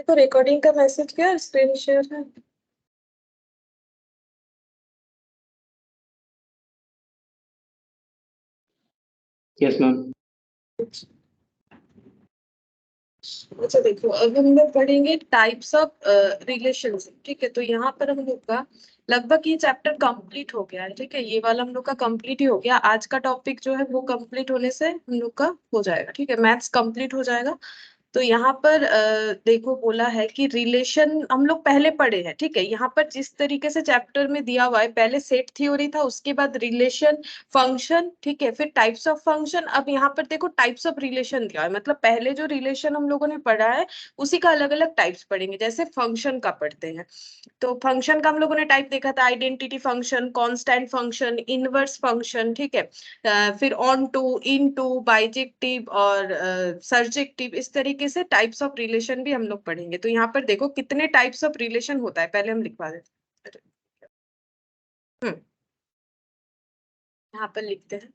देखो रिकॉर्डिंग का मैसेज क्या स्क्रीन शेयर है। Yes ma'am. अच्छा देखो अब हम लोग पढ़ेंगे टाइप्स ऑफ रिलेशंस। ठीक है, तो यहाँ पर हम लोग का लगभग ये चैप्टर कंप्लीट हो गया है। ठीक है, ये वाला हम लोग का कंप्लीट ही हो गया। आज का टॉपिक जो है वो कंप्लीट होने से हम लोग का हो जाएगा। ठीक है, मैथ्स कंप्लीट हो जाएगा। तो यहाँ पर देखो बोला है कि रिलेशन हम लोग पहले पढ़े हैं। ठीक है, यहाँ पर जिस तरीके से चैप्टर में दिया हुआ है, पहले सेट थ्योरी था, उसके बाद रिलेशन, फंक्शन, ठीक है, फिर टाइप्स ऑफ फंक्शन। अब यहाँ पर देखो टाइप्स ऑफ रिलेशन दिया है, मतलब पहले जो रिलेशन हम लोगों ने पढ़ा है उसी का अलग अलग टाइप्स पढ़ेंगे। जैसे फंक्शन का पढ़ते हैं, तो फंक्शन का हम लोगों ने टाइप देखा था, identity function, constant function, inverse function. ठीक है, फिर onto, into, bijective और सर्जेक्टिव, इस तरीके से टाइप्स ऑफ रिलेशन भी हम लोग पढ़ेंगे। तो यहाँ पर देखो कितने टाइप्स ऑफ रिलेशन होता है, पहले हम लिखवा देते हैं। यहाँ पर लिखते हैं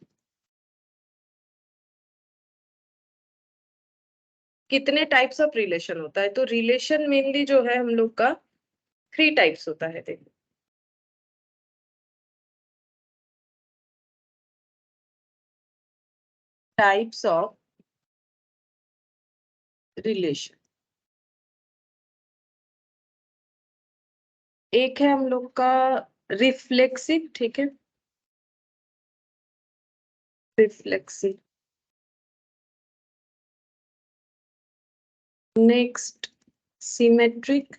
कितने टाइप्स ऑफ रिलेशन होता है। तो रिलेशन मेनली जो है हम लोग का 3 टाइप्स होता है। देखो टाइप्स ऑफ रिलेशन, एक है हम लोग का रिफ्लेक्सिव। ठीक है, रिफ्लेक्सिव। नेक्स्ट सिमेट्रिक,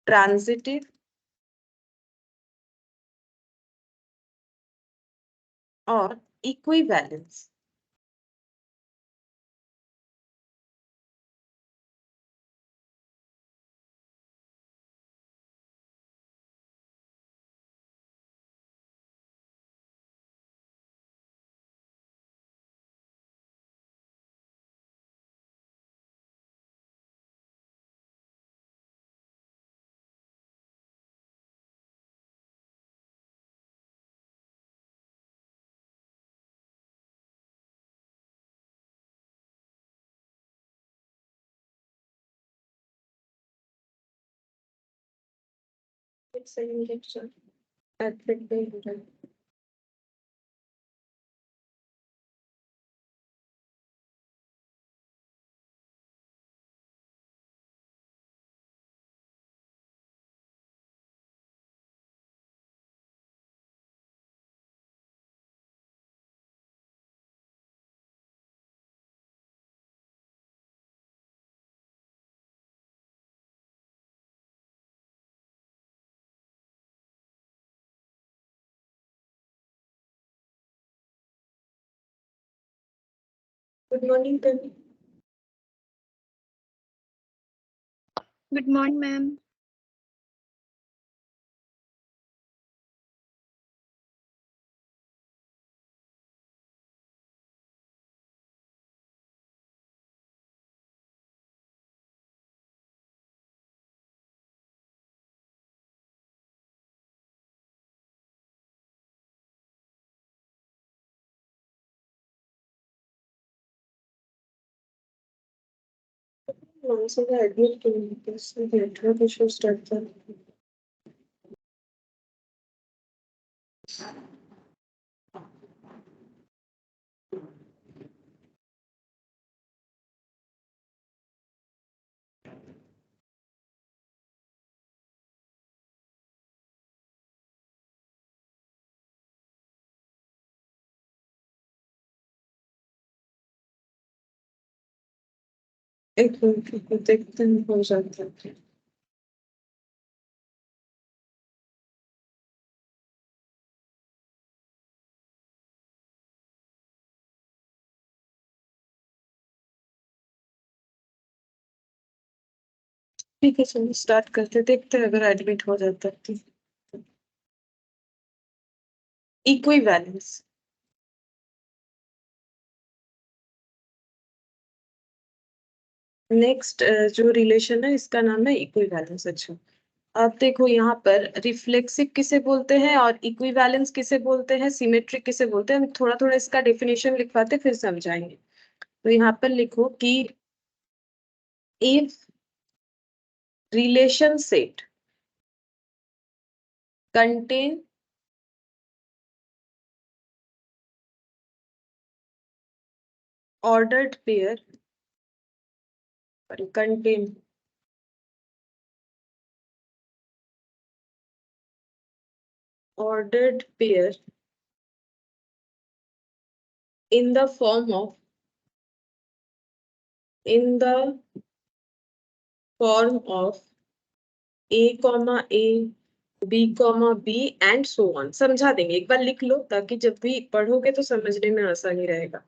ट्रांजिटिव और equivalence. Good morning. Good morning ma'am. Admit network issue start था। एक मिनट देखते हैं हो जाता है। ठीक है चलिए स्टार्ट करते, देखते हैं अगर एडमिट हो जाता है। इक्विवेलेंस, नेक्स्ट जो रिलेशन है इसका नाम है इक्विवेलेंस। अच्छा अब देखो यहाँ पर रिफ्लेक्सिव किसे बोलते हैं और इक्विवेलेंस किसे बोलते हैं, सिमेट्रिक किसे बोलते हैं, हम थोड़ा थोड़ा इसका डेफिनेशन लिखवाते फिर समझाएंगे। तो यहाँ पर लिखो कि if relation set contain ordered pair contain ordered pair in the form of a comma a b comma b and so on। समझा देंगे, एक बार लिख लो ताकि जब भी पढ़ोगे तो समझने में आसानी रहेगा।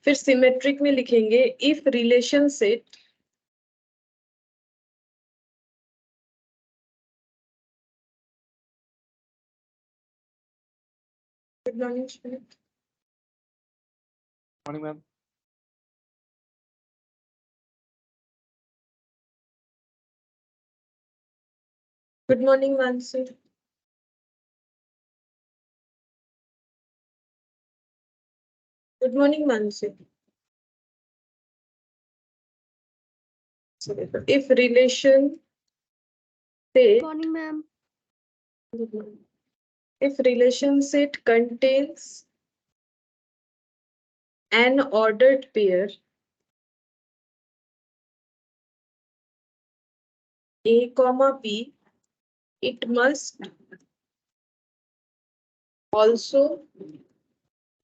फिर सिमेट्रिक में लिखेंगे if relation set morning ma'am. Good morning Mansi. Good morning Mansi. If relation set morning ma'am. if relation set contains an ordered pair a comma b, it must also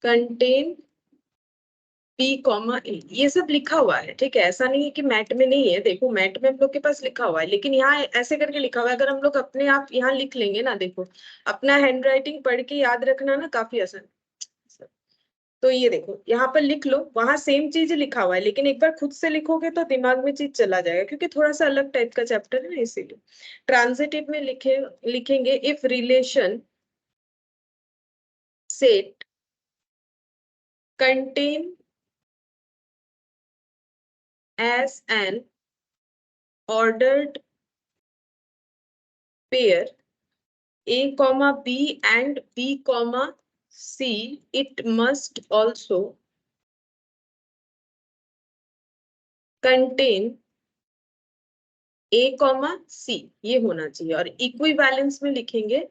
contain p comma a। ये सब लिखा हुआ है, ठीक है, ऐसा नहीं है कि मैट में नहीं है। देखो मैट में हम लोग के पास लिखा हुआ है, लेकिन यहाँ ऐसे करके लिखा हुआ है। अगर हम लोग अपने आप यहाँ लिख लेंगे ना, देखो अपना हैंड राइटिंग पढ़ के याद रखना ना काफी आसान। तो ये देखो यहाँ पर लिख लो, वहां सेम चीज लिखा हुआ है, लेकिन एक बार खुद से लिखोगे तो दिमाग में चीज चला जाएगा, क्योंकि थोड़ा सा अलग टाइप का चैप्टर है ना, इसीलिए। ट्रांजिटिव में लिखेंगे if relation set contain as an ordered pair a comma b and b comma c, it must also contain a comma c, ये होना चाहिए। और इक्विवेलेंस में लिखेंगे,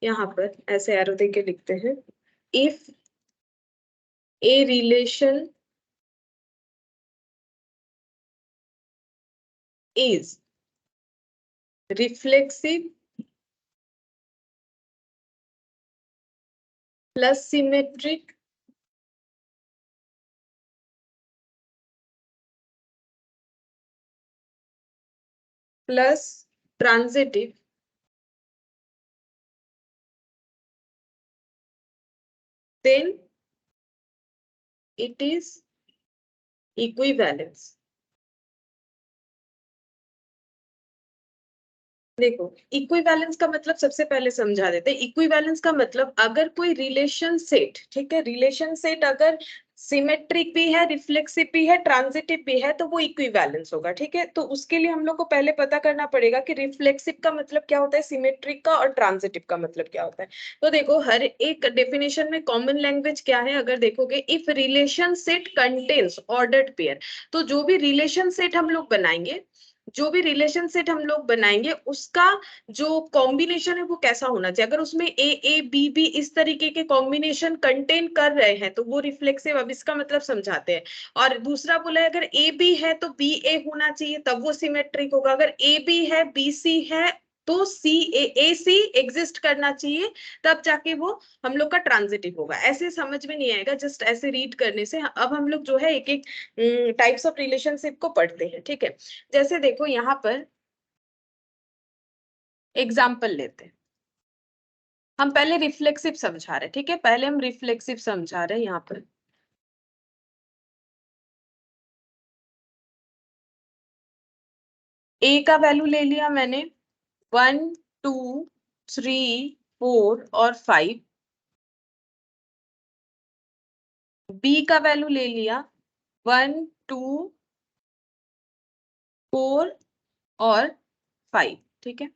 यहाँ पर ऐसे एरो देके लिखते हैं, if a relation is reflexive plus symmetric plus transitive, then it is equivalence। देखो इक्विवेलेंस का मतलब सबसे पहले समझा देते हैं। इक्विवेलेंस का मतलब अगर कोई रिलेशन सेट, ठीक है, रिलेशन सेट अगर सिमेट्रिक भी है, रिफ्लेक्सिव भी है, ट्रांजिटिव भी है, तो वो इक्विवेलेंस होगा, ठीक है। तो उसके लिए हम लोग को पहले पता करना पड़ेगा कि रिफ्लेक्सिव का मतलब क्या होता है, सिमेट्रिक का, और ट्रांजिटिव का मतलब क्या होता है। तो देखो हर एक डेफिनेशन में कॉमन लैंग्वेज क्या है, अगर देखोगे if relation set contains ordered pair, तो जो भी रिलेशन सेट हम लोग बनाएंगे, जो भी रिलेशन सेट हम लोग बनाएंगे उसका जो कॉम्बिनेशन है वो कैसा होना चाहिए। अगर उसमें ए बी बी इस तरीके के कॉम्बिनेशन कंटेन कर रहे हैं तो वो रिफ्लेक्सिव। अब इसका मतलब समझाते हैं। और दूसरा बोला है अगर ए बी है तो बी ए होना चाहिए, तब वो सिमेट्रिक होगा। अगर ए बी है बी सी है तो सी ए सी एग्जिस्ट करना चाहिए, तब जाके वो हम लोग का ट्रांजिटिव होगा। ऐसे समझ में नहीं आएगा जस्ट ऐसे रीड करने से। अब हम लोग जो है एक एक टाइप्स ऑफ रिलेशनशिप को पढ़ते हैं, ठीक है। जैसे देखो यहाँ पर एग्जाम्पल लेते हैं। हम पहले रिफ्लेक्सिव समझा रहे हैं, ठीक है, पहले हम रिफ्लेक्सिव समझा रहे हैं। यहाँ पर ए का वैल्यू ले लिया मैंने 1 2 3 4 और 5। बी का वैल्यू ले लिया 1 2 4 और 5, ठीक है।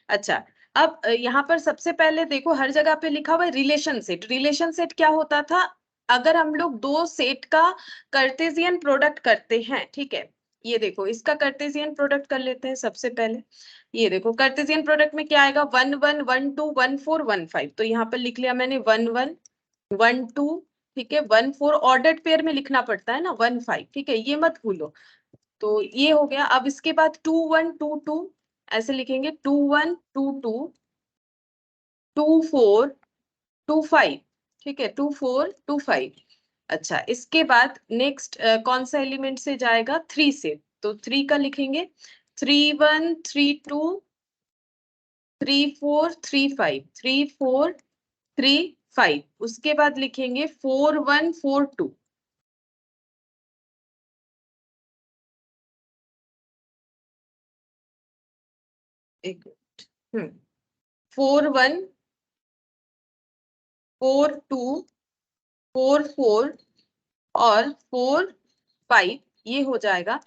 अच्छा, अब यहाँ पर सबसे पहले देखो हर जगह पे लिखा हुआ है रिलेशन सेट। रिलेशन सेट क्या होता था, अगर हम लोग दो सेट का कार्टेशियन प्रोडक्ट करते हैं, ठीक है, ये देखो इसका कार्टेशियन प्रोडक्ट कर लेते हैं सबसे पहले। ये देखो कार्टेशियन प्रोडक्ट में क्या आएगा, 1 1 1 2 1 4 1 5, तो यहाँ पर लिख लिया मैंने 1 1 1 2, ठीक है, 1 4 ऑर्डर्ड पेयर में लिखना पड़ता है ना, 1 5, ठीक है, ये मत भूलो। तो ये हो गया। अब इसके बाद 2 1 2 2 ऐसे लिखेंगे, 2 1 2 2 2 4 2 5, ठीक है, 2 4 2 5। अच्छा, इसके बाद नेक्स्ट कौन सा एलिमेंट से जाएगा, 3 से, तो 3 का लिखेंगे 3 1 3 2 3 4 3 5 3 4 3 5। उसके बाद लिखेंगे 4 1 4 2, एक 4 1 4 2 4 4 और 4 5, ये हो जाएगा।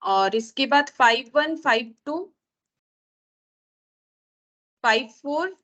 और इसके बाद 5 1 5 2 5 4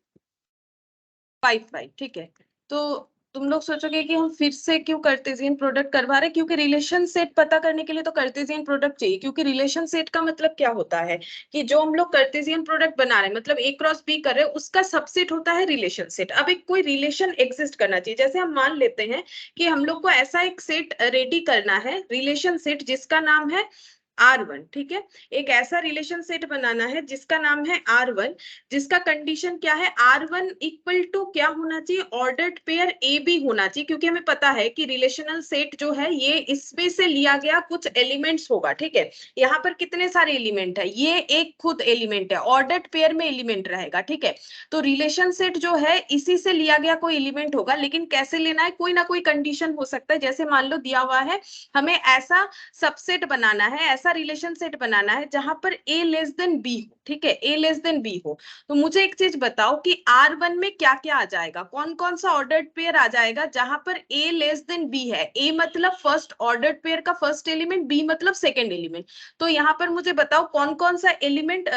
5 5, ठीक है। तो तुम लोग सोचोगे कि हम फिर से क्यों कार्टेशियन प्रोडक्ट करवा रहे हैं, क्योंकि रिलेशन सेट पता करने के लिए तो कार्टेशियन प्रोडक्ट चाहिए। क्योंकि रिलेशन सेट का मतलब क्या होता है कि जो हम लोग कार्टेशियन प्रोडक्ट बना रहे हैं, मतलब ए क्रॉस बी कर रहे हैं, उसका सबसेट होता है रिलेशन सेट। अब एक कोई रिलेशन एग्जिस्ट करना चाहिए। जैसे हम मान लेते हैं कि हम लोग को ऐसा एक सेट रेडी करना है, रिलेशन सेट, जिसका नाम है R1, ठीक है। एक ऐसा रिलेशन सेट बनाना है जिसका नाम है R1, जिसका कंडीशन क्या है, R1 इक्वल टू क्या होना चाहिए, ऑर्डर्ड पेयर ए बी होना चाहिए। क्योंकि हमें पता है कि रिलेशनल सेट जो है ये इसमें से लिया गया कुछ एलिमेंट्स होगा, ठीक है। यहाँ पर कितने सारे एलिमेंट है, ये एक खुद एलिमेंट है, ऑर्डर्ड पेयर में एलिमेंट रहेगा, ठीक है। तो रिलेशन सेट जो है इसी से लिया गया कोई एलिमेंट होगा, लेकिन कैसे लेना है, कोई ना कोई कंडीशन हो सकता है। जैसे मान लो दिया हुआ है हमें ऐसा सबसेट बनाना है, ऐसा रिलेशन सेट बनाना है जहां पर a लेस देन b हो, ठीक है, a लेस देन b हो। तो मुझे एक चीज बताओ कि R1 में क्या क्या आ जाएगा, कौन कौन सा ऑर्डर्ड पेयर आ जाएगा जहां पर a लेस देन b है। a मतलब फर्स्ट ऑर्डर्ड पेयर का फर्स्ट एलिमेंट, b मतलब सेकंड एलिमेंट। तो यहाँ पर मुझे बताओ कौन कौन सा एलिमेंट,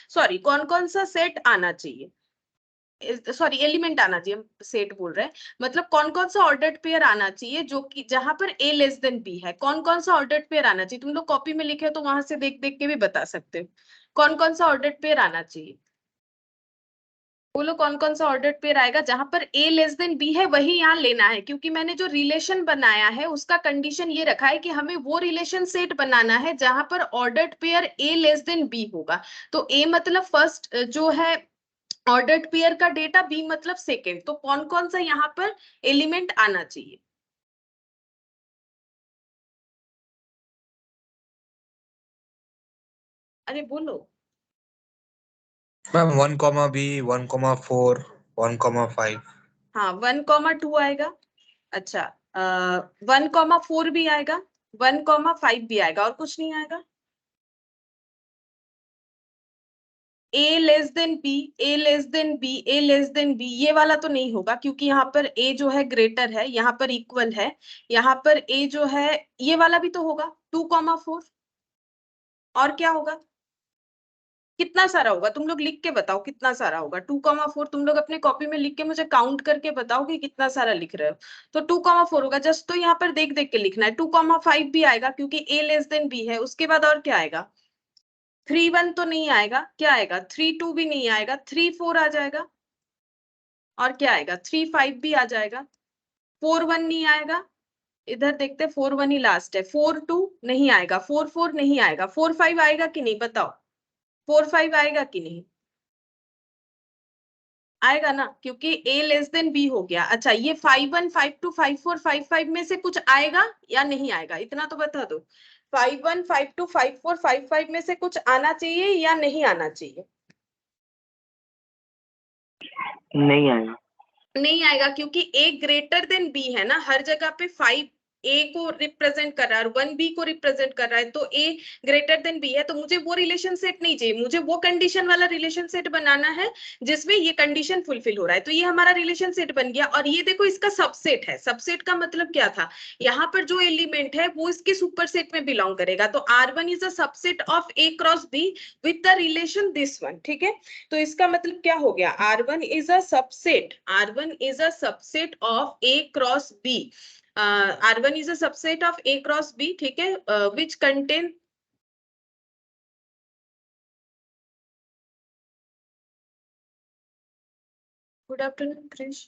सॉरी कौन कौन सा सेट आना चाहिए, सॉरी एलिमेंट आना चाहिए, सेट बोल रहे हैं, मतलब कौन कौन सा ऑर्डर्ड पेयर आना चाहिए जो कि जहां पर a लेस देन b है। कौन कौन सा ऑर्डर्ड पेयर आना चाहिए, तुम लोग कॉपी में लिखे हो तो वहां से देख देख के भी बता सकते हो कौन कौन सा ऑर्डर्ड पेयर आना चाहिए। बोलो कौन कौन सा ऑर्डर्ड पेयर आएगा जहां पर a लेस देन b है, वही यहाँ लेना है। क्योंकि मैंने जो रिलेशन बनाया है उसका कंडीशन ये रखा है कि हमें वो रिलेशन सेट बनाना है जहां पर ordered pair a less then b होगा। तो a मतलब फर्स्ट जो है ऑर्डर्ड पेयर का डेटा, बी मतलब सेकेंड। तो कौन कौन सा यहाँ पर एलिमेंट आना चाहिए, अरे बोलो। Ma'am 1, B 1, 4 1, 5। हाँ 1, 2 आएगा। अच्छा, 1, 4 भी आएगा, 1, 5 भी आएगा, और कुछ नहीं आएगा। a less than B, a less than B, a less than B, ये वाला तो नहीं होगा क्योंकि यहाँ पर a जो है ग्रेटर है, यहाँ पर इक्वल है, यहाँ पर a जो है, ये वाला भी तो होगा 2, 4। और क्या होगा, कितना सारा होगा, तुम लोग लिख के बताओ कितना सारा होगा। 2, 4 तुम लोग अपने कॉपी में लिख के मुझे काउंट करके बताओ कि कितना सारा लिख रहे हो। तो 2, 4 होगा, जस्ट तो यहाँ पर देख देख के लिखना है। 2, 5 भी आएगा क्योंकि a लेस देन b है। उसके बाद और क्या आएगा, 3, 1 तो नहीं आएगा, क्या आएगा, 3, 2 भी नहीं आएगा, 3, 4 आ जाएगा। और क्या आएगा, 3, 5 भी आ जाएगा, 4, 1 नहीं आएगा। इधर देखते, 4, 1 ही लास्ट है। 4, 2 नहीं आएगा, 4, 4 नहीं आएगा, 4, 5 आएगा कि नहीं बताओ, 4, 5 आएगा कि नहीं, आएगा ना, क्योंकि a लेस देन b हो गया। अच्छा, ये 5, 1, 5, 2 5, 4 5, 5 में से कुछ आएगा या नहीं आएगा, इतना तो बता दो। 5, 1, 5, 2 5, 4 5, 5 में से कुछ आना चाहिए या नहीं आना चाहिए, नहीं आएगा। नहीं आएगा क्योंकि a ग्रेटर देन b है ना, हर जगह पे 5 ए को रिप्रेजेंट कर रहा है और 1 बी को रिप्रेजेंट कर रहा है, तो ए ग्रेटर देन बी है, तो मुझे वो रिलेशन सेट नहीं चाहिए, मुझे वो कंडीशन वाला रिलेशन सेट बनाना है जिसमें ये कंडीशन फुलफिल हो रहा है। तो ये हमारा रिलेशन सेट बन गया। और ये देखो इसका सबसेट है। सबसेट का मतलब क्या था, यहाँ पर जो एलिमेंट है वो इसके सुपरसेट में बिलोंग करेगा। तो R1 is a subset of A cross B with the relation this one. ठीक है, तो इसका मतलब क्या हो गया, R1 is a subset, R1 is a subset of A cross B, R1 is a subset of A cross B, ठीक है, which contain good afternoon Krish.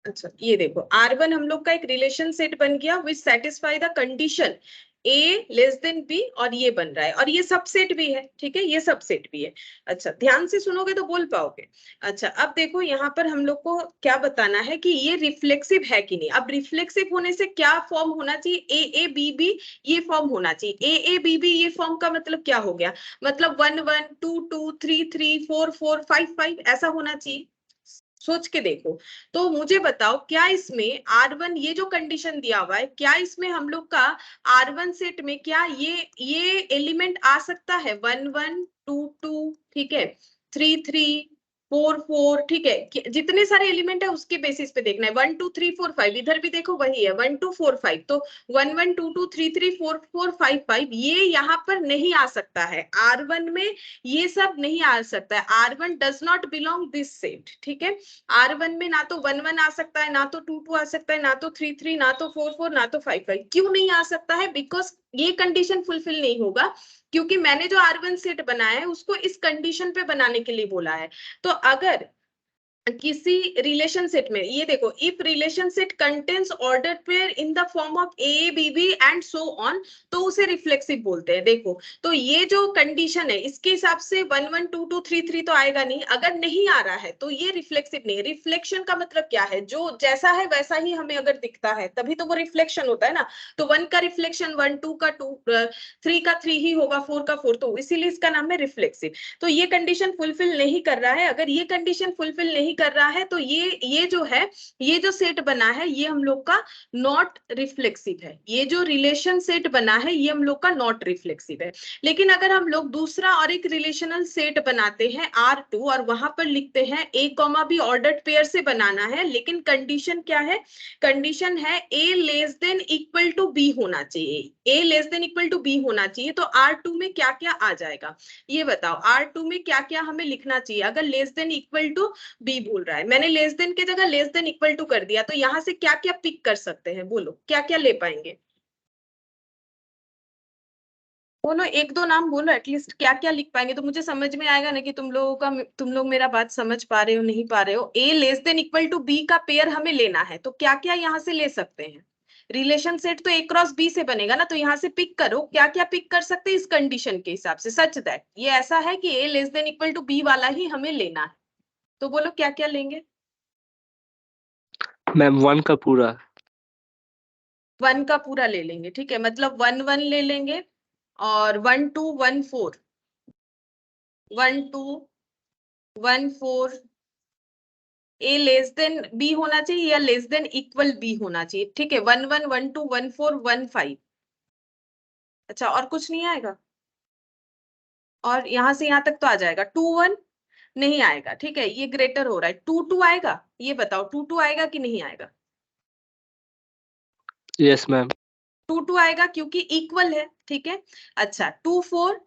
अच्छा ये देखो R1 हम लोग का एक रिलेशन सेट बन गया विच satisfy the condition A less then B, और ये बन रहा है, और ये सबसेट भी है। ठीक है, ये सबसेट भी है। अच्छा ध्यान से सुनोगे तो बोल पाओगे। अच्छा अब देखो यहाँ पर हम लोग को क्या बताना है कि ये रिफ्लेक्सिव है कि नहीं। अब रिफ्लेक्सिव होने से क्या फॉर्म होना चाहिए, A A B B ये फॉर्म होना चाहिए। A A B B ये फॉर्म का मतलब क्या हो गया, मतलब 1 1 2 2 3 3 4 4 5 5 ऐसा होना चाहिए। सोच के देखो। तो मुझे बताओ क्या इसमें R1 ये जो कंडीशन दिया हुआ है, क्या इसमें हम लोग का R1 सेट में क्या ये एलिमेंट आ सकता है 1 1 2 2, ठीक है, 3 3 4 4, ठीक है, जितने सारे एलिमेंट है उसके बेसिस पे देखना है। 1 2 3 4 5 इधर भी देखो वही है 1 2 4 5, तो 1 1 2 2 3 3 4 4 5 5 ये यहाँ पर नहीं आ सकता है। R1 में ये सब नहीं आ सकता है। R1 does not belong this set. ठीक है, R1 में ना तो 1 1 आ सकता है, ना तो 2 2 आ सकता है, ना तो 3 3, ना तो 4 4, ना तो 5 5। क्यों नहीं आ सकता है, बिकॉज ये कंडीशन फुलफिल नहीं होगा, क्योंकि मैंने जो R1 सेट बनाया है उसको इस कंडीशन पे बनाने के लिए बोला है। तो अगर किसी रिलेशन सेट में ये देखो, if relation set contains order pair in the form of A B B and so on, तो उसे रिफ्लेक्सिव बोलते हैं। देखो तो ये जो कंडीशन है इसके हिसाब से 1 1 2 2 3 3 तो आएगा नहीं। अगर नहीं आ रहा है तो ये रिफ्लेक्सिव नहीं। रिफ्लेक्शन का मतलब क्या है, जो जैसा है वैसा ही हमें अगर दिखता है तभी तो वो रिफ्लेक्शन होता है ना। तो 1 का रिफ्लेक्शन 1, 2 का 2, 3 का 3 ही होगा, 4 का 4, तो इसीलिए इसका नाम है रिफ्लेक्सिव। तो ये कंडीशन फुलफिल नहीं कर रहा है। अगर ये कंडीशन फुलफिल नहीं कर रहा है तो ये जो है, ये जो सेट बना है ये हम लोग का नॉट रिफ्लेक्सिव है। ये जो रिलेशन सेट बना है ये हम लोग का नॉट रिफ्लेक्सिव है। लेकिन अगर हम लोग दूसरा और एक रिलेशनल सेट बनाते हैं R2 और वहां पर लिखते हैं A comma B ordered pair से बनाना है, लेकिन कंडीशन क्या है, कंडीशन है A less than equal to B होना चाहिए। A less than equal to B होना चाहिए। तो R2 में क्या क्या आ जाएगा ये बताओ, R2 में क्या क्या हमें लिखना चाहिए। अगर less than equal to B बोल रहा है, मैंने लेस देन की जगह लेस देन इक्वल टू कर दिया, तो यहां से क्या क्या पिक कर सकते हैं, बोलो क्या क्या ले पाएंगे। बोलो एक दो नाम बोलो एटलीस्ट, क्या क्या लिख पाएंगे, तो मुझे समझ में आएगा ना कि तुम लोग मेरा बात समझ पा रहे हो नहीं पा रहे हो। A less than equal to B का पेयर हमें लेना है, तो क्या क्या यहाँ से ले सकते हैं। रिलेशन सेट तो A क्रॉस B से बनेगा ना, तो यहाँ से पिक करो क्या क्या पिक कर सकते हैं इस कंडीशन के हिसाब से। सच दैट ये ऐसा है कि A less than equal to B वाला ही हमें लेना है, तो बोलो क्या क्या लेंगे। मैम 1 का पूरा। 1 का पूरा ले लेंगे, ठीक है, मतलब 1 1 ले लेंगे, और 1 2 1 4, 1 2 1 4, ए लेस देन बी होना चाहिए या लेस देन इक्वल बी होना चाहिए। ठीक है, 1 1 1 2 1 4 1 5। अच्छा और कुछ नहीं आएगा, और यहां से यहां तक तो आ जाएगा। 2 1 नहीं आएगा, ठीक है, ये ग्रेटर हो रहा है। 2 2 आएगा, ये बताओ 2 2 आएगा कि नहीं आएगा। Yes ma'am. 2 2 आएगा क्योंकि इक्वल है, ठीक है। अच्छा 2 4,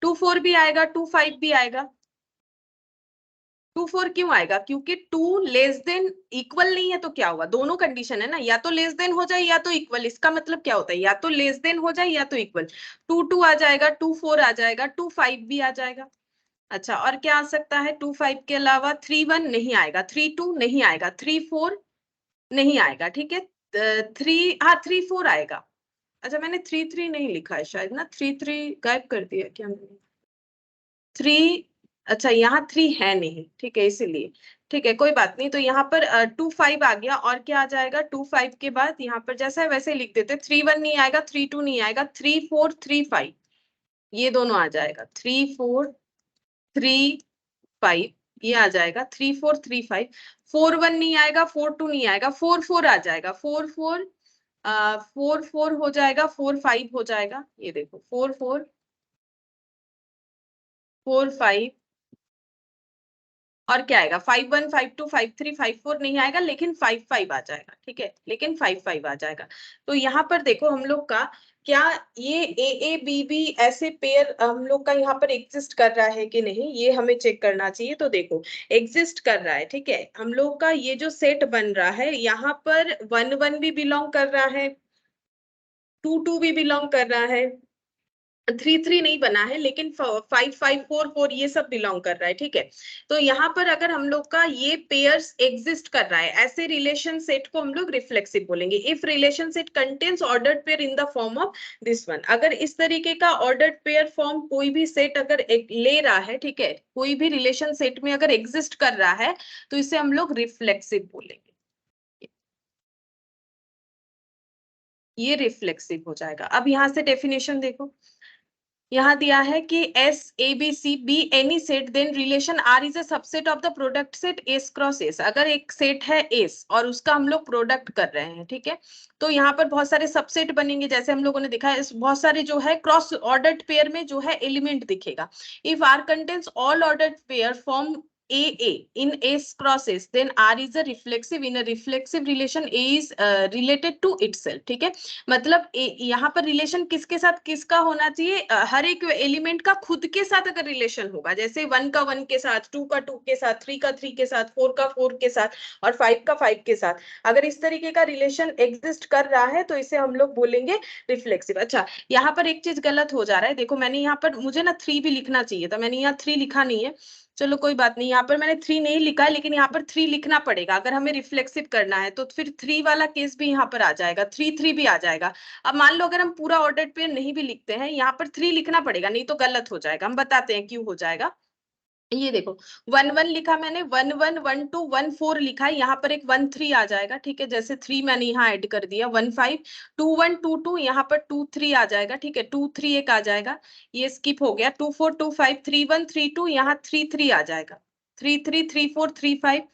2 4 भी आएगा, 2 5 भी आएगा। 2 4 क्यों आएगा, क्योंकि 2 लेस देन इक्वल नहीं है, तो क्या हुआ, दोनों कंडीशन है ना, या तो लेस देन हो जाए या तो इक्वल। इसका मतलब क्या होता है, या तो लेस देन हो जाए या तो इक्वल। 2 2 आ जाएगा, 2 4 आ जाएगा, 2 5 भी आ जाएगा। अच्छा और क्या आ सकता है 2 5 के अलावा, 3 1 नहीं आएगा, 3 2 नहीं आएगा, 3 4 नहीं आएगा, ठीक है, 3 हाँ 3 4 आएगा। अच्छा मैंने 3 3 नहीं लिखा है शायद ना, 3 3 गायब कर दिया क्या मैंने, 3, अच्छा यहाँ 3 है नहीं, ठीक है, इसीलिए, ठीक है कोई बात नहीं। तो यहाँ पर 2 5 आ गया, और क्या आ जाएगा 2 5 के बाद यहाँ पर जैसा है वैसे लिख देते। 3 1 नहीं आएगा, 3 2 नहीं आएगा, 3 4 3 5 ये दोनों आ जाएगा, 3 4 3 5 ये आ जाएगा 3 4 3 5, 4 1 नहीं आएगा, 4 2 नहीं आएगा, 4 4 आ जाएगा, 4 4 4 4 हो जाएगा, 4 5 हो जाएगा। ये देखो 4 4 4 5 और क्या आएगा 5 1 5 2 5 3 5 4 नहीं आएगा, लेकिन 5 5 आ जाएगा। ठीक है, लेकिन 5 5 आ जाएगा। तो यहाँ पर देखो हम लोग का क्या ये ए ए बी बी ऐसे पेयर हम लोग का यहाँ पर एग्जिस्ट कर रहा है कि नहीं, ये हमें चेक करना चाहिए। तो देखो एग्जिस्ट कर रहा है। ठीक है, हम लोग का ये जो सेट बन रहा है यहाँ पर 1 1 भी बिलोंग कर रहा है, 2 2 भी बिलोंग कर रहा है, 3 3 नहीं बना है, लेकिन 5 5 4 4 ये सब बिलोंग कर रहा है। ठीक है, तो यहाँ पर अगर हम लोग का ये पेयर्स एग्जिस्ट कर रहा है, ऐसे रिलेशन सेट को हम लोग रिफ्लेक्सिव बोलेंगे। If relation set contains ordered pair in the form of this one, अगर इस तरीके का ऑर्डर्ड पेयर फॉर्म कोई भी सेट अगर ले रहा है, ठीक है, कोई भी रिलेशन सेट में अगर एग्जिस्ट कर रहा है, तो इसे हम लोग रिफ्लेक्सिव बोलेंगे। ये रिफ्लेक्सिव हो जाएगा। अब यहां से डेफिनेशन देखो, यहाँ दिया है कि S A B C B any set then relation R is a subset of the product set S cross S। अगर एक सेट है S और उसका हम लोग प्रोडक्ट कर रहे हैं, ठीक है, तो यहाँ पर बहुत सारे सबसेट बनेंगे, जैसे हम लोगों ने देखा है बहुत सारे जो है क्रॉस ऑर्डर्ड पेयर में जो है एलिमेंट दिखेगा। If R contains all ordered pair form AA in S cross S, then R is a reflexive, in a reflexive relation A is related to itself। ठीक है, मतलब यहाँ पर रिलेशन किसके साथ किसका होना चाहिए, हर एक एलिमेंट का खुद के साथ अगर रिलेशन होगा, जैसे 1 का 1 के साथ, 2 का 2 के साथ, 3 का 3 के साथ, 4 का 4 के साथ और 5 का 5 के साथ, अगर इस तरीके का रिलेशन एग्जिस्ट कर रहा है तो इसे हम लोग बोलेंगे रिफ्लेक्सिव। अच्छा, यहाँ पर एक चीज गलत हो जा रहा है, देखो मैंने यहाँ पर, मुझे ना 3 भी लिखना चाहिए था, मैंने यहाँ 3 लिखा नहीं है। चलो कोई बात नहीं, यहाँ पर मैंने 3 नहीं लिखा है, लेकिन यहाँ पर 3 लिखना पड़ेगा अगर हमें रिफ्लेक्सिव करना है, तो फिर 3 वाला केस भी यहाँ पर आ जाएगा, 3 3 भी आ जाएगा। अब मान लो अगर हम पूरा ऑर्डर्ड पेयर नहीं भी लिखते हैं, यहाँ पर 3 लिखना पड़ेगा, नहीं तो गलत हो जाएगा। हम बताते हैं क्यों हो जाएगा। ये देखो 1 1 लिखा मैंने, 1 1 1 2 1 4 लिखा है, यहाँ पर एक 1 3 आ जाएगा। ठीक है, जैसे 3 मैंने यहाँ ऐड कर दिया, 1 5 2 1 2 2, यहाँ पर 2 3 आ जाएगा। ठीक है, 2 3 एक आ जाएगा, ये स्किप हो गया। 2 4 2 5 3 1 3 2, यहाँ 3 3 आ जाएगा, 3 3 3 4 3 5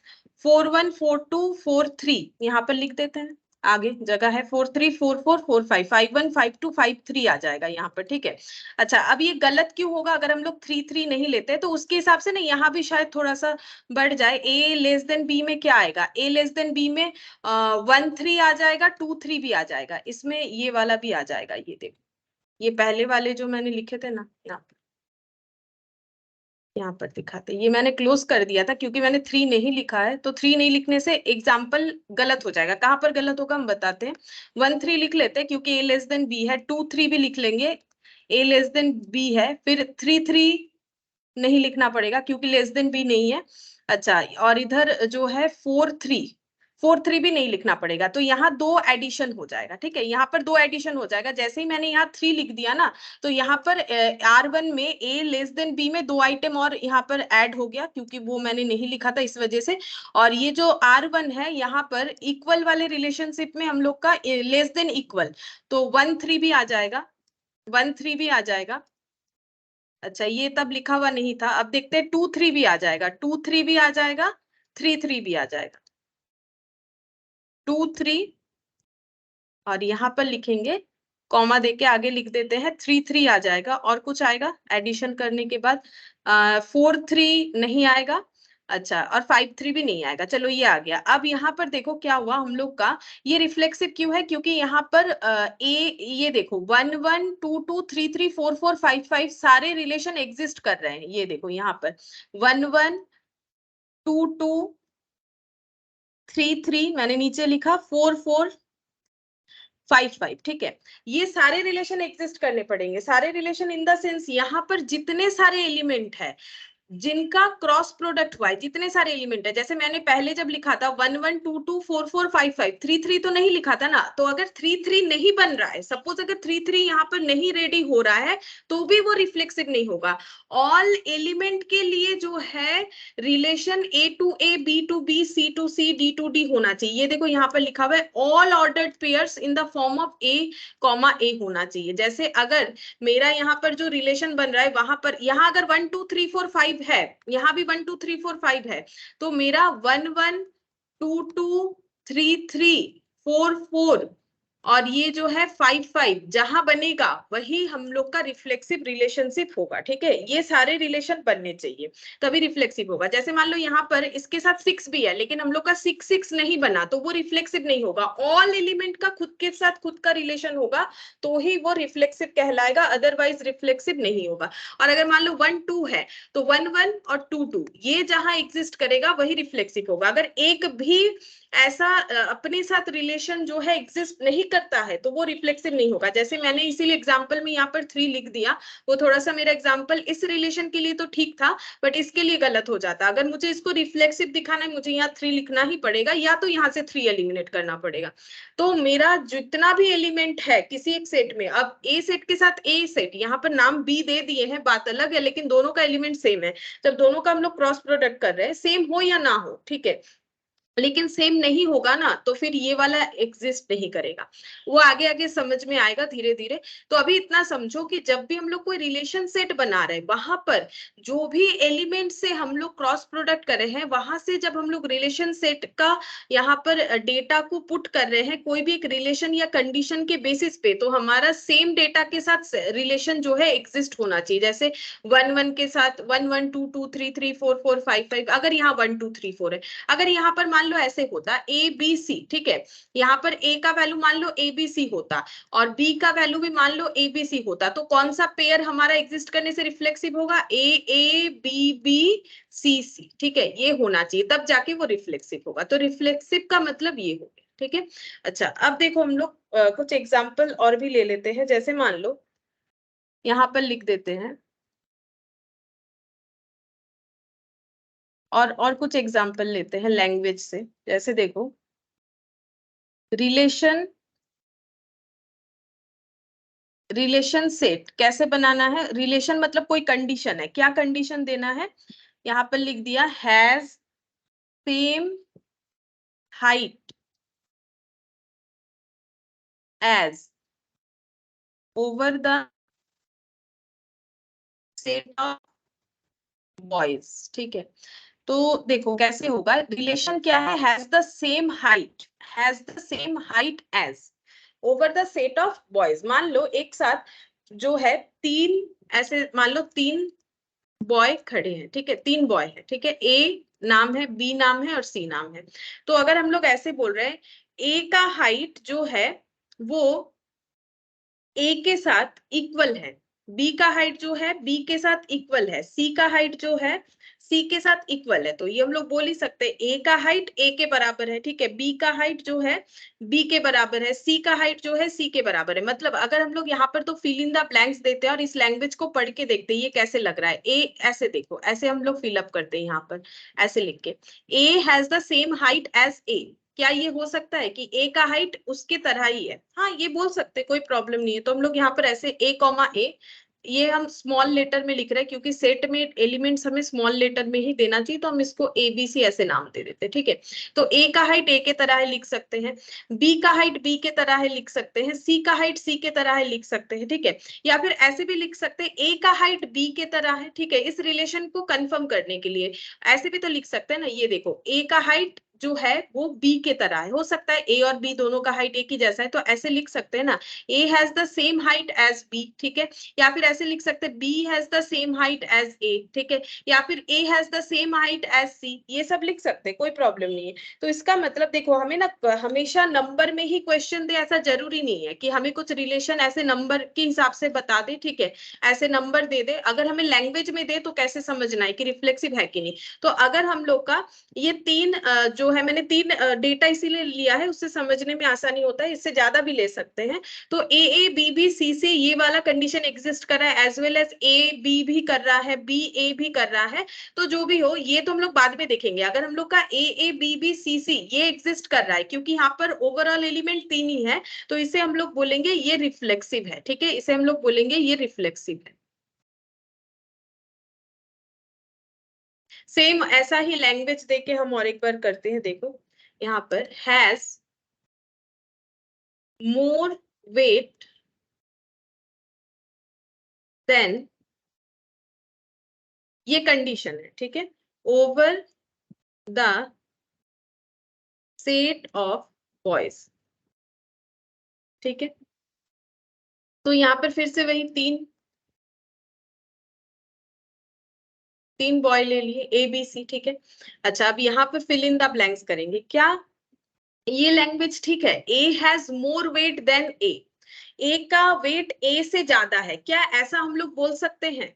4 1 4 2 4 3, यहाँ पर लिख देते हैं, आगे जगह है 4 3 4 4 4 5 5 1 5 2 5 3 आ जाएगा यहाँ पर। ठीक है, अच्छा अब ये गलत क्यों होगा, अगर हम लोग 3 3 नहीं लेते तो उसके हिसाब से ना यहाँ भी शायद थोड़ा सा बढ़ जाए। A लेस देन B में क्या आएगा, A लेस देन B में 1 3 आ जाएगा, 2 3 भी आ जाएगा, इसमें ये वाला भी आ जाएगा। ये देखो, ये पहले वाले जो मैंने लिखे थे ना, यहाँ पर दिखाते, ये मैंने क्लोज कर दिया था क्योंकि मैंने 3 नहीं लिखा है, तो 3 नहीं लिखने से एग्जाम्पल गलत हो जाएगा। कहाँ पर गलत होगा हम बताते हैं, 1 3 लिख लेते हैं क्योंकि A लेस देन B है, 2 3 भी लिख लेंगे, A लेस देन B है, फिर 3 3 नहीं लिखना पड़ेगा क्योंकि लेस देन B नहीं है। अच्छा, और इधर जो है 4 3 भी नहीं लिखना पड़ेगा, तो यहाँ 2 एडिशन हो जाएगा। ठीक है, यहाँ पर 2 एडिशन हो जाएगा, जैसे ही मैंने यहाँ 3 लिख दिया ना, तो यहाँ पर R1 में A लेस देन B में 2 आइटम और यहाँ पर ऐड हो गया, क्योंकि वो मैंने नहीं लिखा था इस वजह से। और ये जो R1 है यहाँ पर इक्वल वाले रिलेशनशिप में हम लोग का लेस देन इक्वल, तो 1 3 भी आ जाएगा, 1 3 भी आ जाएगा। अच्छा, ये तब लिखा हुआ नहीं था, अब देखते हैं 2 3 भी आ जाएगा, 2 3 भी आ जाएगा, 3 3 भी आ जाएगा, 2 3, और यहाँ पर लिखेंगे कॉमा देके आगे लिख देते हैं 3 3 आ जाएगा। और कुछ आएगा एडिशन करने के बाद, 4 3 नहीं आएगा। अच्छा, और 5 3 भी नहीं आएगा। चलो ये आ गया। अब यहाँ पर देखो क्या हुआ हम लोग का, ये रिफ्लेक्सिव क्यों है, क्योंकि यहाँ पर ये देखो 1 1 2 2 3 3 4 4 5 5 सारे रिलेशन एग्जिस्ट कर रहे हैं। ये देखो यहाँ पर 1 1 2 2 3 3 मैंने नीचे लिखा, 4 4 5 5। ठीक है, ये सारे रिलेशन एग्जिस्ट करने पड़ेंगे, सारे रिलेशन इन द सेंस यहाँ पर जितने सारे एलिमेंट है जिनका क्रॉस प्रोडक्ट हुआ है, जितने सारे एलिमेंट है, जैसे मैंने पहले जब लिखा था 1 1 2 2 4 4 5 5 3 3 तो नहीं लिखा था ना, तो अगर 3 3 नहीं बन रहा है, सपोज अगर 3 3 यहाँ पर नहीं रेडी हो रहा है, तो भी वो रिफ्लेक्सिव नहीं होगा। ऑल एलिमेंट के लिए जो है relation A to A, B to B, C to C, D to D होना चाहिए। ये देखो यहाँ पर लिखा हुआ है all ordered pairs in the form of A, A होना चाहिए। जैसे अगर मेरा यहाँ पर जो रिलेशन बन रहा है वहां पर, यहाँ अगर 1 2 3 4 5 5 है, यहाँ भी 1 2 3 4 5 है, तो मेरा 1 1 2 2 3 3 4 4 और ये जो है 5 5 जहां बनेगा वही हम लोग का रिफ्लेक्सिव रिलेशनशिप होगा। ठीक है, ये सारे रिलेशन बनने चाहिए तभी रिफ्लेक्सिव होगा। जैसे मान लो यहाँ पर इसके साथ 6 भी है लेकिन हम लोग का 6 6 नहीं बना तो वो रिफ्लेक्सिव नहीं होगा। ऑल एलिमेंट का खुद के साथ खुद का रिलेशन होगा तो ही वो रिफ्लेक्सिव कहलाएगा, अदरवाइज रिफ्लेक्सिव नहीं होगा। और अगर मान लो 1 2 है तो 1 1 और 2 2 ये जहां एग्जिस्ट करेगा वही रिफ्लेक्सिव होगा। अगर एक भी ऐसा अपने साथ रिलेशन जो है एग्जिस्ट नहीं करता है तो वो रिफ्लेक्सिव नहीं होगा। जैसे मैंने इसीलिए एग्जांपल में यहाँ पर 3 लिख दिया, वो थोड़ा सा मेरा एग्जांपल इस रिलेशन के लिए तो ठीक था बट इसके लिए गलत हो जाता। अगर मुझे इसको रिफ्लेक्सिव दिखाना है मुझे यहाँ 3 लिखना ही पड़ेगा या तो यहाँ से 3 एलिमिनेट करना पड़ेगा। तो मेरा जितना भी एलिमेंट है किसी एक सेट में, अब ए सेट के साथ ए सेट, यहाँ पर नाम बी दे दिए हैं बात अलग है लेकिन दोनों का एलिमेंट सेम है। जब दोनों का हम लोग क्रॉस प्रोडक्ट कर रहे हैं सेम हो या ना हो, ठीक है, लेकिन सेम नहीं होगा ना तो फिर ये वाला एग्जिस्ट नहीं करेगा। वो आगे आगे समझ में आएगा धीरे धीरे। तो अभी इतना समझो कि जब भी हम लोग कोई रिलेशन सेट बना रहे हैं वहां पर जो भी एलिमेंट से हम लोग क्रॉस प्रोडक्ट कर रहे हैं वहां से जब हम लोग रिलेशन सेट का यहाँ पर डेटा को पुट कर रहे हैं कोई भी एक रिलेशन या कंडीशन के बेसिस पे, तो हमारा सेम डेटा के साथ रिलेशन जो है एग्जिस्ट होना चाहिए। जैसे 1 1 के साथ 1 1 2 2 3 3 4 4 5 5, अगर यहाँ 1 2 3 4 है, अगर यहाँ पर मान लो ऐसे होता ए बी सी, ठीक है, यहाँ पर ए का वैल्यू मान लो ए बी सी होता और बी का वैल्यू भी मान लो ए बी सी होता, तो कौन सा पेयर हमारा एग्जिस्ट करने से रिफ्लेक्सिव होगा? ए ए बी बी सी सी, ठीक है, ये होना चाहिए तब जाके वो रिफ्लेक्सिव होगा। तो रिफ्लेक्सिव का मतलब ये हो गया, ठीक है। अच्छा, अब देखो हम लोग कुछ एग्जाम्पल और भी ले लेते हैं। जैसे मान लो यहाँ पर लिख देते हैं और कुछ एग्जाम्पल लेते हैं लैंग्वेज से। जैसे देखो रिलेशन सेट कैसे बनाना है। रिलेशन मतलब कोई कंडीशन है, क्या कंडीशन देना है, यहाँ पर लिख दिया has same height as over the set of boys, ठीक है। तो देखो कैसे होगा, रिलेशन क्या है, has the same height, has the same height as over the set of boys. मान लो एक साथ जो है तीन, ऐसे मान लो तीन बॉय खड़े हैं, ठीक है, तीन बॉय है, ठीक है, ए नाम है, बी नाम है और सी नाम है। तो अगर हम लोग ऐसे बोल रहे हैं ए का हाइट जो है वो ए के साथ इक्वल है, बी का हाइट जो है बी के साथ इक्वल है, सी का हाइट जो है सी के साथ इक्वल है, तो ये हम लोग बोल ही सकते हैं ए का हाइट ए के बराबर है, ठीक है, बी का हाइट जो है बी के बराबर है, सी का हाइट जो है सी के बराबर है। मतलब अगर हम लोग यहाँ पर तो फिल इन द ब्लैंक्स देते हैं और इस लैंग्वेज को पढ़ के देखते हैं ये कैसे लग रहा है। ए ऐसे देखो, ऐसे हम लोग फिलअप करते हैं यहाँ पर ऐसे लिख के, A has the same height as A. क्या ये हो सकता है कि ए का हाइट उसके तरह ही है? हाँ, ये बोल सकते, कोई प्रॉब्लम नहीं है। तो हम लोग यहाँ पर ऐसे ए कॉमा ए, ये हम स्मॉल लेटर में लिख रहे हैं क्योंकि सेट में एलिमेंट्स हमें स्मॉल लेटर में ही देना चाहिए, तो हम इसको ए बी सी ऐसे नाम दे देते हैं, ठीक है। तो ए का हाइट ए के तरह है लिख सकते हैं, बी का हाइट बी के तरह है लिख सकते हैं, सी का हाइट सी के तरह है लिख सकते हैं, ठीक है। या फिर ऐसे भी लिख सकते हैं ए का हाइट बी के तरह है, ठीक है, इस रिलेशन को कंफर्म करने के लिए ऐसे भी तो लिख सकते हैं ना। ये देखो ए का हाइट जो है वो बी के तरह है, हो सकता है ए और बी दोनों का हाइट एक ही जैसा है, तो ऐसे लिख सकते हैं ना, A has the same height as B, ठीक है। या फिर ऐसे लिख सकते हैं B has the same height as A, ठीक है, या फिर A has the same height as C, ये सब लिख सकते हैं, कोई प्रॉब्लम नहीं है। तो इसका मतलब देखो हमें ना हमेशा नंबर में ही क्वेश्चन दे ऐसा जरूरी नहीं है कि हमें कुछ रिलेशन ऐसे नंबर के हिसाब से बता दे, ठीक है, ऐसे नंबर दे दे। अगर हमें लैंग्वेज में दे तो कैसे समझना है कि रिफ्लेक्सिव है कि नहीं। तो अगर हम लोग का ये तीन जो है, मैंने तीन डेटा इसीलिए लिया है उससे समझने में आसानी होता है, इससे ज्यादा भी ले सकते हैं। तो ए बी बी सी से ये वाला कंडीशन एग्जिस्ट कर रहा है, as well as A B भी कर रहा है, बी ए भी कर रहा है। तो जो भी हो ये तो हम लोग बाद में देखेंगे। अगर हम लोग का ए बी बी सी सी ये एग्जिस्ट कर रहा है क्योंकि यहाँ पर ओवरऑल एलिमेंट तीन ही है, तो इसे हम लोग बोलेंगे ये रिफ्लेक्सिव है, ठीक है, इसे हम लोग बोलेंगे ये रिफ्लेक्सिव है। सेम ऐसा ही लैंग्वेज देके हम और एक बार करते हैं। देखो यहाँ पर हैज मोर वेट देन ये कंडीशन है, ठीक है, over the set of boys, ठीक है। तो यहाँ पर फिर से वही तीन बॉय ले लिए ए बी सी, ठीक है। अच्छा, अब यहाँ पे फिल इन द ब्लैंक्स करेंगे। क्या ये लैंग्वेज ठीक है, A has more weight than A का वेट ए से ज्यादा है, क्या ऐसा हम लोग बोल सकते हैं?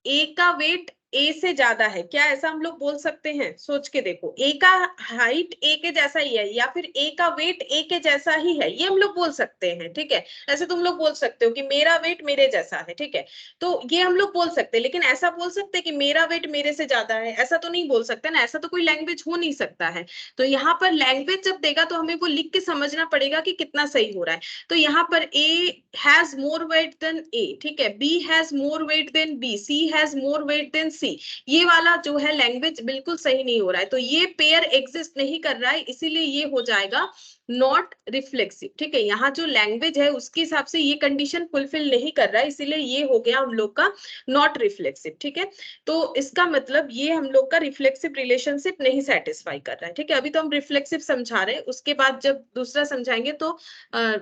ए का वेट ए से ज्यादा है, क्या ऐसा हम लोग बोल सकते हैं? सोच के देखो, ए का हाइट ए के जैसा ही है या फिर ए का वेट ए के जैसा ही है, ये हम लोग बोल सकते हैं, ठीक है। ऐसे तुम लोग बोल सकते हो कि मेरा वेट मेरे जैसा है, ठीक है, तो ये हम लोग बोल सकते हैं। लेकिन ऐसा बोल सकते हैं कि मेरा वेट मेरे से ज्यादा है, ऐसा तो नहीं बोल सकते ना, ऐसा तो कोई लैंग्वेज हो नहीं सकता है। तो यहाँ पर लैंग्वेज जब देगा तो हमें वो लिख के समझना पड़ेगा कि कितना सही हो रहा है। तो यहाँ पर A has more weight than A, ठीक है, B has more weight than B, C has more weight than C, ये वाला जो है लैंग्वेज बिल्कुल सही नहीं हो रहा है। तो ये पेयर एग्जिस्ट नहीं कर रहा है, इसीलिए ये हो जाएगा नॉट रिफ्लेक्सिव, ठीक है। यहाँ जो लैंग्वेज है उसके हिसाब से ये कंडीशन फुलफिल नहीं कर रहा है, इसीलिए ये हो गया हम लोग का नॉट रिफ्लेक्सिव, ठीक है। तो इसका मतलब ये हम लोग का रिफ्लेक्सिव रिलेशनशिप नहीं सेटिस्फाई कर रहा है, ठीक है। अभी तो हम रिफ्लेक्सिव समझा रहे हैं, उसके बाद जब दूसरा समझाएंगे तो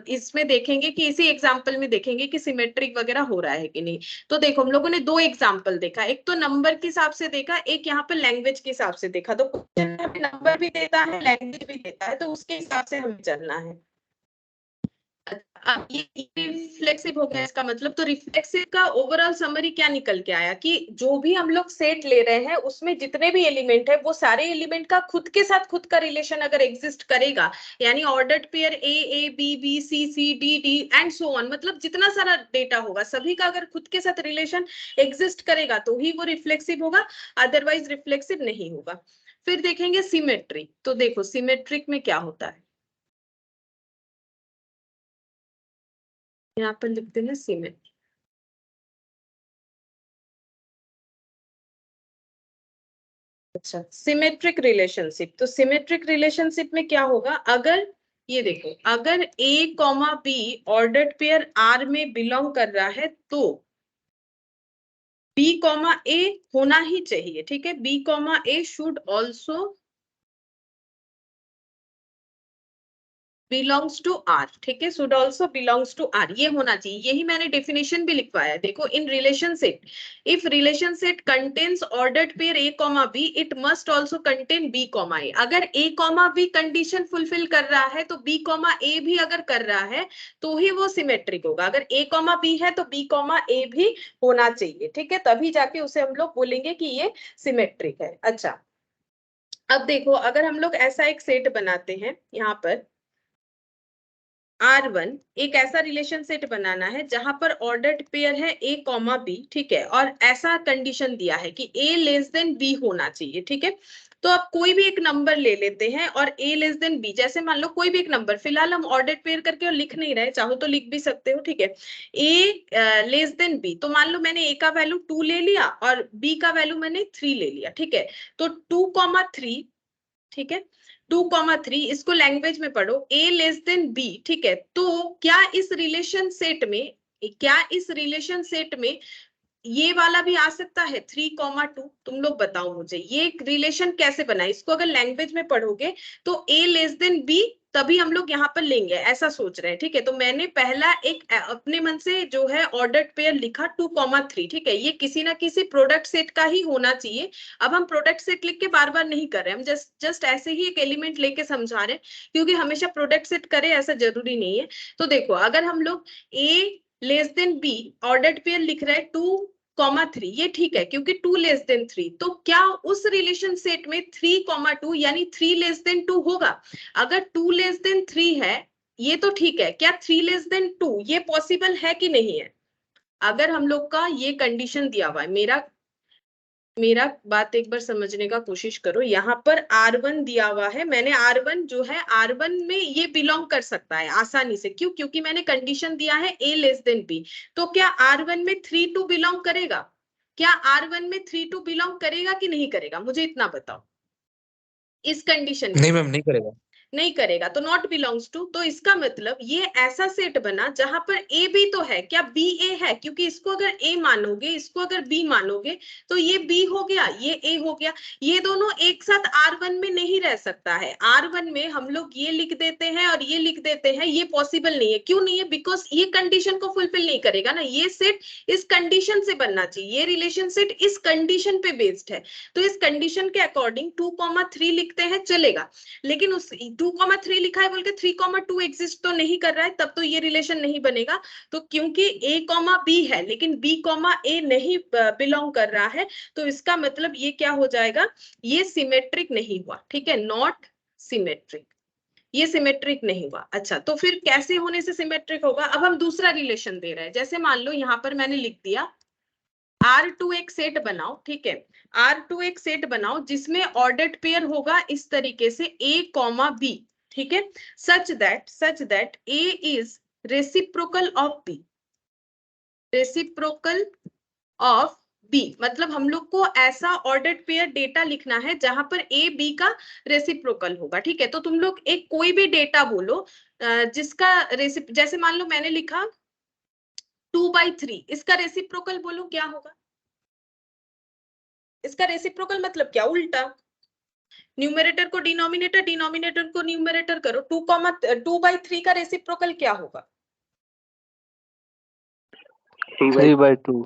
इसमें देखेंगे कि इसी एग्जाम्पल में देखेंगे कि सिमेट्रिक वगैरह हो रहा है कि नहीं। तो देखो, हम लोगों ने दो एग्जाम्पल देखा, एक तो नंबर के हिसाब से देखा, एक यहाँ पे लैंग्वेज के हिसाब से देखा। तो नंबर भी देता है, लैंग्वेज भी देता है, तो उसके हिसाब से हमें चलना है। अब ये रिफ्लेक्सिव हो गया, इसका मतलब तो रिफ्लेक्सिव का ओवरऑल समरी क्या निकल के आया कि जो भी हम लोग सेट ले रहे हैं उसमें जितने भी एलिमेंट है वो सारे एलिमेंट का खुद के साथ खुद का रिलेशन अगर एग्जिस्ट करेगा, यानी ordered pair A B B C C D D and so on, मतलब जितना सारा डेटा होगा सभी का अगर खुद के साथ रिलेशन एग्जिस्ट करेगा तो ही वो रिफ्लेक्सिव होगा, अदरवाइज रिफ्लेक्सिव नहीं होगा। फिर देखेंगे सिमेट्री। तो देखो सिमेट्रिक में क्या होता है, यहाँ पर लिखते हैं सिमेट्री। अच्छा, सिमेट्रिक रिलेशनशिप। तो सिमेट्रिक रिलेशनशिप में क्या होगा, अगर ये देखो, अगर A comma B ordered pair R में बिलोंग कर रहा है तो बी कॉमा ए होना ही चाहिए, ठीक है। B comma A should also belongs to R, ठीक है, should also belongs to R, ये होना चाहिए। यही मैंने डेफिनेशन भी लिखवाया है। देखो, in relationship, if relationship contains ordered pair A comma B, it must also contain B comma A. अगर A comma B condition fulfil कर रहा है तो बी कॉमा ए भी अगर कर रहा है तो ही वो सिमेट्रिक होगा। अगर ए कॉमा बी है तो बी कॉमा ए भी होना चाहिए, ठीक है, तभी जाके उसे हम लोग बोलेंगे कि ये सिमेट्रिक है। अच्छा, अब देखो, अगर हम लोग ऐसा एक सेट बनाते हैं, यहाँ पर R1 एक ऐसा रिलेशन सेट बनाना है जहां पर ऑर्डर्ड पेयर है A कॉमा बी, ठीक है, और ऐसा कंडीशन दिया है कि A लेस देन B होना चाहिए, ठीक है। तो अब कोई भी एक नंबर ले लेते हैं और A लेस देन B, जैसे मान लो कोई भी एक नंबर, फिलहाल हम ऑर्डर्ड पेयर करके और लिख नहीं रहे, चाहो तो लिख भी सकते हो, ठीक है। A लेस देन B, तो मान लो मैंने A का वैल्यू 2 ले लिया और B का वैल्यू मैंने 3 ले लिया, ठीक है। तो 2,3, ठीक है, 2,3, इसको लैंग्वेज में पढ़ो, ए लेस देन बी, ठीक है। तो क्या इस रिलेशन सेट में ये वाला भी आ सकता है 3,2? तुम लोग बताओ मुझे, ये रिलेशन कैसे बना? इसको अगर लैंग्वेज में पढ़ोगे तो ए लेस देन बी तभी हम लोग यहाँ पर लेंगे, ऐसा सोच रहे हैं, ठीक है। तो मैंने पहला एक अपने मन से जो है ऑर्डर्ड पेयर लिखा 2,3, ठीक है, ये किसी ना किसी प्रोडक्ट सेट का ही होना चाहिए। अब हम प्रोडक्ट सेट लिख के बार बार नहीं कर रहे, हम जस्ट ऐसे ही एक एलिमेंट लेके समझा रहे हैं, क्योंकि हमेशा प्रोडक्ट सेट करे ऐसा जरूरी नहीं है। तो देखो, अगर हम लोग A less than B ordered pair लिख रहे हैं 2,3, ये ठीक है क्योंकि 2 लेस देन 3, तो क्या उस रिलेशन सेट में 3,2 यानी 3 लेस देन 2 होगा? अगर 2 लेस देन 3 है ये तो ठीक है, क्या 3 लेस देन 2 ये पॉसिबल है कि नहीं है? अगर हम लोग का ये कंडीशन दिया हुआ है, मेरा बात एक बार समझने का कोशिश करो। यहाँ पर R1 दिया हुआ है, मैंने R1 जो है R1 में ये बिलोंग कर सकता है आसानी से, क्यों? क्योंकि मैंने कंडीशन दिया है A लेस देन B। तो क्या R1 में 3,2 बिलोंग करेगा? क्या R1 में 3,2 बिलोंग करेगा कि नहीं करेगा? मुझे इतना बताओ, इस कंडीशन में। नहीं मैम, नहीं करेगा। नहीं करेगा, तो नॉट बिलोंग्स टू। तो इसका मतलब ये ऐसा सेट बना जहां पर ए बी तो है, क्या बी ए है? क्योंकि इसको अगर ए मानोगे, इसको अगर बी मानोगे, तो ये बी हो गया, ये ए हो गया। ये दोनों एक साथ R1 में नहीं रह सकता है। R1 में हम लोग ये लिख देते हैं और ये लिख देते हैं, ये पॉसिबल नहीं है। क्यों नहीं है? बिकॉज ये कंडीशन को फुलफिल नहीं करेगा ना। ये सेट इस कंडीशन से बनना चाहिए, ये रिलेशन सेट इस कंडीशन पे बेस्ड है। तो इस कंडीशन के अकॉर्डिंग 2,3 लिखते हैं, चलेगा। लेकिन उस 2,3 लिखा है बोल के 3,2 एग्जिस्ट तो नहीं कर रहा है, तब तो ये रिलेशन नहीं बनेगा। तो क्योंकि A, B है लेकिन B, A नहीं बिलोंग कर रहा है, तो इसका मतलब ये क्या हो जाएगा, ये सिमेट्रिक नहीं हुआ। ठीक है, नॉट सिमेट्रिक, ये सिमेट्रिक नहीं हुआ। अच्छा, तो फिर कैसे होने से सिमेट्रिक होगा? अब हम दूसरा रिलेशन दे रहे हैं। जैसे मान लो यहां पर मैंने लिख दिया R2 एक सेट बनाओ, ठीक है, R2 एक सेट बनाओ जिसमें ऑर्डर्ड पेयर होगा इस तरीके से A, B, ठीक है, such that A is reciprocal of B, reciprocal of B। मतलब हम लोग को ऐसा ऑर्डर्ड पेयर डेटा लिखना है जहां पर A B का रेसिप्रोकल होगा। ठीक है, तो तुम लोग एक कोई भी डेटा बोलो जिसका जैसे मान लो मैंने लिखा 2/3, इसका रेसिप्रोकल बोलो क्या होगा? इसका रेसिप्रोकल मतलब क्या? उल्टा, न्यूमरेटर को डिनोमिनेटर, डिनोमिनेटर को न्यूमरेटर करो। 2/3 का रेसिप्रोकल क्या होगा? 3/2।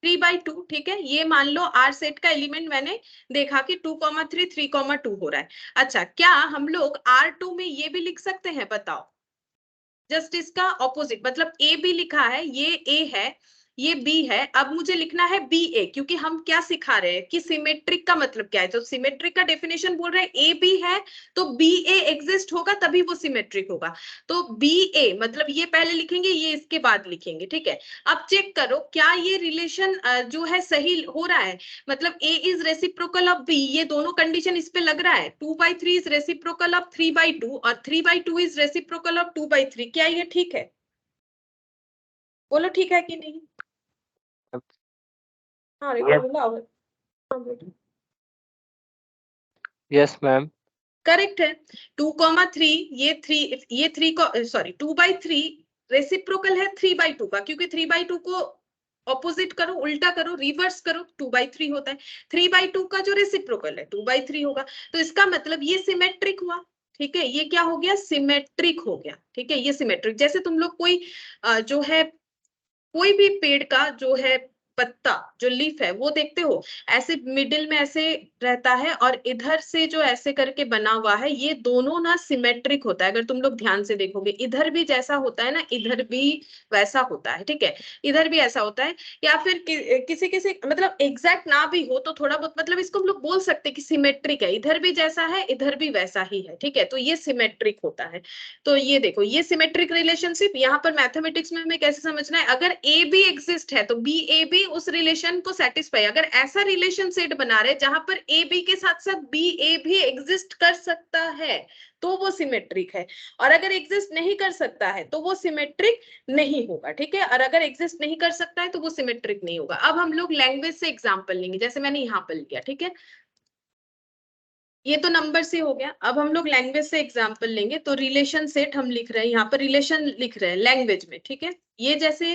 3/2। ठीक है, ये मान लो आर सेट का एलिमेंट मैंने देखा कि 2,3 3,2 हो रहा है। अच्छा, क्या हम लोग R2 में ये भी लिख सकते हैं? बताओ, जस्ट इसका ऑपोजिट, मतलब ए बी लिखा है, ये ए है, ये बी है। अब मुझे लिखना है बी ए, क्योंकि हम क्या सिखा रहे हैं कि सिमेट्रिक का मतलब क्या है। तो सिमेट्रिक का डेफिनेशन बोल रहे हैं ए बी है तो बी ए एग्जिस्ट होगा, तभी वो सिमेट्रिक होगा। तो बी ए मतलब ये पहले लिखेंगे, ये इसके बाद लिखेंगे। ठीक है, अब चेक करो क्या ये रिलेशन जो है सही हो रहा है। मतलब ए इज रेसिप्रोकल ऑफ बी, ये दोनों कंडीशन इस पे लग रहा है। 2/3 इज रेसिप्रोकल ऑफ 3/2 और 3/2 इज रेसिप्रोकल ऑफ 2/3। क्या ये ठीक है? बोलो ठीक है कि नहीं? हाँ यस मैम। करेक्ट है। 2,3 ये 3 को सॉरी 2/3 रेसिप्रोकल है 3/2 का, क्योंकि 3/2 को ऑपोजिट करो, उल्टा करो, रिवर्स करो, 2/3 होता है। 3/2 का जो रेसिप्रोकल है 2/3 होगा। तो इसका मतलब ये सिमेट्रिक हुआ। ठीक है, ये क्या हो गया? सिमेट्रिक हो गया। ठीक है, ये सिमेट्रिक। जैसे तुम लोग कोई जो है कोई भी पेड़ का जो है पत्ता, जो लीफ है, वो देखते हो ऐसे मिडिल में ऐसे रहता है और इधर से जो ऐसे करके बना हुआ है, ये दोनों ना सिमेट्रिक होता है। अगर तुम लोग ध्यान से देखोगे, इधर भी जैसा होता है ना, इधर भी वैसा होता है। ठीक है, इधर भी ऐसा होता है। या फिर किसी किसी मतलब एग्जैक्ट ना भी हो तो थोड़ा बहुत मतलब इसको हम लोग बोल सकते हैं कि सिमेट्रिक है, इधर भी जैसा है इधर भी वैसा ही है। ठीक है, तो ये सिमेट्रिक होता है। तो ये देखो, ये सिमेट्रिक रिलेशनशिप यहाँ पर मैथमेटिक्स में हमें कैसे समझना है? अगर ए बी एग्जिस्ट है तो बी ए बी उस रिलेशन को सेटिस्फाई, अगर ऐसा रिलेशन सेट बना रहे जहां पर ए बी के साथ साथ बी ए भी एग्जिस्ट कर सकता है, तो वो सिमेट्रिक है। और अगर एग्जिस्ट नहीं कर सकता है तो वो सिमेट्रिक नहीं होगा। ठीक है, और अगर एग्जिस्ट नहीं कर सकता है तो वो सिमेट्रिक नहीं होगा। अब हम लोग लैंग्वेज से एग्जाम्पल लेंगे, जैसे मैंने यहाँ पर लिया। ठीक है, ये तो नंबर से हो गया। अब हम लोग लैंग्वेज से एग्जांपल लेंगे। तो रिलेशन सेट हम लिख रहे हैं, यहाँ पर रिलेशन लिख रहे हैं लैंग्वेज में। ठीक है, ये जैसे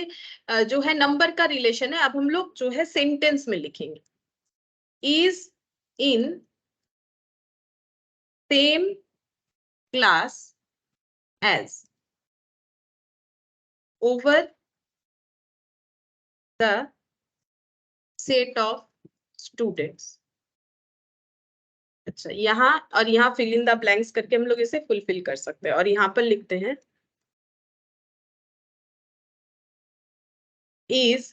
जो है नंबर का रिलेशन है। अब हम लोग जो है सेंटेंस में लिखेंगे, is in same class as, over the set of students. अच्छा, यहाँ और यहाँ फिल इन द ब्लैंक्स करके हम लोग इसे फुलफिल कर सकते हैं। और यहाँ पर लिखते हैं is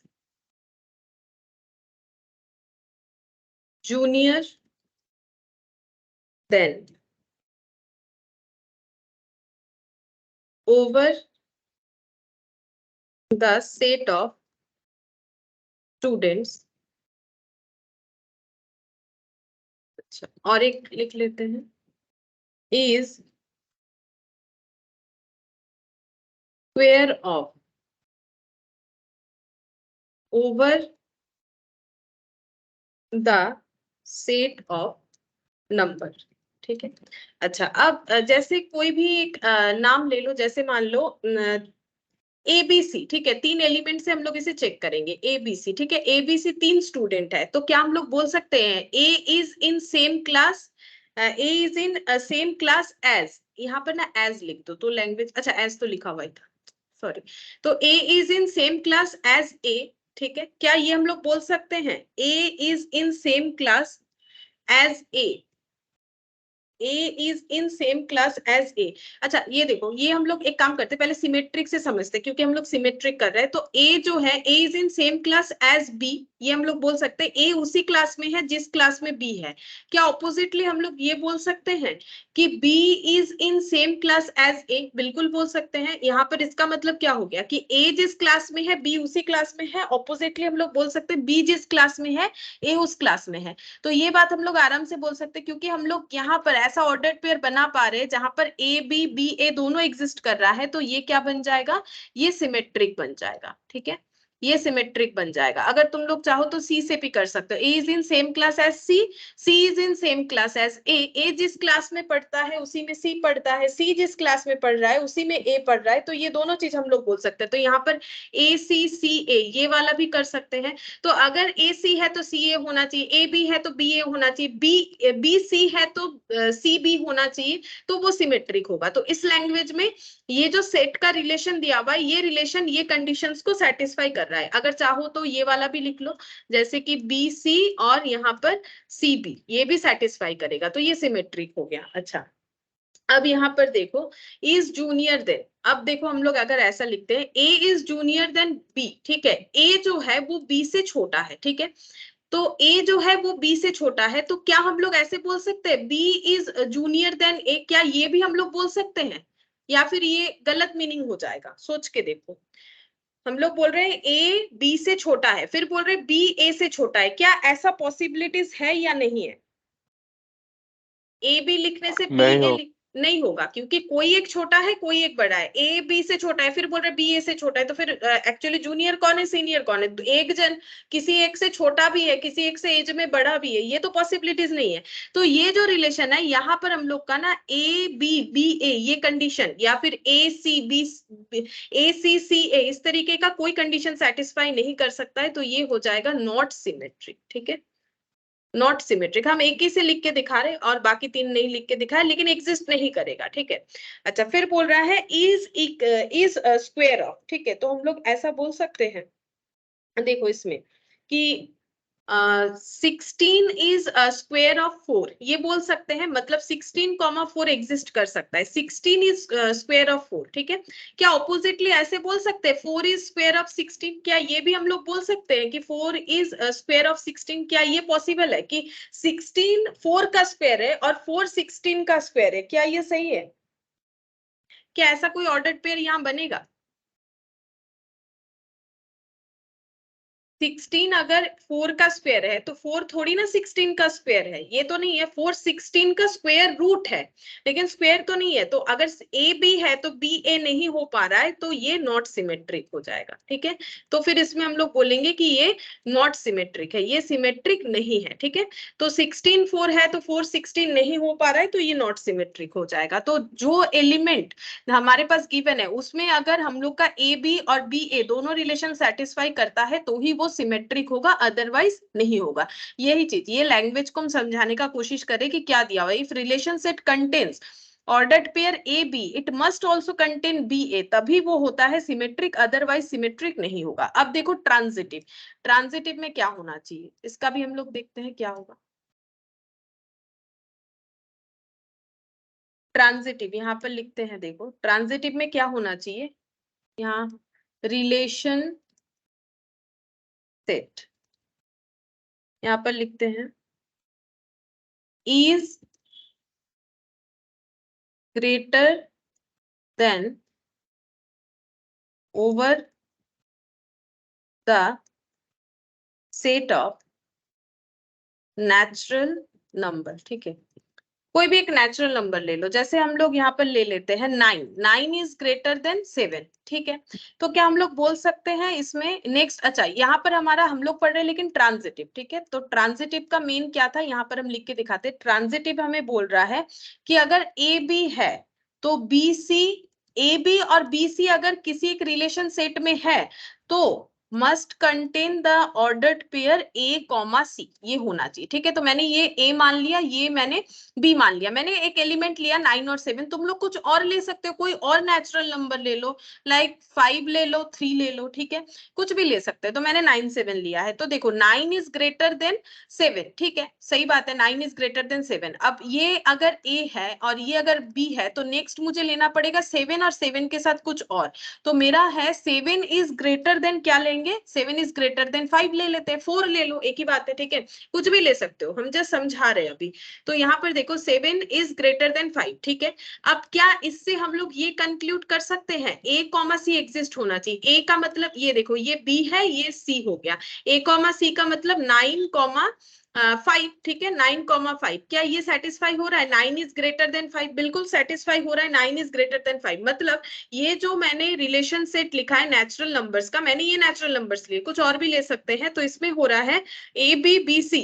junior than over the set of students। अच्छा, और एक लिख लेते हैं, is square of over the set of number। ठीक है। अच्छा, अब जैसे कोई भी एक नाम ले लो, जैसे मान लो ABC, ठीक है, 3 एलिमेंट से हम लोग इसे चेक करेंगे। ABC, ठीक है, ABC 3 स्टूडेंट है, तो क्या हम लोग बोल सकते हैं A is in same class, A is in same class as, यहाँ पर ना एज लिख दो तो लैंग्वेज, अच्छा एज तो लिखा हुआ ही था, सॉरी। तो A is in same class as A, ठीक है, क्या ये हम लोग बोल सकते हैं A is in same class as A, A is in same class as A। अच्छा ये देखो, ये हम लोग एक काम करते हैं, पहले सिमेट्रिक से समझते हैं, क्योंकि हम लोग सिमेट्रिक कर रहे हैं। तो A जो है A is in same class as B, ये हम लोग बोल सकते हैं A उसी क्लास में है जिस क्लास में B है। क्या ऑपोजिटली हम लोग ये बोल सकते हैं कि B is in same class as A? बिल्कुल बोल सकते हैं। यहाँ पर इसका मतलब क्या हो गया कि A जिस क्लास में है B उसी क्लास में है, ऑपोजिटली हम लोग बोल सकते हैं B जिस क्लास में है A उस क्लास में है। तो ये बात हम लोग आराम से बोल सकते हैं, क्योंकि हम लोग यहाँ पर ऐसा ऑर्डर्ड पेयर बना पा रहे हैं जहां पर ए बी बी ए दोनों एग्जिस्ट कर रहा है, तो ये क्या बन जाएगा, ये सिमेट्रिक बन जाएगा। ठीक है, ये सिमेट्रिक बन जाएगा। अगर तुम लोग चाहो तो सी से भी कर सकते हो, A is in same class as C, C is in same class as A, A जिस क्लास में पढ़ता है उसी में सी पढ़ता है, सी जिस क्लास में पढ़ रहा है उसी में ए पढ़ रहा है, तो ये दोनों चीज हम लोग बोल सकते हैं। तो यहाँ पर ए सी सी ए ये वाला भी कर सकते हैं। तो अगर ए सी है तो सी ए होना चाहिए, ए बी है तो बी ए होना चाहिए, बी सी है तो सी बी होना चाहिए, तो वो सिमेट्रिक होगा। तो इस लैंग्वेज में ये जो सेट का रिलेशन दिया हुआ है, ये रिलेशन ये कंडीशंस को सेटिस्फाई कर रहा है। अगर चाहो तो ये वाला भी लिख लो, जैसे कि बी सी और यहाँ पर सी बी, ये भी सेटिस्फाई करेगा, तो ये सिमेट्रिक हो गया। अच्छा, अब यहाँ पर देखो इज जूनियर देन, अब देखो हम लोग अगर ऐसा लिखते हैं ए इज जूनियर देन बी, ठीक है, ए जो है वो बी से छोटा है, ठीक है, तो ए जो है वो बी से छोटा है, तो क्या हम लोग ऐसे बोल सकते हैं बी इज जूनियर देन ए? क्या ये भी हम लोग बोल सकते हैं, या फिर ये गलत मीनिंग हो जाएगा? सोच के देखो, हम लोग बोल रहे हैं ए बी से छोटा है, फिर बोल रहे हैं बी ए से छोटा है, क्या ऐसा पॉसिबिलिटीज है या नहीं है? ए बी लिखने से बी नहीं ए हो नहीं होगा, क्योंकि कोई एक छोटा है कोई एक बड़ा है। ए बी से छोटा है, फिर बोल रहे बी ए से छोटा है, तो फिर एक्चुअली जूनियर कौन है सीनियर कौन है? एक जन किसी एक से छोटा भी है, किसी एक से एज में बड़ा भी है, ये तो पॉसिबिलिटीज नहीं है। तो ये जो रिलेशन है यहाँ पर हम लोग का ना ए बी बी ए ये कंडीशन, या फिर ए सी बी ए सी सी ए, इस तरीके का कोई कंडीशन सेटिस्फाई नहीं कर सकता है, तो ये हो जाएगा नॉट सिमेट्रिक। ठीक है, नॉट सिमेट्रिक। हम एक ही से लिख के दिखा रहे और बाकी 3 नहीं लिख के दिखाए, लेकिन एग्जिस्ट नहीं करेगा। ठीक है, अच्छा फिर बोल रहा है इज स्क्वायर ऑफ, ठीक है, तो हम लोग ऐसा बोल सकते हैं, देखो इसमें कि 16 इज स्क्वायर ऑफ 4, ये बोल सकते हैं, मतलब 16,4 एग्जिस्ट कर सकता है, 16 इज स्क्वायर ऑफ 4। ठीक है, क्या ऑपोजिटली ऐसे बोल सकते हैं 4 इज स्क्वायर ऑफ 16? क्या ये भी हम लोग बोल सकते हैं कि 4 इज स्क्वायर ऑफ 16? क्या ये पॉसिबल है कि 16 4 का स्क्वायर है और 4 16 का स्क्वायर है? क्या ये सही है? क्या ऐसा कोई ऑर्डर्ड पेयर यहाँ बनेगा? 16 अगर 4 का स्क्वायर है तो 4 थोड़ी ना 16 का स्क्वायर है, ये तो नहीं है। 4 16 का स्क्वायर रूट है, लेकिन स्क्वायर तो नहीं है। तो अगर ए बी है तो बी ए नहीं हो पा रहा है, तो ये नॉट सिमेट्रिक हो जाएगा। ठीक है, तो फिर इसमें हम लोग बोलेंगे कि ये नॉट सिमेट्रिक है, ये सिमेट्रिक नहीं है। ठीक है, तो 16 4 है तो 4 16 नहीं हो पा रहा है, तो ये नॉट सिमेट्रिक हो जाएगा। तो जो एलिमेंट हमारे पास गिवन है उसमें अगर हम लोग का ए बी और बी ए दोनों रिलेशन सेटिस्फाई करता है तो ही वो सिमेट्रिक होगा, अदरवाइज नहीं होगा। यही चीज, ये लैंग्वेज को हम समझाने का कोशिश करें कि क्या दिया हुआ है। If relation set contains ordered pair A B it must also contain B A, तभी वो होता है सिमेट्रिक, अदरवाइज सिमेट्रिक नहीं होगा। अब देखो ट्रांजिटिव, ट्रांजिटिव में क्या होना चाहिए इसका भी हम लोग देखते हैं क्या होगा। ट्रांजिटिव यहाँ पर लिखते हैं, देखो ट्रांजिटिव में क्या होना चाहिए, यहाँ रिलेशन सेट यहाँ पर लिखते हैं is greater than over the set of natural number. ठीक है, कोई भी एक नेचुरल नंबर ले लो, जैसे हम लोग यहाँ पर ले लेते हैं 9, 9 इज ग्रेटर देन 7, ठीक है। तो क्या हम लोग बोल सकते हैं इसमें नेक्स्ट, अच्छा यहाँ पर हमारा हम लोग पढ़ रहे हैं लेकिन ट्रांजिटिव, ठीक है। तो ट्रांजिटिव का मेन क्या था, यहाँ पर हम लिख के दिखाते हैं। ट्रांजिटिव हमें बोल रहा है कि अगर ए बी है तो बी सी, ए बी और बी सी अगर किसी एक रिलेशन सेट में है तो must contain the ordered pair A comma C, ये होना चाहिए, ठीक है। तो मैंने ये ए मान लिया, ये मैंने बी मान लिया, मैंने एक एलिमेंट लिया 9 और 7। तुम लोग कुछ और ले सकते हो, कोई और नेचुरल नंबर ले लो, लाइक 5 ले लो, 3 ले लो, ठीक है, कुछ भी ले सकते हो। तो मैंने 9 7 लिया है। तो देखो 9 इज ग्रेटर देन 7, ठीक है, सही बात है, 9 इज ग्रेटर देन 7। अब ये अगर ए है और ये अगर बी है तो नेक्स्ट मुझे लेना पड़ेगा 7 और 7 के साथ कुछ और। तो मेरा है 7 इज ग्रेटर देन, क्या लेंगे, 7 इज ग्रेटर देन 5 ले लेते हैं, 4 ले लो, एक ही बात है, ठीक है, कुछ भी ले सकते हो, हम जस्ट समझा रहे हैं अभी। तो यहाँ पर देखो 7 इज ग्रेटर देन 5, ठीक है। अब क्या इससे हम लोग ये कंक्लूड कर सकते हैं ए कॉमा सी एग्जिस्ट होना चाहिए। ए का मतलब ये देखो, ये बी है, ये सी हो गया, ए कॉमा सी का मतलब 9 कॉमा 5, ठीक है, 9 कॉमा 5, क्या ये सेटिस्फाई हो रहा है, 9 इज ग्रेटर देन 5, बिल्कुल सेटिस्फाई हो रहा है, 9 इज ग्रेटर देन 5। मतलब ये जो मैंने रिलेशन सेट लिखा है नेचुरल नंबर्स का, मैंने ये नेचुरल नंबर्स लिए, कुछ और भी ले सकते हैं। तो इसमें हो रहा है ए बी बी सी,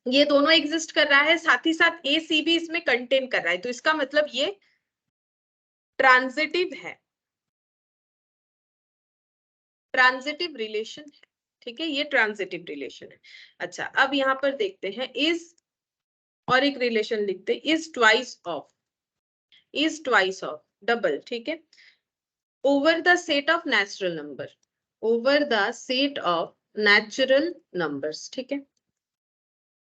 ये दोनों एग्जिस्ट कर रहा है, साथ ही साथ ए सी भी इसमें कंटेन कर रहा है। तो इसका मतलब ये ट्रांजिटिव है, ट्रांजिटिव रिलेशन है, ठीक है, ये ट्रांजिटिव रिलेशन है। अच्छा अब यहाँ पर देखते हैं इज, और एक रिलेशन लिखते हैं, is twice of, is twice of double, ठीक है, over the set of natural number, over the set of natural numbers, ठीक है।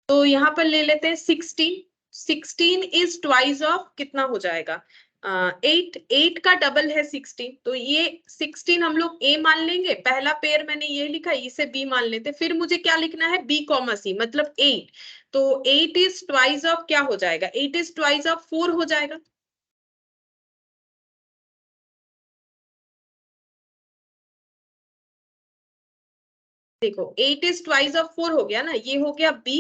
तो यहाँ पर ले लेते हैं 16, 16 इज ट्वाइस ऑफ, कितना हो जाएगा 8, 8 का डबल है 16, तो ये 16 हम लोग ए मान लेंगे, पहला पेयर मैंने ये लिखा, इसे बी मान लेते। फिर मुझे क्या लिखना है, बी कॉमा सी, मतलब 8, तो 8 इज ट्वाइस ऑफ, क्या हो जाएगा, 8 इज ट्वाइस ऑफ 4 हो जाएगा। देखो 8 इज ट्वाइस ऑफ 4 हो गया ना, ये हो गया बी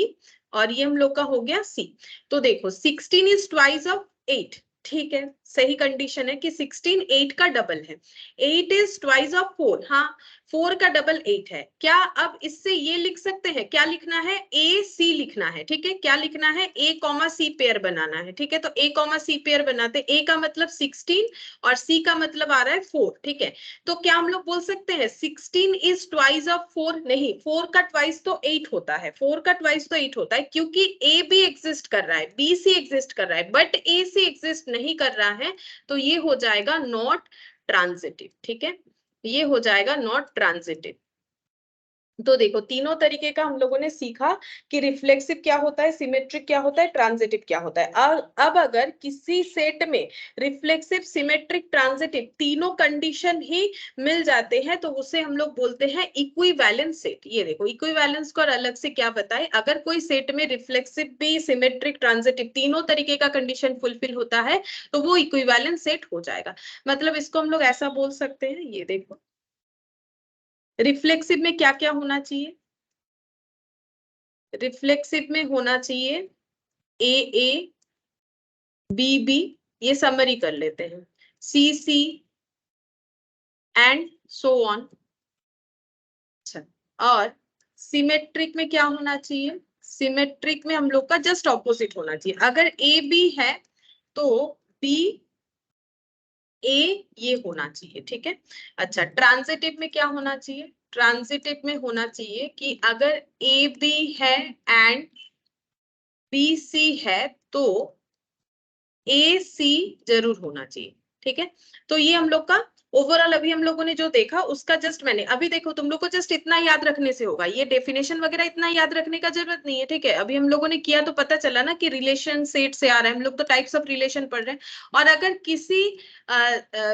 और ये हम लोग का हो गया सी। तो देखो 16 इज ट्वाइस ऑफ 8, ठीक है, सही कंडीशन है कि 16 8 का डबल है। 8 इज ट्वाइस ऑफ 4, हाँ 4 का डबल 8 है। क्या अब इससे ये लिख सकते हैं, क्या लिखना है, ए सी लिखना है, ठीक है, क्या लिखना है, ए कॉमा सी पेयर बनाना है, ठीक है। तो ए कॉमा सी पेयर बनाते, ए का मतलब 16 और सी का मतलब आ रहा है 4, ठीक है। तो क्या हम लोग बोल सकते हैं 16 इज ट्वाइस ऑफ 4, नहीं, 4 का ट्वाइस तो 8 होता है, 4 का ट्वाइस तो 8 होता है, क्योंकि ए भी एग्जिस्ट कर रहा है, बी सी एग्जिस्ट कर रहा है, बट ए सी एग्जिस्ट नहीं कर रहा है। तो ये हो जाएगा नॉट ट्रांजिटिव, ठीक है, ये हो जाएगा नॉट ट्रांजिटिव। तो देखो तीनों तरीके का हम लोगों ने सीखा कि रिफ्लेक्सिव क्या होता है, सिमेट्रिक क्या होता है, ट्रांजिटिव क्या होता है। अब अगर किसी सेट में रिफ्लेक्सिव, सिमेट्रिक, ट्रांजिटिव तीनों कंडीशन ही मिल जाते हैं तो उसे हम लोग बोलते हैं इक्विवेलेंस सेट। ये देखो इक्विवेलेंस को और अलग से क्या बताए, अगर कोई सेट में रिफ्लेक्सिव भी, सिमेट्रिक, ट्रांजिटिव तीनों तरीके का कंडीशन फुलफिल होता है तो वो इक्विवेलेंस सेट हो जाएगा। मतलब इसको हम लोग ऐसा बोल सकते हैं, ये देखो रिफ्लेक्सिव में क्या क्या होना चाहिए, रिफ्लेक्सिव में होना चाहिए ए ए, बी बी, ये समरी कर लेते हैं, सी सी एंड सो ऑन। अच्छा और सिमेट्रिक में क्या होना चाहिए, सिमेट्रिक में हम लोग का जस्ट ऑपोजिट होना चाहिए, अगर ए बी है तो बी ए ये होना चाहिए, ठीक है। अच्छा ट्रांजिटिव में क्या होना चाहिए, ट्रांजिटिव में होना चाहिए कि अगर ए बी है एंड बी सी है तो ए सी जरूर होना चाहिए, ठीक है। तो ये हम लोग का ओवरऑल अभी हम लोगों ने जो देखा उसका जस्ट मैंने अभी देखो, तुम लोग को जस्ट इतना याद रखने से होगा, ये डेफिनेशन वगैरह इतना याद रखने का जरूरत नहीं है, ठीक है। अभी हम लोगों ने किया तो पता चला ना कि रिलेशन सेट से आ रहा है, हम लोग तो टाइप्स ऑफ रिलेशन पढ़ रहे हैं। और अगर किसी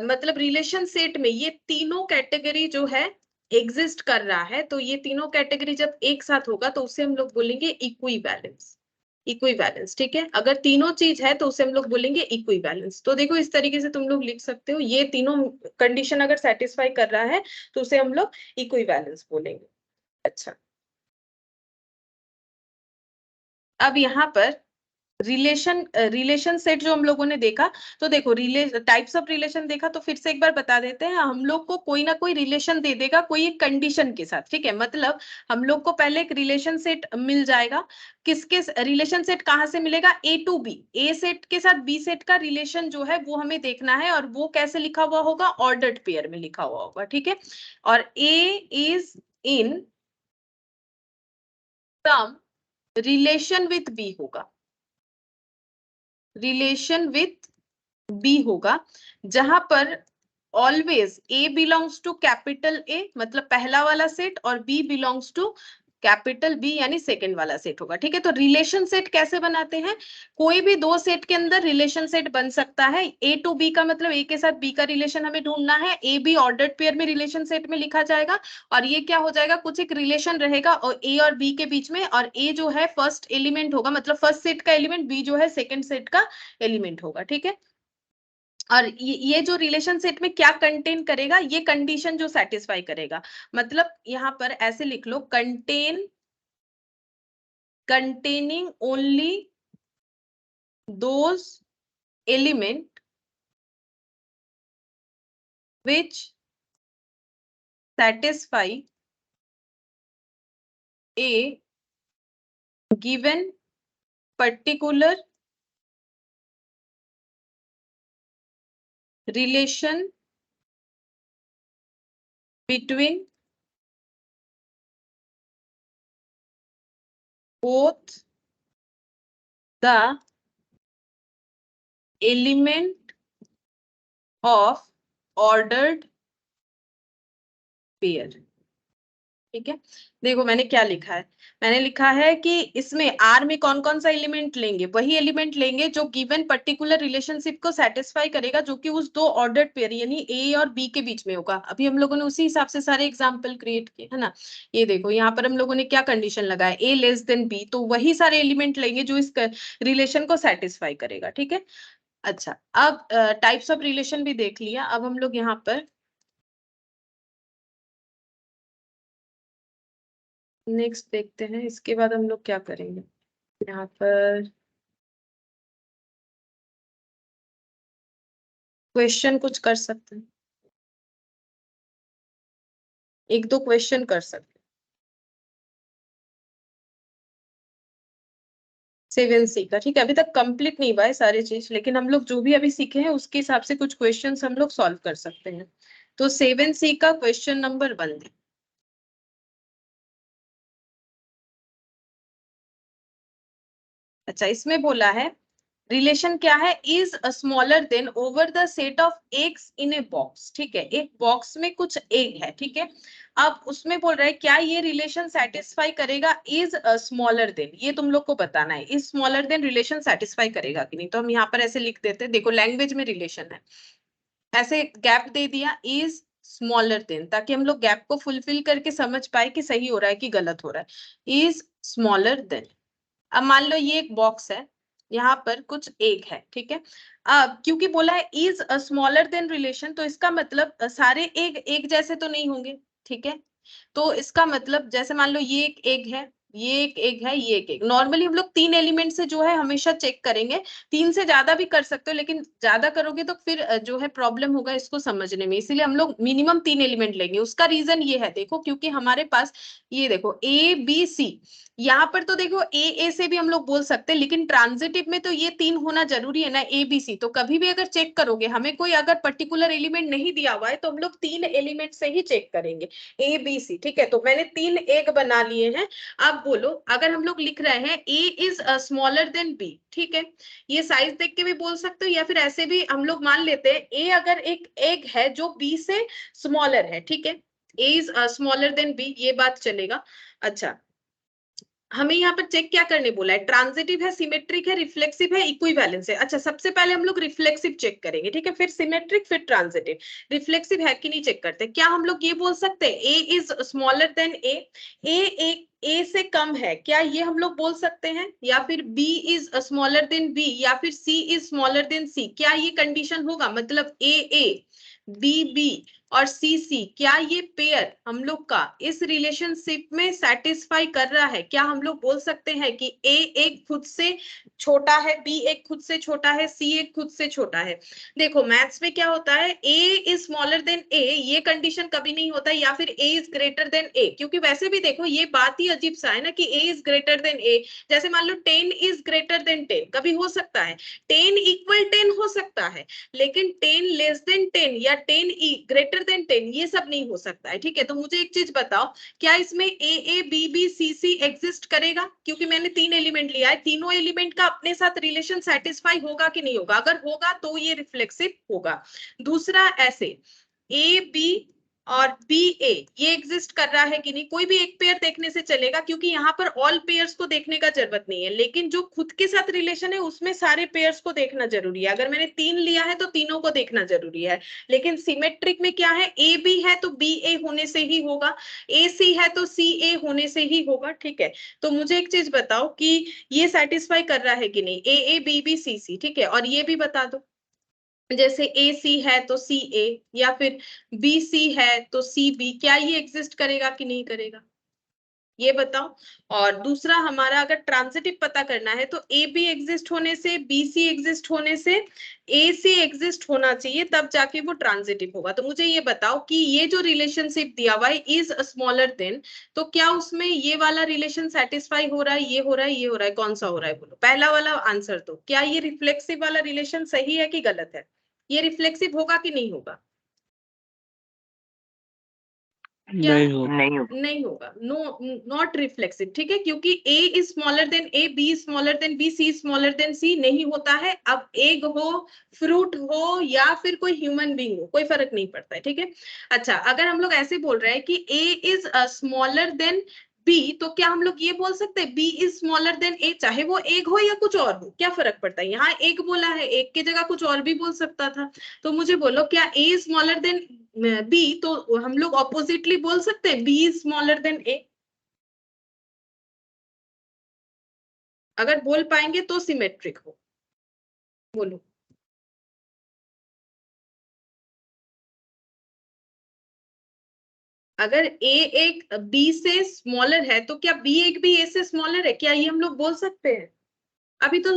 मतलब रिलेशन सेट में ये तीनों कैटेगरी जो है एग्जिस्ट कर रहा है तो ये तीनों कैटेगरी जब एक साथ होगा तो उसे हम लोग बोलेंगे इक्विवेलेंस, इक्विवेलेंस, ठीक है। अगर तीनों चीज है तो उसे हम लोग बोलेंगे इक्विवेलेंस। तो देखो इस तरीके से तुम लोग लिख सकते हो, ये तीनों कंडीशन अगर सेटिस्फाई कर रहा है तो उसे हम लोग इक्विवेलेंस बोलेंगे। अच्छा अब यहाँ पर रिलेशन सेट जो हम लोगों ने देखा, तो देखो टाइप्स ऑफ रिलेशन देखा, तो फिर से एक बार बता देते हैं, हम लोग को कोई ना कोई रिलेशन दे देगा कोई एक कंडीशन के साथ, ठीक है। मतलब हम लोग को पहले एक रिलेशन सेट मिल जाएगा, किसके रिलेशन सेट कहाँ से मिलेगा, ए टू बी, ए सेट के साथ बी सेट का रिलेशन जो है वो हमें देखना है, और वो कैसे लिखा हुआ होगा, ऑर्डर्ड पेयर में लिखा हुआ होगा, ठीक है। और A is in some relation with B होगा, रिलेशन विथ बी होगा, जहां पर always A belongs to capital A मतलब पहला वाला सेट, और B belongs to capital B यानी सेकंड वाला सेट होगा, ठीक है। तो रिलेशन सेट कैसे बनाते हैं, कोई भी दो सेट के अंदर रिलेशन सेट बन सकता है। ए टू बी का मतलब ए के साथ बी का रिलेशन हमें ढूंढना है, ए बी ऑर्डर्ड पेयर में रिलेशन सेट में लिखा जाएगा, और ये क्या हो जाएगा, कुछ एक रिलेशन रहेगा और ए और बी के बीच में, और ए जो है फर्स्ट एलिमेंट होगा मतलब फर्स्ट सेट का एलिमेंट, बी जो है सेकंड सेट का एलिमेंट होगा, ठीक है। और ये जो रिलेशन सेट में क्या कंटेन करेगा, ये कंडीशन जो सेटिस्फाई करेगा, मतलब यहां पर ऐसे लिख लो, containing only those element which satisfy a given particular relation between both the element of ordered pair, ठीक है। देखो मैंने क्या लिखा है, मैंने लिखा है कि इसमें आर में कौन कौन सा एलिमेंट लेंगे, वही एलिमेंट लेंगे जो गिवन पर्टिकुलर रिलेशनशिप को सेटिस्फाई करेगा, जो कि उस दो ऑर्डर्ड पेयर यानी ए और बी के बीच में होगा। अभी हम लोगों ने उसी हिसाब से सारे एग्जांपल क्रिएट किए है ना। ये देखो यहाँ पर हम लोगों ने क्या कंडीशन लगाया, ए लेस देन बी, तो वही सारे एलिमेंट लेंगे जो इस रिलेशन को सेटिस्फाई करेगा, ठीक है। अच्छा, अब टाइप्स ऑफ रिलेशन भी देख लिया, अब हम लोग यहाँ पर नेक्स्ट देखते हैं, इसके बाद हम लोग क्या करेंगे, यहाँ पर क्वेश्चन कुछ कर सकते हैं, एक दो क्वेश्चन कर सकते हैं। 7C का, ठीक है, अभी तक कंप्लीट नहीं हुआ है सारी चीज, लेकिन हम लोग जो भी अभी सीखे हैं उसके हिसाब से कुछ क्वेश्चंस हम लोग सॉल्व कर सकते हैं। तो 7C का क्वेश्चन नंबर 1, अच्छा इसमें बोला है रिलेशन क्या है, is smaller then over the set of eggs in a box, ठीक है, एक बॉक्स में कुछ एग है, ठीक है। अब उसमें बोल रहा है क्या ये रिलेशन सेटिस्फाई करेगा, इज स्मॉलर देन, ये तुम लोग को बताना है, is smaller then relation satisfy करेगा कि नहीं। तो हम यहाँ पर ऐसे लिख देते हैं, देखो लैंग्वेज में रिलेशन है, ऐसे गैप दे दिया, इज स्मॉलर देन, ताकि हम लोग गैप को फुलफिल करके समझ पाए कि सही हो रहा है कि गलत हो रहा है, इज स्मॉलर देन। अब मान लो ये एक बॉक्स है, यहाँ पर कुछ एग है, ठीक है। अब क्योंकि बोला है इज स्मॉलर देन रिलेशन, तो इसका मतलब सारे एग एक जैसे तो नहीं होंगे, ठीक है। तो इसका मतलब जैसे मान लो ये एक एग है, ये एक एग है, ये एक एग, नॉर्मली हम लोग 3 एलिमेंट से जो है हमेशा चेक करेंगे, 3 से ज्यादा भी कर सकते हो, लेकिन ज्यादा करोगे तो फिर जो है प्रॉब्लम होगा इसको समझने में, इसीलिए हम लोग मिनिमम 3 एलिमेंट लेंगे। उसका रीजन ये है, देखो क्योंकि हमारे पास ये देखो ए बी सी, यहाँ पर तो देखो ए से भी हम लोग बोल सकते हैं, लेकिन ट्रांजिटिव में तो ये 3 होना जरूरी है ना, ए बी सी। तो कभी भी अगर चेक करोगे, हमें कोई अगर पर्टिकुलर एलिमेंट नहीं दिया हुआ है, तो हम लोग 3 एलिमेंट से ही चेक करेंगे, ए बी सी, ठीक है। तो मैंने 3 एग बना लिए हैं। अब बोलो, अगर हम लोग लिख रहे हैं ए इज स्मॉलर देन बी, ठीक है, ये साइज देख के भी बोल सकते हो, या फिर ऐसे भी हम लोग मान लेते हैं ए अगर एक एग है जो बी से स्मॉलर है, ठीक है, ए इज स्मॉलर देन बी, ये बात चलेगा। अच्छा, हमें यहाँ पर चेक क्या करने बोला है, ट्रांजिटिव है, सिमेट्रिक है, रिफ्लेक्सिव है, इक्विवेलेंस है। अच्छा, सबसे पहले हम लोग रिफ्लेक्सिव चेक करेंगे, ठीक है, फिर सिमेट्रिक, फिर ट्रांजिटिव। रिफ्लेक्सिव है कि नहीं चेक करते, क्या हम लोग ये बोल सकते हैं ए इज स्मॉलर देन ए से कम है, क्या ये हम लोग बोल सकते हैं, या फिर B is smaller than B, या फिर C is smaller than C, क्या ये कंडीशन होगा, मतलब ए बी बी और सी सी, क्या ये पेयर हम लोग का इस रिलेशनशिप में सेटिस्फाई कर रहा है, क्या हम लोग बोल सकते हैं कि ए एक खुद से छोटा है, बी एक खुद से छोटा है, सी एक खुद से छोटा है। देखो मैथ्स में क्या होता है, ए इज स्मॉलर देन ए, ये कंडीशन कभी नहीं होता, या फिर ए इज ग्रेटर देन ए, क्योंकि वैसे भी देखो ये बात ही अजीब सा है ना कि ए इज ग्रेटर देन ए। जैसे मान लो 10 इज ग्रेटर देन 10, कभी हो सकता है 10 इक्वल 10 हो सकता है, लेकिन 10 लेस देन 10 या 10 ग्रेटर देन 10 ये सब नहीं हो सकता है। ठीक है, तो मुझे एक चीज बताओ, क्या इसमें A B B C C exist करेगा? क्योंकि मैंने 3 एलिमेंट लिया है, तीनों एलिमेंट का अपने साथ रिलेशन सेटिस्फाई होगा कि नहीं होगा? अगर होगा तो ये रिफ्लेक्सिव होगा। दूसरा ऐसे ए बी और बी ए ये एग्जिस्ट कर रहा है कि नहीं? कोई भी एक पेयर देखने से चलेगा, क्योंकि यहाँ पर ऑल पेयर्स को देखने का जरूरत नहीं है, लेकिन जो खुद के साथ रिलेशन है उसमें सारे पेयर्स को देखना जरूरी है। अगर मैंने 3 लिया है तो तीनों को देखना जरूरी है। लेकिन सिमेट्रिक में क्या है, ए बी है तो बी ए होने से ही होगा, ए सी है तो सी ए होने से ही होगा। ठीक है, तो मुझे एक चीज बताओ कि ये सेटिस्फाई कर रहा है कि नहीं, ए बी बी सी सी। ठीक है, और ये भी बता दो, जैसे ए सी है तो सी ए, या फिर बी सी है तो सी बी, क्या ये एग्जिस्ट करेगा कि नहीं करेगा, ये बताओ। और दूसरा हमारा अगर ट्रांजिटिव पता करना है तो ए बी एग्जिस्ट होने से, बी सी एग्जिस्ट होने से, ए सी एग्जिस्ट होना चाहिए, तब जाके वो ट्रांजिटिव होगा। तो मुझे ये बताओ कि ये जो रिलेशनशिप दिया हुआ है इज स्मॉलर देन, तो क्या उसमें ये वाला रिलेशन सेटिस्फाई हो रहा है, ये हो रहा है, ये हो रहा है, कौन सा हो रहा है? बोलो पहला वाला आंसर दो। क्या ये रिफ्लेक्सिव वाला रिलेशन सही है कि गलत है? ये रिफ्लेक्सिव होगा कि नहीं होगा? क्या नहीं होगा। नहीं होगा, नो नॉट रिफ्लेक्सिव। ठीक है, क्योंकि A is smaller than A, B smaller than B, C smaller than C नहीं होता है। अब एग हो, फ्रूट हो, या फिर कोई ह्यूमन बीइंग हो, कोई फर्क नहीं पड़ता है। ठीक है, अच्छा अगर हम लोग ऐसे बोल रहे हैं कि ए इज स्मॉलर देन बी, तो क्या हम लोग ये बोल सकते हैं बी इज स्मॉलर देन ए, चाहे वो एग हो या कुछ और हो, क्या फर्क पड़ता है? यहाँ एग बोला है, एग की जगह कुछ और भी बोल सकता था। तो मुझे बोलो, क्या A is smaller than B, तो हम लोग ऑपोजिटली बोल सकते हैं बी इज स्मॉलर देन ए? अगर बोल पाएंगे तो सिमेट्रिक हो। बोलो, अगर ए एक बी से स्मॉलर है तो क्या बी एक भी ए से स्मॉलर है? क्या ये हम लोग बोल सकते हैं? अभी तो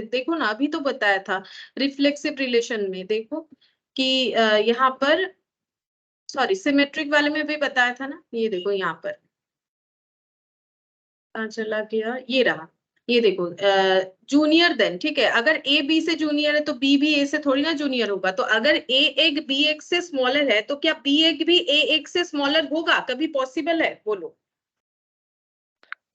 देखो ना, अभी तो बताया था रिफ्लेक्सिव रिलेशन में, देखो कि यहाँ पर, सॉरी सिमेट्रिक वाले में भी बताया था ना, ये देखो यहाँ पर चला गया, ये रहा, ये देखो जूनियर देन। ठीक है, अगर ए बी से जूनियर है तो बी भी ए से थोड़ी ना जूनियर होगा। तो अगर ए एक बी एक से स्मॉलर है तो क्या बी एक भी ए एक से स्मॉलर होगा? कभी पॉसिबल है? बोलो।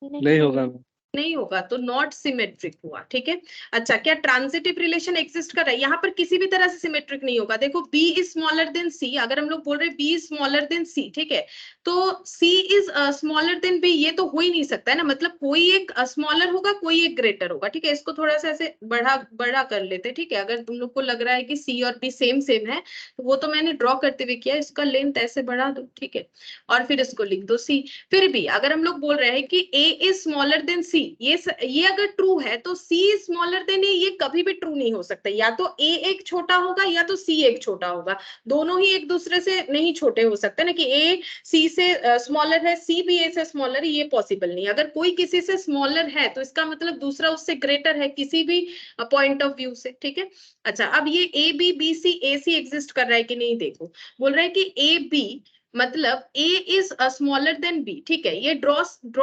नहीं होगा। नहीं होगा, तो नॉट सिमेट्रिक हुआ। ठीक है, अच्छा क्या ट्रांजिटिव रिलेशन एग्जिस्ट कर रहा है? यहाँ पर किसी भी तरह से सिमेट्रिक नहीं होगा। देखो बी इज स्मॉलर देन सी, अगर हम लोग बोल रहे हैं बी इज स्मॉलर देन सी, ठीक है, तो सी इज स्मॉलर देन बी, ये तो हो ही नहीं सकता है ना, मतलब कोई एक स्मॉलर होगा, कोई एक ग्रेटर होगा। ठीक है, इसको थोड़ा सा ऐसे बड़ा कर लेते हैं। ठीक है, अगर तुम लोग को लग रहा है कि सी और बी सेम सेम है, तो वो तो मैंने ड्रॉ करते हुए किया, इसका लेंथ ऐसे बढ़ा दो। ठीक है, और फिर इसको लिख दो सी। फिर भी अगर हम लोग बोल रहे हैं कि ए इज स्मॉलर देन सी, ये अगर ट्रू है तो सी स्मॉलर देन ए, ये कभी भी ट्रू नहीं हो सकता। या तो ए एक छोटा होगा या तो सी एक छोटा होगा, दोनों ही एक दूसरे से नहीं छोटे हो सकते ना, कि ए सी से स्मॉलर है, सी भी ए से स्मॉलर है, ये पॉसिबल नहीं। अगर कोई किसी से स्मॉलर है तो इसका मतलब दूसरा उससे ग्रेटर है किसी भी पॉइंट ऑफ व्यू से। ठीक है, अच्छा अब ये A B B C A C exist कर रहा है कि नहीं? देखो बोल रहा है कि ए बी मतलब a is smaller then b। ठीक है, ये ड्रॉ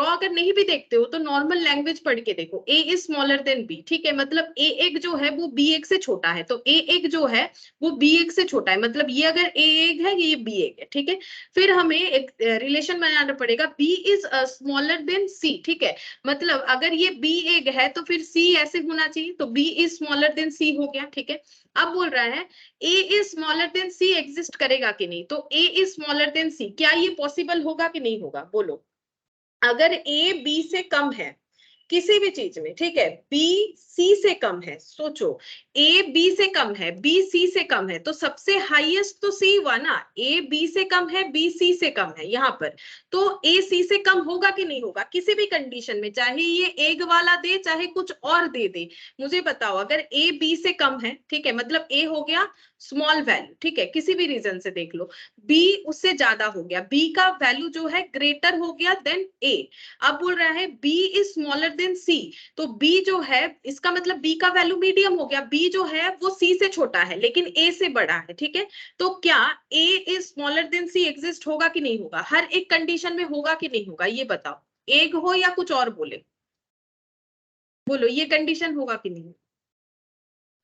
अगर नहीं भी देखते हो तो नॉर्मल लैंग्वेज पढ़ के देखो, a is smaller then b। ठीक है, मतलब a एक जो है वो b एक से छोटा है, तो a एक जो है वो b एक से छोटा है, मतलब ये अगर a एक है ये b एक है। ठीक है, फिर हमें एक रिलेशन बनाना पड़ेगा, b is smaller then c। ठीक है, मतलब अगर ये b एक है तो फिर c ऐसे होना चाहिए, तो b is smaller then c हो गया। ठीक है, अब बोल रहा है a is smaller then c exist करेगा कि नहीं? तो a is smaller then c, क्या ये पॉसिबल होगा कि नहीं होगा? बोलो, अगर a b से कम है किसी भी चीज में, ठीक है, B C से कम है, सोचो A B से कम है, B C से कम है, तो सबसे हाईएस्ट तो C हुआ ना, A B से कम है, B C से कम है यहाँ पर, तो A C से कम होगा कि नहीं होगा? किसी भी कंडीशन में, चाहे ये एग वाला दे चाहे कुछ और दे दे, मुझे बताओ। अगर A B से कम है, ठीक है, मतलब A हो गया स्मॉल वैल्यू, ठीक है, किसी भी रीजन से देख लो, B उससे ज्यादा हो गया, B का वैल्यू जो है ग्रेटर हो गया देन A। अब बोल रहा है B इज स्मॉलर देन सी, तो बी जो है इसका मतलब बी का वैल्यू मीडियम हो गया, बी जो है वो सी से छोटा है लेकिन ए से बड़ा है, ठीक है। तो क्या A is smaller than C exist होगा कि नहीं होगा, हर एक कंडीशन में होगा कि नहीं होगा, ये बताओ, एक हो या कुछ और बोले, बोलो ये कंडीशन होगा कि नहीं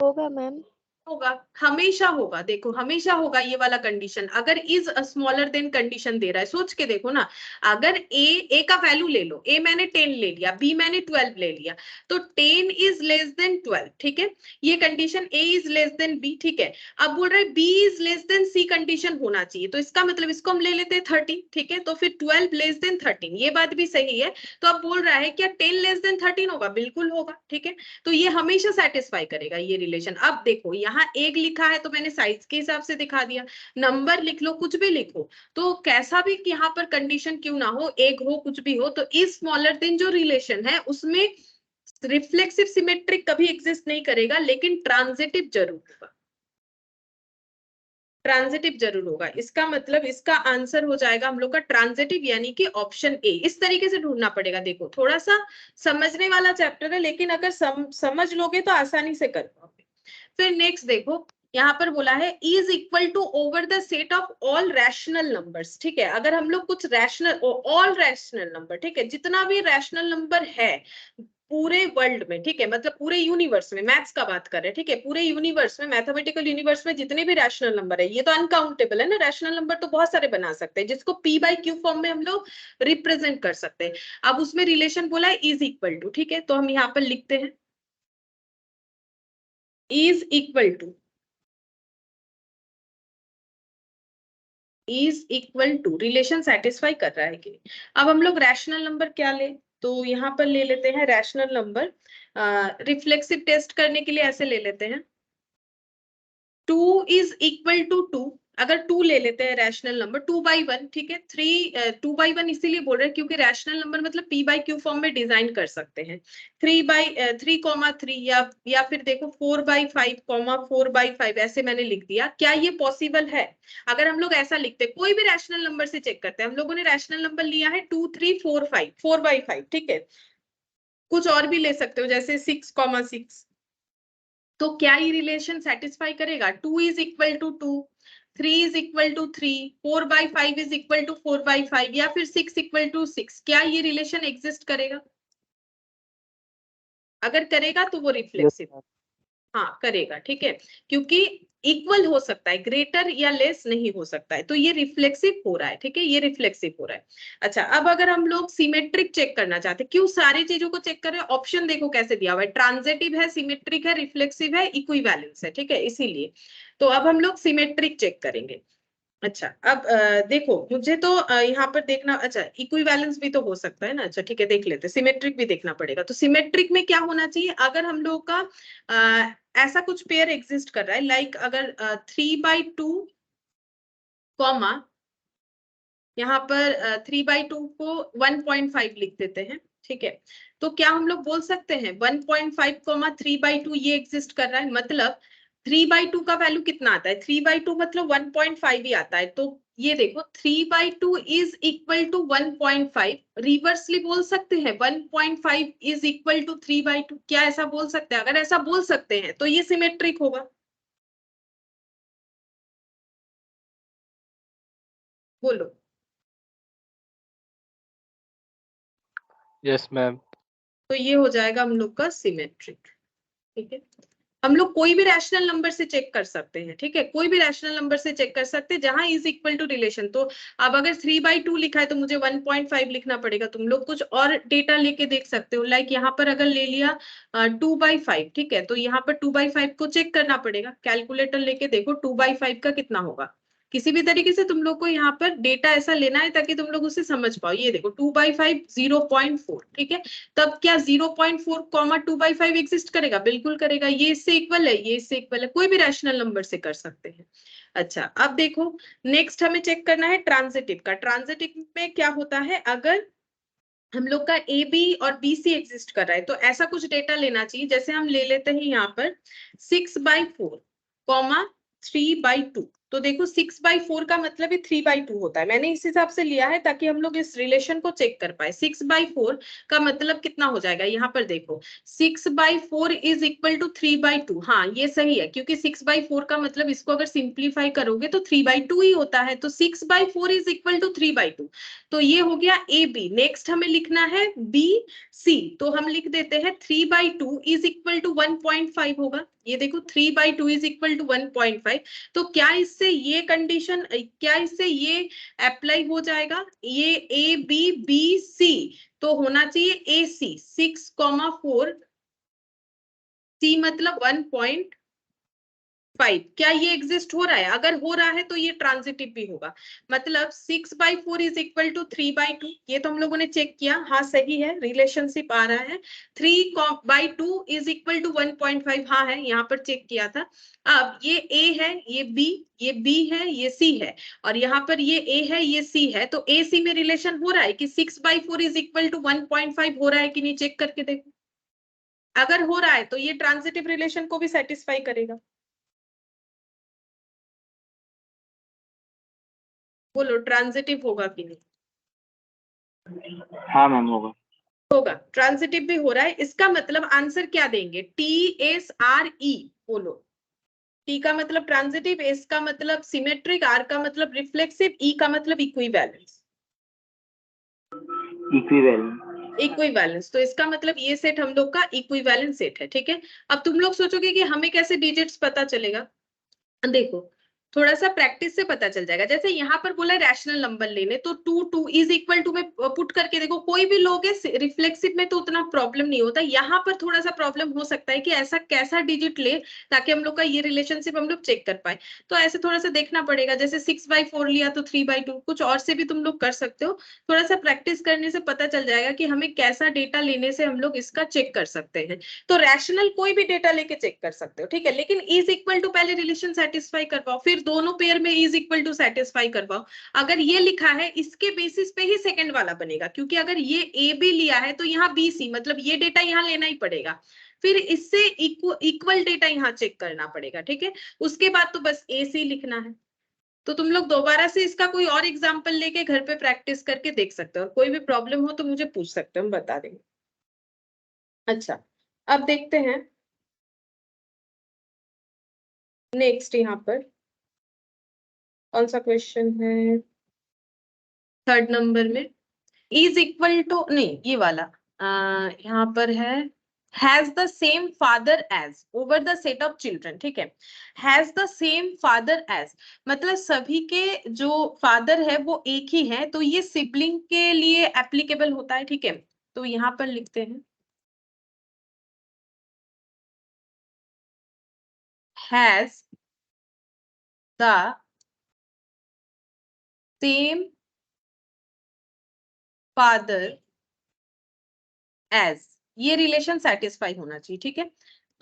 होगा मैम। होगा, हमेशा होगा, देखो हमेशा होगा ये वाला कंडीशन। अगर इज स्मॉलर देन कंडीशन दे रहा है, सोच के देखो ना, अगर ए का वैल्यू ले लो, ए मैंने 10 ले लिया, बी मैंने 12 ले लिया, तो 10 इज लेस देन 12, ठीक है, ये condition A is less than B, ठीक है। अब बोल रहे B is less than C condition होना चाहिए, तो इसका मतलब इसको हम ले लेते हैं 30, ठीक है, तो फिर 12 लेस देन 13, ये बात भी सही है। तो अब बोल रहा है क्या 10 लेस देन 13 होगा, बिल्कुल होगा, ठीक है, तो ये हमेशा सेटिस्फाई करेगा ये रिलेशन। अब देखो यहाँ एक लिखा है तो मैंने साइज के हिसाब से दिखा दिया, नंबर लिख लो, कुछ भी लिखो, तो कैसा भी यहाँ पर कंडीशन क्यों ना हो, एक हो कुछ भी हो, तो इज स्मॉलर देन जो रिलेशन है उसमें रिफ्लेक्सिव सिमेट्रिक कभी एग्जिस्ट नहीं करेगा, लेकिन ट्रांजिटिव जरूर होगा, ट्रांजिटिव जरूर होगा। इसका मतलब इसका आंसर हो जाएगा हम लोग का ट्रांजिटिव, यानी कि ऑप्शन ए। इस तरीके से ढूंढना पड़ेगा, देखो थोड़ा सा समझने वाला चैप्टर है, लेकिन अगर समझ लोगे तो आसानी से कर पाओगे। फिर नेक्स्ट देखो, यहाँ पर बोला है is equal to over the set of all rational numbers, ठीक है, अगर हम लोग कुछ रैशनल, ऑल रैशनल नंबर, ठीक है, जितना भी रैशनल नंबर है पूरे वर्ल्ड में, ठीक है, मतलब पूरे यूनिवर्स में, मैथ्स का बात कर रहे हैं, ठीक है, पूरे यूनिवर्स में, मैथमेटिकल यूनिवर्स में जितने भी रैशनल नंबर है, ये तो अनकाउंटेबल है ना, रैशनल नंबर तो बहुत सारे बना सकते हैं, जिसको p बाई क्यू फॉर्म में हम लोग रिप्रेजेंट कर सकते हैं। अब उसमें रिलेशन बोला है इज इक्वल टू, ठीक है, तो हम यहाँ पर लिखते हैं is equal to, is equal to, relation satisfy कर रहा है कि नहीं। अब हम लोग रैशनल नंबर क्या ले, तो यहाँ पर ले लेते हैं रैशनल नंबर, रिफ्लेक्सिव टेस्ट करने के लिए ऐसे ले लेते हैं 2 इज इक्वल टू 2, अगर 2 ले लेते हैं रैशनल नंबर 2 बाई 1, ठीक है, 2 बाई 1 इसीलिए बोल रहे हैं क्योंकि रैशनल नंबर मतलब p बाई क्यू फॉर्म में डिजाइन कर सकते हैं, 3/3, या फिर देखो 4/5, 4/5 ऐसे मैंने लिख दिया। क्या ये पॉसिबल है, अगर हम लोग ऐसा लिखते हैं, कोई भी रैशनल नंबर से चेक करते हैं, हम लोगों ने रैशनल नंबर लिया है 2, 3, 4, 5, 4/5, ठीक है, कुछ और भी ले सकते हो जैसे 6,6, तो क्या ये रिलेशन सेटिस्फाई करेगा, 2 is equal to 2, 3 is equal to 3, 4/5 is equal to 4/5, या फिर 6 इक्वल टू 6, क्या ये रिलेशन एग्जिस्ट करेगा, अगर करेगा तो वो रिफ्लेक्सिव, हाँ करेगा, ठीक है, क्योंकि इक्वल हो सकता है, ग्रेटर या लेस नहीं हो सकता है, तो ये रिफ्लेक्सिव हो रहा है, ठीक है, ये रिफ्लेक्सिव हो रहा है। अच्छा, अब अगर हम लोग सिमेट्रिक चेक करना चाहते हैं, क्यों सारी चीजों को चेक कर रहे हैं, ऑप्शन देखो कैसे दिया हुआ है, ट्रांजिटिव है, सिमेट्रिक है, रिफ्लेक्सिव है, इक्विवेलेंस है, ठीक है, इसीलिए तो अब हम लोग सिमेट्रिक चेक करेंगे। अच्छा, अब देखो मुझे तो यहाँ पर देखना, अच्छा इक्विवेलेंस भी तो हो सकता है ना, अच्छा ठीक है देख लेते हैं, सिमेट्रिक भी देखना पड़ेगा। तो सिमेट्रिक में क्या होना चाहिए, अगर हम लोग का ऐसा कुछ पेयर एग्जिस्ट कर रहा है, लाइक अगर 3/2 कॉमा, यहाँ पर 3/2 को 1.5 लिख देते हैं, ठीक है, तो क्या हम लोग बोल सकते हैं 1.5 कॉमा 3/2 ये एग्जिस्ट कर रहा है, मतलब 3/2 का वैल्यू कितना आता है, 3/2 मतलब 1.5 ही आता है, तो ये देखो 3/2 इज इक्वल टू 1.5, रिवर्सली बोल सकते हैं 1.5 इज इक्वल टू 3/2, क्या ऐसा बोल सकते हैं, अगर ऐसा बोल सकते हैं तो ये सिमेट्रिक होगा, बोलो। Yes, ma'am. तो ये हो जाएगा हम लोग का सिमेट्रिक, ठीक है, हम लोग कोई भी रैशनल नंबर से चेक कर सकते हैं, ठीक है, कोई भी रैशनल नंबर से चेक कर सकते हैं जहां इज इक्वल टू रिलेशन। तो अब अगर 3/2 लिखा है तो मुझे 1.5 लिखना पड़ेगा, तुम लोग कुछ और डेटा लेके देख सकते हो, लाइक यहाँ पर अगर ले लिया 2/5, ठीक है, तो यहाँ पर 2/5 को चेक करना पड़ेगा, कैलकुलेटर लेके देखो 2/5 का कितना होगा, किसी भी तरीके से तुम लोग को यहाँ पर डेटा ऐसा लेना है ताकि तुम लोग उसे समझ पाओ। ये देखो 2/5 0.4, ठीक है, तब क्या 0.4 कॉमा 2/5 एग्जिस्ट करेगा, बिल्कुल करेगा, ये इससे इक्वल है, ये इससे इक्वल है, कोई भी रैशनल नंबर से कर सकते हैं। अच्छा, अब देखो नेक्स्ट हमें चेक करना है ट्रांजिटिव का, ट्रांजिटिव में क्या होता है, अगर हम लोग का ए बी और बी सी एग्जिस्ट कर रहा है तो ऐसा कुछ डेटा लेना चाहिए, जैसे हम ले लेते हैं यहाँ पर 6/4 कॉमा 3/2, तो देखो 6/4 का मतलब ही 3/2 होता है। मैंने इस हिसाब से लिया है ताकि हम लोग इस रिलेशन को चेक कर पाए। 6/4 का मतलब कितना हो जाएगा, यहाँ पर देखो 6/4 इज इक्वल टू 3/2। हाँ ये सही है, क्योंकि 6/4 का मतलब इसको अगर सिंप्लीफाई करोगे तो 3/2 ही होता है। तो 6/4 इज इक्वल टू 3/2। तो ये हो गया ए बी। नेक्स्ट हमें लिखना है बी सी। तो हम लिख देते हैं 3/2 इज इक्वल टू 1.5 होगा। ये देखो 3/2 इज इक्वल टू 1.5। तो क्या इससे ये कंडीशन, क्या इससे ये अप्लाई हो जाएगा, ये ए बी बी सी तो होना चाहिए ए सी। 6,4 सी मतलब 1.5। क्या ये एग्जिस्ट हो रहा है? अगर हो रहा है तो ये ट्रांजिटिव भी होगा। मतलब 6/4 इज इक्वल टू 3/2। ये तो हम लोगों ने चेक किया, हाँ सही है, रिलेशनशिप आ रहा है। 3/2 इज इक्वल टू 1.5, हाँ है, यहाँ पर चेक किया था। अब ये ए है, ये बी है, ये सी है, और यहाँ पर ये ए है, ये सी है। तो ए सी में रिलेशन हो रहा है कि 6/4 इज इक्वल टू 1.5 हो रहा है कि नहीं, चेक करके देखो। अगर हो रहा है तो ये ट्रांजिटिव रिलेशन को भी सेटिस्फाई करेगा। बोलो ट्रांजिटिव होगा कि नहीं? हाँ मैम होगा। होगा, ट्रांजिटिव भी हो रहा है। इसका मतलब आंसर क्या देंगे, TSRE। बोलो, टी का मतलब ट्रांजिटिव, एस का मतलब सिमेट्रिक, आर का मतलब रिफ्लेक्सिव, ई का मतलब इक्विवेलेंस। इक्विवेलेंट। इक्विवेलेंस, तो इसका मतलब ये सेट हम लोग का इक्विवेलेंस सेट है। ठीक है, अब तुम लोग सोचोगे कि हमें कैसे डिजिट्स पता चलेगा। देखो थोड़ा सा प्रैक्टिस से पता चल जाएगा। जैसे यहाँ पर बोला रैशनल नंबर लेने, तो 2 इज इक्वल टू में पुट करके देखो, कोई भी लोगे रिफ्लेक्सिव में तो उतना प्रॉब्लम नहीं होता। यहाँ पर थोड़ा सा प्रॉब्लम हो सकता है कि ऐसा कैसा डिजिट ले ताकि हम लोग का ये रिलेशनशिप हम लोग चेक कर पाए। तो ऐसे थोड़ा सा देखना पड़ेगा। जैसे 6/4 लिया तो 3/2, कुछ और से भी तुम लोग कर सकते हो। थोड़ा सा प्रैक्टिस करने से पता चल जाएगा कि हमें कैसा डेटा लेने से हम लोग इसका चेक कर सकते हैं। तो रैशनल कोई भी डेटा लेके चेक कर सकते हो, ठीक है, लेकिन इज इक्वल टू पहले रिलेशन सेटिस्फाई करवाओ, फिर दोनों पेयर में इज इक्वल टू सेटिस्फाई करवाओ। अगर ये लिखा है इसके बेसिस पे ही सेकंड वाला बनेगा, क्योंकि अगर ये ए बी लिया है तो यहाँ बी सी, मतलब ये डेटा यहाँ लेना ही पड़ेगा। फिर इससे इक्वल डेटा यहाँ चेक करना पड़ेगा। ठीक है, उसके बाद तो बस ए सी लिखना है। तो तुम लोग दोबारा से इसका कोई और एग्जाम्पल लेके घर पे प्रैक्टिस करके देख सकते हो, और कोई भी प्रॉब्लम हो तो मुझे पूछ सकते हो, हम बता देंगे। अच्छा, अब देखते हैं नेक्स्ट। यहाँ पर कौन सा क्वेश्चन है, 3rd नंबर में इज इक्वल टू, नहीं ये वाला यहाँ पर है, has the same father as over the set of children. ठीक है, has the same father as मतलब सभी के जो फादर है वो एक ही है, तो ये सिबलिंग के लिए एप्लीकेबल होता है। ठीक है, तो यहाँ पर लिखते हैं has the same father as, ये रिलेशन सेटिस्फाई होना चाहिए। ठीक है,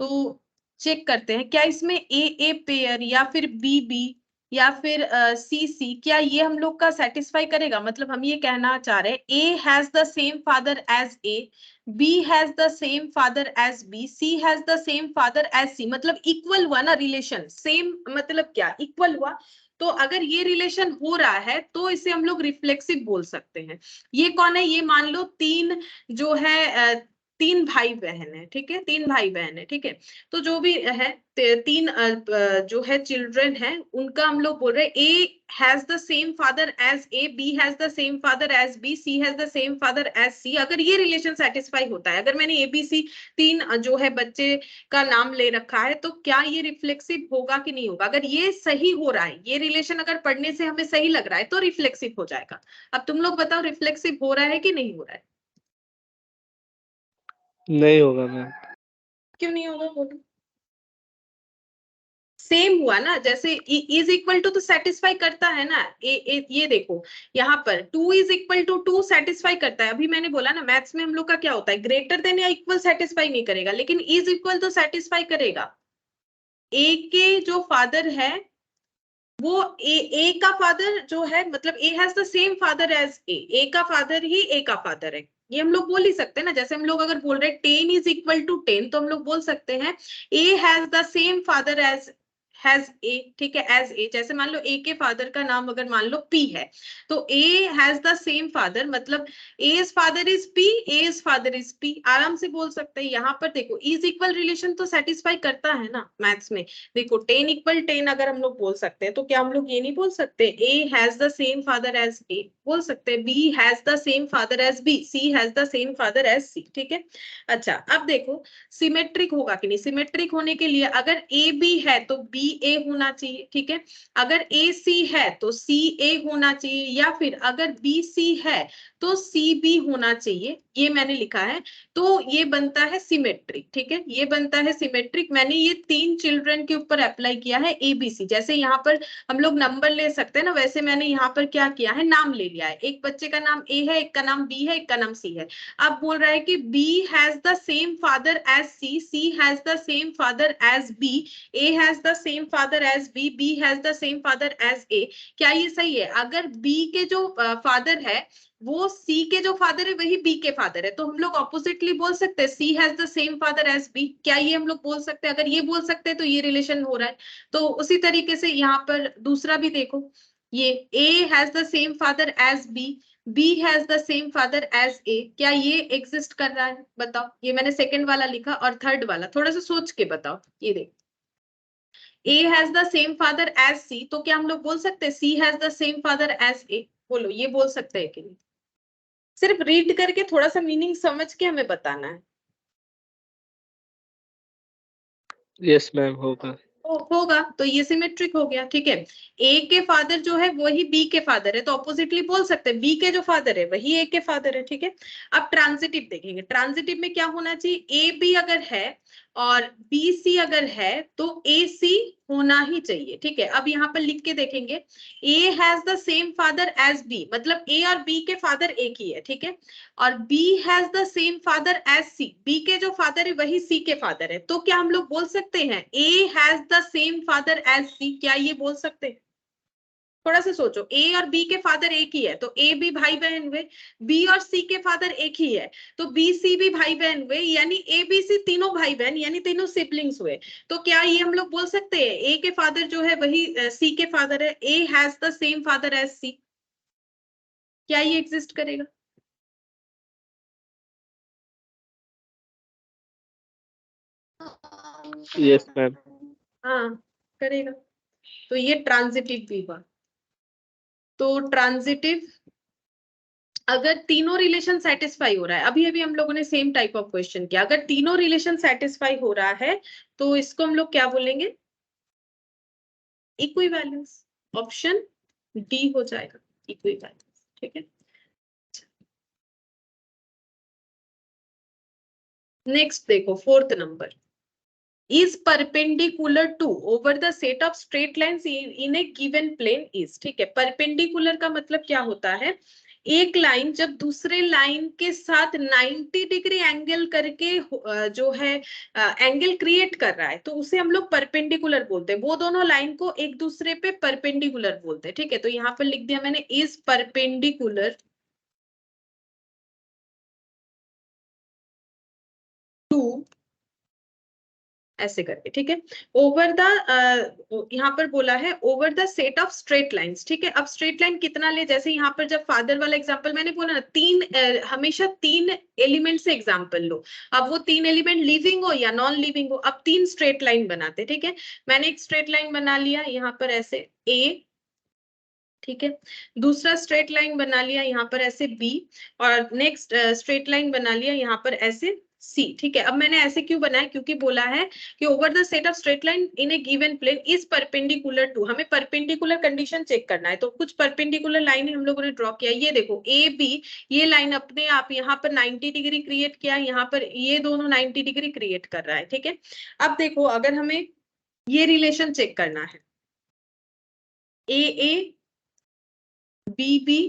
तो चेक करते हैं क्या इसमें ए पेयर या फिर बी बी या फिर सी सी, क्या ये हम लोग का सेटिस्फाई करेगा। मतलब हम ये कहना चाह रहे हैं A has the same father as A, B has the same father as B, C has the same father as C, मतलब इक्वल हुआ ना रिलेशन। सेम मतलब क्या, इक्वल हुआ। तो अगर ये रिलेशन हो रहा है तो इसे हम लोग रिफ्लेक्सिव बोल सकते हैं। ये कौन है, ये मान लो तीन जो है 3 भाई बहन है। ठीक है, 3 भाई बहन है। ठीक है, तो जो भी है 3 जो है चिल्ड्रन है, उनका हम लोग बोल रहे हैं A has the same father as A, B has the same father as B, C has the same father as C. अगर ये रिलेशन सेटिस्फाई होता है, अगर मैंने ABC 3 जो है बच्चे का नाम ले रखा है, तो क्या ये रिफ्लेक्सिव होगा कि नहीं होगा। अगर ये सही हो रहा है, ये रिलेशन अगर पढ़ने से हमें सही लग रहा है तो रिफ्लेक्सिव हो जाएगा। अब तुम लोग बताओ रिफ्लेक्सिव हो रहा है कि नहीं हो रहा है। नहीं होगा मैम। क्यों नहीं होगा, बोलो। सेम हुआ ना, जैसे इज इक्वल टू तो सेटिस्फाई करता है ना। ये देखो यहाँ पर 2 इज इक्वल टू 2 सेटिस्फाई करता है। अभी मैंने बोला ना मैथ्स में हम लोग का क्या होता है, ग्रेटर देन या इक्वल सेटिस्फाई नहीं करेगा, लेकिन इज इक्वल तो सेटिस्फाई करेगा। ए के जो फादर है वो ए का फादर जो है, मतलब A has the same father as A का फादर ही ए का फादर है। ये हम लोग बोल ही सकते हैं ना। जैसे हम लोग अगर बोल रहे हैं 10 इज इक्वल टू 10, तो हम लोग बोल सकते हैं A has the same father as has A, ठीक है, एज ए, जैसे मान लो ए के फादर का नाम अगर मान लो पी है, तो A has the same father, मतलब as father is P, as father is P, आराम से बोल सकते हैं। यहाँ पर देखो इज इक्वल रिलेशन तो सेटिस्फाई करता है ना मैथ्स में। देखो 10 इक्वल 10 अगर हम लोग बोल सकते हैं, तो क्या हम लोग ये नहीं बोल सकते A has the same father as A, बोल सकते हैं B has the same father as B, C has the same father as C, ठीक है। अच्छा अब देखो सिमेट्रिक होगा कि नहीं, सिमेट्रिक होने के लिए अगर ए बी है तो बी ए होना चाहिए, ठीक है। अगर ए सी है तो सी ए होना चाहिए, या फिर अगर बी सी है तो सी बी होना चाहिए, ये मैंने लिखा है। तो ये बनता है सिमेट्रिक, ठीक है, ये बनता है सिमेट्रिक। मैंने ये 3 चिल्ड्रन के ऊपर अप्लाई किया है एबीसी, जैसे यहाँ पर हम लोग नंबर ले सकते हैं ना, वैसे मैंने यहाँ पर क्या किया है, नाम ले लिया है। एक बच्चे का नाम ए है, एक का नाम बी है, एक का नाम सी है। अब बोल रहा है कि B has the same father as C, C has the same father as B, A has the same father as B, B has the same father as A. क्या ये सही है? अगर बी के जो फादर है वो सी के जो फादर है वही बी के फादर है, तो हम लोग ऑपोजिटली बोल सकते हैं C has the same father as B. क्या ये हम लोग बोल सकते हैं? अगर ये बोल सकते हैं तो ये रिलेशन हो रहा है। तो उसी तरीके से यहाँ पर दूसरा भी देखो, ये A has the same father as B, B has the same father as A, क्या ये एग्जिस्ट कर रहा है? बताओ। ये मैंने सेकंड वाला लिखा, और थर्ड वाला थोड़ा सा सोच के बताओ। ये देखो A has the same father as C, तो क्या हम लोग बोल सकते हैं C has the same father as A? बोलो ये बोल सकते हैं कि नहीं? सिर्फ रीड करके थोड़ा सा मीनिंग समझ के हमें बताना है। यस मैम होगा। होगा तो ये सिमेट्रिक हो गया, ठीक है। ए के फादर जो है वही बी के फादर है, तो ऑपोजिटली बोल सकते हैं बी के जो फादर है वही ए के फादर है, ठीक है। अब ट्रांजिटिव देखेंगे, ट्रांजिटिव में क्या होना चाहिए, ए बी अगर है और बी सी अगर है तो ए सी होना ही चाहिए, ठीक है। अब यहाँ पर लिख के देखेंगे, A has the same father as B, मतलब ए और बी के फादर एक ही है, ठीक है। और B has the same father as C, B के जो फादर है वही सी के फादर है, तो क्या हम लोग बोल सकते हैं A has the same father as C? क्या ये बोल सकते हैं? थोड़ा सा सोचो, ए और बी के फादर एक ही है तो ए भी भाई बहन हुए, बी और सी के फादर एक ही है तो बी सी भी भाई बहन हुए, यानी ए बी सी तीनों भाई बहन, यानी तीनों सिबलिंग्स हुए। तो क्या ये हम लोग बोल सकते हैं ए के फादर जो है वही सी के फादर है, A has the same father as C? क्या ये एग्जिस्ट करेगा? Yes ma'am. हाँ करेगा। तो ये ट्रांजिटिव भी हुआ। तो ट्रांजिटिव अगर तीनों रिलेशन सेटिस्फाई हो रहा है, अभी अभी हम लोगों ने सेम टाइप ऑफ क्वेश्चन किया, अगर तीनों रिलेशन सेटिस्फाई हो रहा है तो इसको हम लोग क्या बोलेंगे, इक्विवेलेंस। ऑप्शन डी हो जाएगा, इक्विवेलेंस, ठीक है। नेक्स्ट देखो fourth number, is perpendicular to over the set of straight lines in a given plane is, ठीक है। परपेंडिकुलर का मतलब क्या होता है, एक लाइन जब दूसरे लाइन के साथ 90 डिग्री एंगल करके जो है एंगल क्रिएट कर रहा है तो उसे हम लोग परपेंडिकुलर बोलते हैं। वो दोनों लाइन को एक दूसरे पे परपेंडिकुलर बोलते हैं, ठीक है। तो यहाँ पर लिख दिया मैंने इज परपेंडिकुलर टू, ऐसे करके, ठीक है। ओवर द यहाँ पर बोला है over the set of straight lines, ठीक है। अब स्ट्रेट लाइन कितना ले, जैसे यहाँ पर जब फादर वाला एग्जांपल मैंने बोला ना, हमेशा 3 एलिमेंट से एग्जांपल लो। अब वो 3 एलिमेंट लिविंग हो या नॉन लिविंग हो, अब 3 स्ट्रेट लाइन बनाते, ठीक है। मैंने एक स्ट्रेट लाइन बना लिया यहाँ पर ऐसे ए, ठीक है। दूसरा स्ट्रेट लाइन बना लिया यहाँ पर ऐसे बी, और नेक्स्ट स्ट्रेट लाइन बना लिया यहाँ पर ऐसे सी, ठीक है। अब मैंने ऐसे क्यों बनाया, क्योंकि बोला है कि over the set of straight line in a given plane is perpendicular to, हमें परपेंडिकुलर कंडीशन चेक करना है। तो कुछ परपेंडिकुलर लाइन हम लोगों ने ड्रॉ किया, ये देखो ए बी, ये लाइन अपने आप यहाँ पर 90 डिग्री क्रिएट किया, यहाँ पर ये दोनों 90 डिग्री क्रिएट कर रहा है, ठीक है। अब देखो अगर हमें ये रिलेशन चेक करना है, ए ए बी बी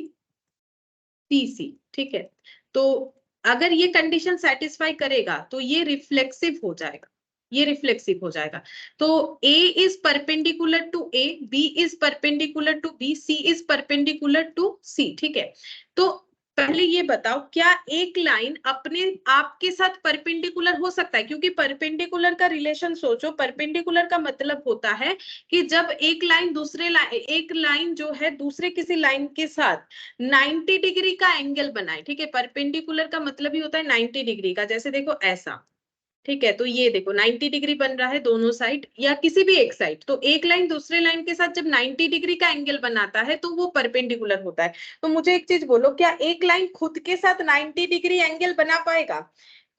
सी सी, ठीक है। तो अगर ये कंडीशन सेटिस्फाई करेगा तो ये रिफ्लेक्सिव हो जाएगा, ये रिफ्लेक्सिव हो जाएगा। तो A is perpendicular to A, B is perpendicular to B, C is perpendicular to C, ठीक है। तो पहले ये बताओ, क्या एक लाइन अपने आप के साथ परपेंडिकुलर हो सकता है? क्योंकि परपेंडिकुलर का रिलेशन सोचो, परपेंडिकुलर का मतलब होता है कि जब एक लाइन जो है दूसरे किसी लाइन के साथ 90 डिग्री का एंगल बनाए, ठीक है। परपेंडिकुलर का मतलब ही होता है 90 डिग्री का। जैसे देखो ऐसा, ठीक है, तो ये देखो 90 डिग्री बन रहा है दोनों साइड या किसी भी एक साइड। तो एक लाइन दूसरे लाइन के साथ जब 90 डिग्री का एंगल बनाता है तो वो परपेंडिकुलर होता है। तो मुझे एक चीज बोलो, क्या एक लाइन खुद के साथ 90 डिग्री एंगल बना पाएगा?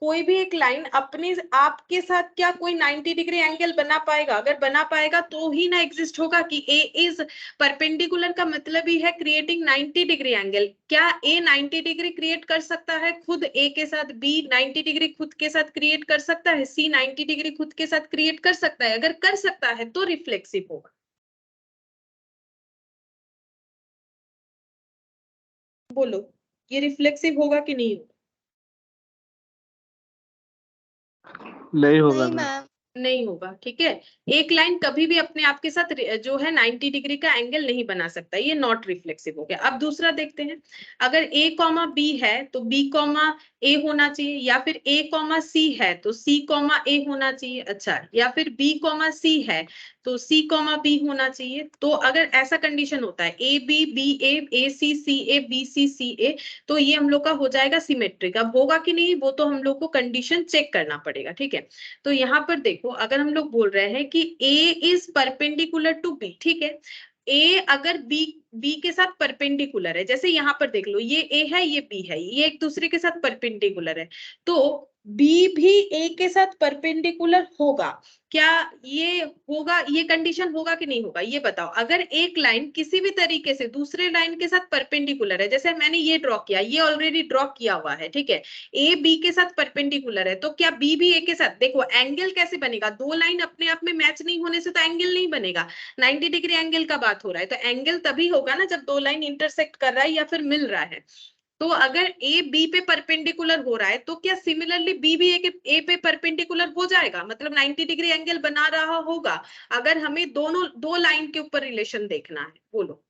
कोई भी एक लाइन अपने आप के साथ क्या कोई 90 डिग्री एंगल बना पाएगा? अगर बना पाएगा तो ही ना एग्जिस्ट होगा कि ए इज परपेंडिकुलर का मतलब ही है क्रिएटिंग 90 डिग्री एंगल। क्या ए 90 डिग्री क्रिएट कर सकता है खुद ए के साथ? बी 90 डिग्री खुद के साथ क्रिएट कर सकता है? सी 90 डिग्री खुद के साथ क्रिएट कर सकता है? अगर कर सकता है तो रिफ्लेक्सिव होगा। बोलो, ये रिफ्लेक्सिव होगा कि नहीं होगा? नहीं होगा नहीं मैम। मैम। नहीं होगा, ठीक है। एक लाइन कभी भी अपने आप के साथ जो है 90 डिग्री का एंगल नहीं बना सकता, ये नॉट रिफ्लेक्सिव हो गया। अब दूसरा देखते हैं, अगर ए कॉमा बी है तो बी कॉमा ए होना चाहिए, या फिर ए कॉमा सी है तो सी कॉमा ए होना चाहिए। अच्छा, या फिर बी कॉमा सी है तो सी कॉमा बी होना चाहिए। तो अगर ऐसा कंडीशन होता है A B C A B C ए, तो ये हम लोग का हो जाएगा सिमेट्रिक। अब होगा कि नहीं वो तो हम लोग को कंडीशन चेक करना पड़ेगा, ठीक है। तो यहाँ पर देखो, अगर हम लोग बोल रहे हैं कि A is perpendicular to B, ठीक है। A अगर B के साथ परपेंडिकुलर है, जैसे यहाँ पर देख लो, ये A है ये B है, ये एक दूसरे के साथ परपेंडिकुलर है, तो B भी A के साथ परपेंडिकुलर होगा। क्या ये होगा? ये कंडीशन होगा कि नहीं होगा ये बताओ। अगर एक लाइन किसी भी तरीके से दूसरे लाइन के साथ परपेंडिकुलर है, जैसे मैंने ये ड्रॉ किया, ये ऑलरेडी ड्रॉ किया हुआ है, ठीक है। ए बी के साथ परपेंडिकुलर है, तो क्या बी भी ए के साथ? देखो एंगल कैसे बनेगा, दो लाइन अपने आप में मैच नहीं होने से तो एंगल नहीं बनेगा। 90 डिग्री एंगल का बात हो रहा है, तो एंगल तभी होगा ना जब दो लाइन इंटरसेक्ट कर रहा है या फिर मिल रहा है। तो अगर ए बी पे परपेंडिकुलर हो रहा है तो क्या सिमिलरली बी भी ए पे परपेंडिकुलर हो जाएगा, मतलब 90 डिग्री एंगल बना रहा होगा। अगर हमें दोनों दो लाइन के ऊपर रिलेशन देखना है, बोलो।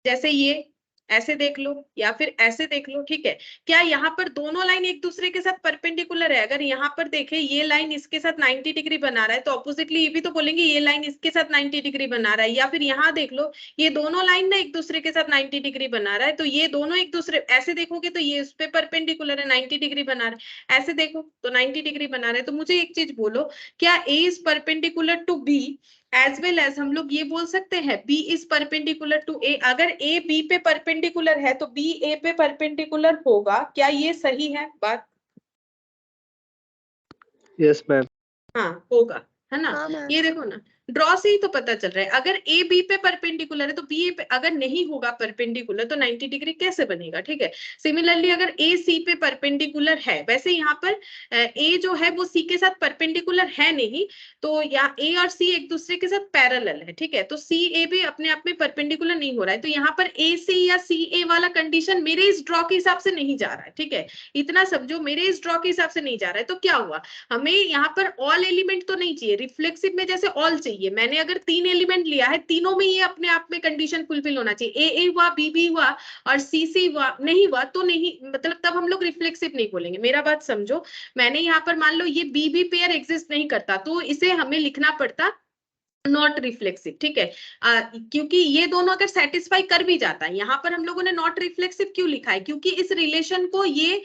जैसे ये ऐसे देख लो या फिर ऐसे देख लो, ठीक है। क्या यहाँ पर दोनों लाइन एक दूसरे के साथ परपेंडिकुलर है? अगर यहाँ पर देखें ये लाइन इसके साथ 90 डिग्री बना रहा है तो ऑपोजिटली ये भी तो बोलेंगे ये लाइन इसके साथ 90 डिग्री बना रहा है। या फिर यहाँ देख लो, ये दोनों लाइन ना एक दूसरे के साथ 90 डिग्री बना रहा है, तो ये दोनों एक दूसरे, ऐसे देखोगे तो ये इस पे परपेंडिकुलर है, 90 डिग्री बना रहा है। ऐसे देखो तो 90 डिग्री बना रहे हैं। तो मुझे एक चीज बोलो, क्या A is perpendicular to B as well as हम लोग ये बोल सकते हैं B is perpendicular to A? अगर ए बी पे परपेंडिकुलर है तो बी ए पे परपेंडिकुलर होगा। क्या ये सही है बात? Yes ma'am. हाँ होगा, है ना। हाँ मैम। ये देखो ना, ड्रॉ से ही तो पता चल रहा है। अगर ए बी पे परपेंडिकुलर है तो बी ए पे अगर नहीं होगा परपेंडिकुलर तो 90 डिग्री कैसे बनेगा, ठीक है। सिमिलरली अगर ए सी पे परपेंडिकुलर है, वैसे यहाँ पर ए जो है वो सी के साथ परपेंडिकुलर है नहीं, तो या ए और सी एक दूसरे के साथ पैरेलल है, ठीक है। तो सी ए भी अपने आप में परपेंडिकुलर नहीं हो रहा है, तो यहाँ पर ए सी या सी ए वाला कंडीशन मेरे इस ड्रॉ के हिसाब से नहीं जा रहा है, ठीक है। इतना समझो, मेरे इस ड्रॉ के हिसाब से नहीं जा रहा है। तो क्या हुआ, हमें यहाँ पर ऑल एलिमेंट तो नहीं चाहिए, रिफ्लेक्सिव में जैसे ऑल चाहिए। मैंने अगर 3 एलिमेंट लिया है, तीनों में ये अपने आप में कंडीशन फुलफिल होना चाहिए। ए हुआ, बी हुआ और सी हुआ, नहीं हुआ तो नहीं, मतलब तब हम लोग रिफ्लेक्सिव नहीं बोलेंगे। मेरा बात समझो, मैंने यहाँ पर मान लो ये बी पेयर एग्जिस्ट नहीं करता तो इसे हमें लिखना पड़ता नॉट रिफ्लेक्सिव, ठीक है। क्योंकि ये दोनों अगर सेटिस्फाई कर भी जाता है, यहाँ पर हम लोगों ने नॉट रिफ्लेक्सिव क्यों लिखा है? क्योंकि इस रिलेशन को ये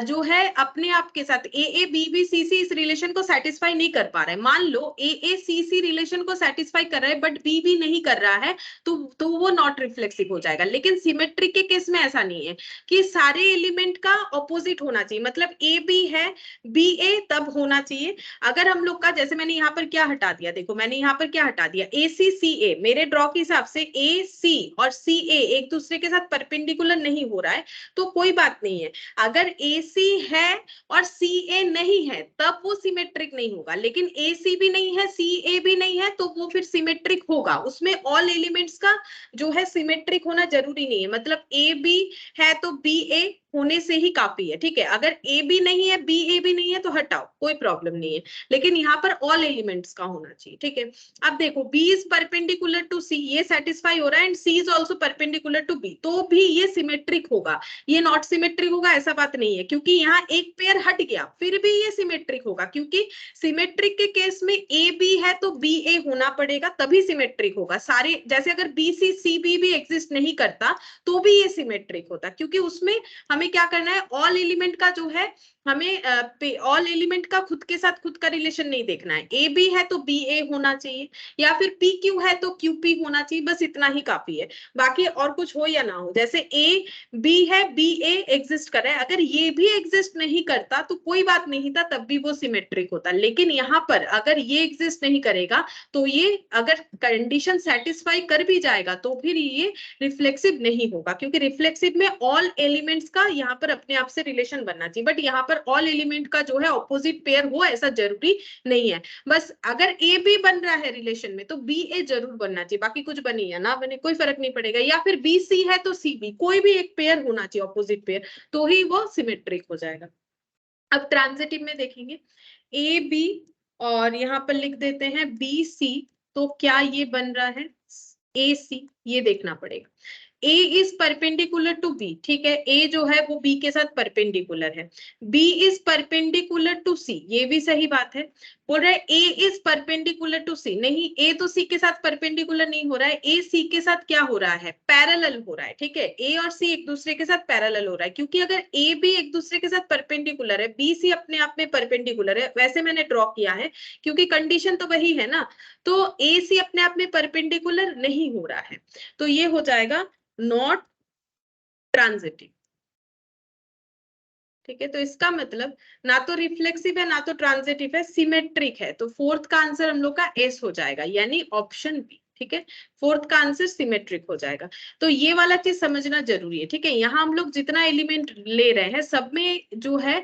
जो है अपने आप के साथ ए बी सी इस रिलेशन को सेटिस्फाई नहीं कर पा रहा है। मान लो ए सी रिलेशन को सेटिस्फाई कर रहा है बट बी नहीं कर रहा है, तो वो नॉट रिफ्लेक्सिव हो जाएगा। लेकिन सिमेट्रिक के केस में ऐसा नहीं है कि सारे एलिमेंट का ऑपोजिट होना चाहिए, मतलब ए बी है बी ए तब होना चाहिए। अगर हम लोग का, जैसे मैंने यहाँ पर क्या हटा दिया, देखो मैंने यहाँ पर क्या हटा दिया, ए सी सी ए, मेरे ड्रॉ के हिसाब से ए सी और सी ए एक दूसरे के साथ परपेंडिकुलर नहीं हो रहा है, तो कोई बात नहीं है। अगर ए सी है और सी ए नहीं है तब वो सिमेट्रिक नहीं होगा, लेकिन ए सी भी नहीं है सी ए भी नहीं है तो वो फिर सिमेट्रिक होगा। उसमें ऑल एलिमेंट्स का जो है सिमेट्रिक होना जरूरी नहीं है, मतलब ए बी है तो बी ए होने से ही काफी है, ठीक है। अगर ए बी नहीं है, बी ए भी नहीं है तो हटाओ, कोई प्रॉब्लम नहीं है, लेकिन यहाँ पर ऑल एलिमेंट्स का होना चाहिए, ठीक है। अब देखो B is perpendicular to C, ये सेटिस्फाई हो रहा है, and C is also perpendicular to B, तो भी ये सिमेट्रिक होगा। ये नॉट सिमेट्रिक होगा ऐसा बात नहीं है, क्योंकि यहाँ एक पेयर हट गया, फिर भी ये सिमेट्रिक होगा, क्योंकि सिमेट्रिक के केस में ए बी है तो बी ए होना पड़ेगा, तभी सिमेट्रिक होगा। सारे जैसे अगर बी सी सी बी भी एग्जिस्ट नहीं करता तो भी ये सिमेट्रिक होता, क्योंकि उसमें हमें क्या करना है, ऑल एलिमेंट का जो है, हमें ऑल एलिमेंट का खुद के साथ खुद का रिलेशन नहीं देखना है। ए बी है तो बी ए होना चाहिए, या फिर पी क्यू है तो क्यू पी होना चाहिए, बस इतना ही काफी है। बाकी और कुछ हो या ना हो, जैसे ए बी है, बी ए एग्जिस्ट कर रहा है, अगर ये भी एग्जिस्ट नहीं करता तो कोई बात नहीं था, तब भी वो सिमेट्रिक होता। लेकिन यहाँ पर अगर ये एग्जिस्ट नहीं करेगा तो ये अगर कंडीशन सेटिस्फाई कर भी जाएगा तो फिर ये रिफ्लेक्सिव नहीं होगा, क्योंकि रिफ्लेक्सिव में ऑल एलिमेंट्स का यहाँ पर अपने आप से रिलेशन बनना चाहिए, बट यहाँ पर ऑल एलिमेंट का जो है ऑपोजिट पेयर हो ऐसा जरूरी नहीं है। बस अगर ए बी बन रहा है रिलेशन में तो बी ए जरूर बनना चाहिए, बाकी कुछ बने या ना बने कोई फर्क नहीं पड़ेगा, या फिर बी सी है तो सी बी, कोई भी एक पेयर होना चाहिए ऑपोजिट पेयर, तो ही वो सिमेट्रिक हो जाएगा। अब ट्रांजिटिव में देखेंगे ए बी और यहाँ पर लिख देते हैं बी सी, तो क्या ये बन रहा है ए सी, ये देखना पड़ेगा। A is perpendicular to B, ठीक है, A जो है वो B के साथ परपेंडिकुलर है। B is perpendicular to C, ये भी सही बात है। बोल रहा है A is perpendicular to C, नहीं A तो C के साथ परपेंडिकुलर नहीं हो रहा है, A C के साथ क्या हो रहा है, पैरेलल हो रहा है, ठीक है। A और C एक दूसरे के साथ पैरेलल हो रहा है, क्योंकि अगर A B एक दूसरे के साथ परपेंडिकुलर है, B C अपने आप में परपेंडिकुलर है, वैसे मैंने ड्रॉ किया है क्योंकि कंडीशन तो वही है ना, तो A C अपने आप में परपेंडिकुलर नहीं हो रहा है, तो ये हो जाएगा नॉट ट्रांजिटिव, ठीक है। तो इसका मतलब ना तो रिफ्लेक्सिव है ना तो ट्रांजिटिव है, सिमेट्रिक है, तो फोर्थ का आंसर हम लोग का एस हो जाएगा, यानी ऑप्शन बी, ठीक है। फोर्थ का आंसर सिमेट्रिक हो जाएगा। तो ये वाला चीज समझना जरूरी है, ठीक है। यहाँ हम लोग जितना एलिमेंट ले रहे हैं सब में जो है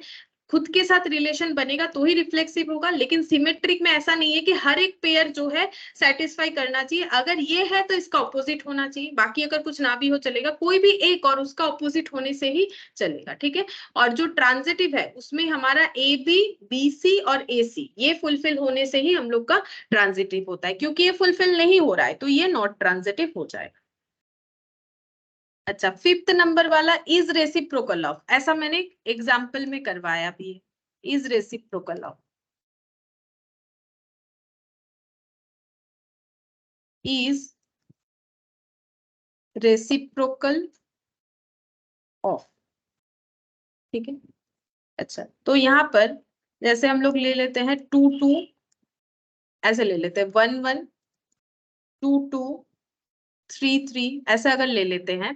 खुद के साथ रिलेशन बनेगा तो ही रिफ्लेक्सिव होगा, लेकिन सिमेट्रिक में ऐसा नहीं है कि हर एक पेयर जो है सेटिस्फाई करना चाहिए, अगर ये है तो इसका ऑपोजिट होना चाहिए, बाकी अगर कुछ ना भी हो चलेगा, कोई भी एक और उसका ऑपोजिट होने से ही चलेगा, ठीक है। और जो ट्रांजिटिव है उसमें हमारा ए बी बी सी और ए सी ये फुलफिल होने से ही हम लोग का ट्रांजिटिव होता है, क्योंकि ये फुलफिल नहीं हो रहा है तो ये नॉट ट्रांजिटिव हो जाएगा। अच्छा, फिफ्थ नंबर वाला इज रेसिप्रोकल ऑफ, ऐसा मैंने एग्जाम्पल में करवाया भी है, is reciprocal of, is reciprocal of, ठीक है। अच्छा, तो यहाँ पर जैसे हम लोग ले लेते हैं 2 2, ऐसे ले लेते हैं 1 1 2 2 3 3, ऐसा अगर ले लेते हैं,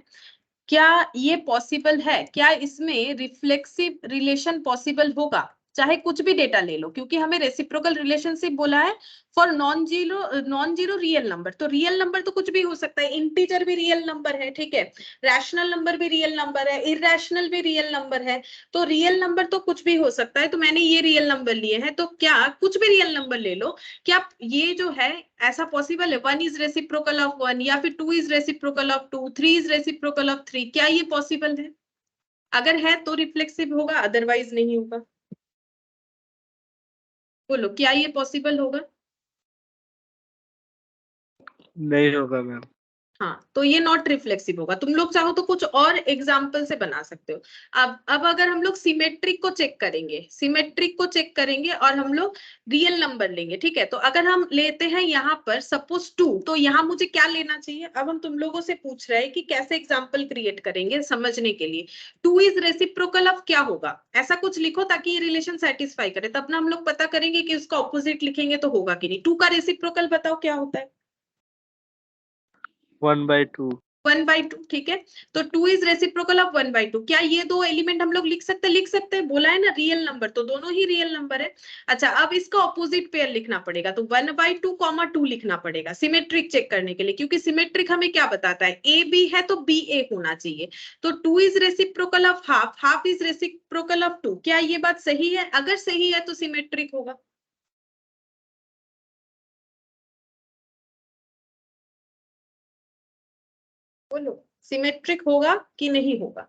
क्या ये पॉसिबल है, क्या इसमें रिफ्लेक्सिव रिलेशन पॉसिबल होगा, चाहे कुछ भी डेटा ले लो, क्योंकि हमें रेसिप्रोकल रिलेशनशिप बोला है for non zero real number, तो रियल नंबर तो कुछ भी हो सकता है, इंटीजर भी रियल नंबर है, ठीक है, रैशनल नंबर भी रियल नंबर है, इरैशनल भी रियल नंबर है, तो रियल नंबर तो कुछ भी हो सकता है। तो मैंने ये रियल नंबर लिए हैं, तो क्या कुछ भी रियल नंबर ले लो, क्या ये जो है ऐसा पॉसिबल है 1 इज रेसिप्रोकल ऑफ 1, या फिर 2 is reciprocal of 2, 3 is reciprocal of 3, क्या ये पॉसिबल है? अगर है तो रिफ्लेक्सिव होगा, अदरवाइज नहीं होगा। बोलो, क्या ये पॉसिबल होगा? नहीं होगा मैम। हाँ, तो ये नॉट रिफ्लेक्सिव होगा। तुम लोग चाहो तो कुछ और एग्जाम्पल से बना सकते हो। अब अगर हम लोग सिमेट्रिक को चेक करेंगे, सिमेट्रिक को चेक करेंगे और हम लोग रियल नंबर लेंगे, ठीक है। तो अगर हम लेते हैं यहाँ पर सपोज 2, तो यहाँ मुझे क्या लेना चाहिए? अब हम तुम लोगों से पूछ रहे हैं कि कैसे एग्जाम्पल क्रिएट करेंगे समझने के लिए। 2 इज रेसिप्रोकल ऑफ क्या होगा, ऐसा कुछ लिखो ताकि ये रिलेशन सेटिस्फाई करे, तब ना हम लोग पता करेंगे कि उसका ऑपोजिट लिखेंगे तो होगा कि नहीं। 2 का रेसिप्रोकल बताओ क्या होता है? 1/2। 1/2, ठीक है। तो 2 इज रेसिप्रोकल ऑफ 1/2, क्या ये दो एलिमेंट हम लोग लिख सकते हैं? लिख सकते हैं, बोला है ना रियल नंबर, तो दोनों ही रियल नंबर है। अच्छा, अब इसका ऑपोजिट पेयर लिखना पड़ेगा, तो 1/2, 2 लिखना पड़ेगा सिमेट्रिक चेक करने के लिए, क्योंकि सिमेट्रिक हमें क्या बताता है, ए बी है तो बी ए होना चाहिए। तो 2 is reciprocal of half, half is reciprocal of 2, क्या ये बात सही है? अगर सही है तो सिमेट्रिक होगा। बोलो, सिमेट्रिक होगा कि नहीं होगा?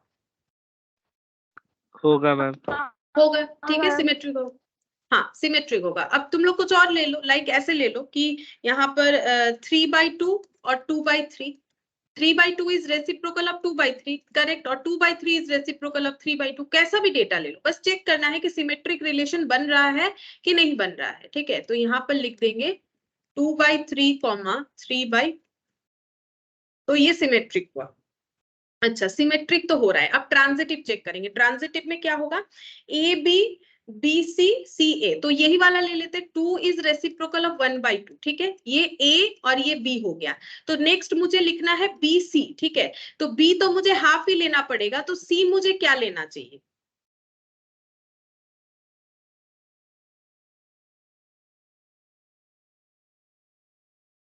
होगा मैम। होगा, ठीक है, सिमेट्रिक होगा। हाँ सिमेट्रिक होगा। अब तुम लोग कुछ और ले लो, लाइक ऐसे ले लो कि यहाँ पर 3/2 और 2/3, 3/2 इज रेसिप्रोकल ऑफ 2/3, करेक्ट, और 2/3 इज रेसिप्रोकल ऑफ 3/2। कैसा भी डेटा ले लो, बस चेक करना है कि सिमेट्रिक रिलेशन बन रहा है कि नहीं बन रहा है, ठीक है। तो यहाँ पर लिख देंगे 2/3, 3/, तो ये सिमेट्रिक हुआ। अच्छा, सिमेट्रिक तो हो रहा है। अब ट्रांजिटिव चेक करेंगे। ट्रांजिटिव में क्या होगा, ए बी, बी सी, सी ए, तो यही वाला ले लेते। 2 इज रेसिप्रोकल ऑफ 1/2, ठीक है, ये ए और ये बी हो गया। तो नेक्स्ट मुझे लिखना है बी सी, ठीक है। तो बी तो मुझे हाफ ही लेना पड़ेगा, तो सी मुझे क्या लेना चाहिए?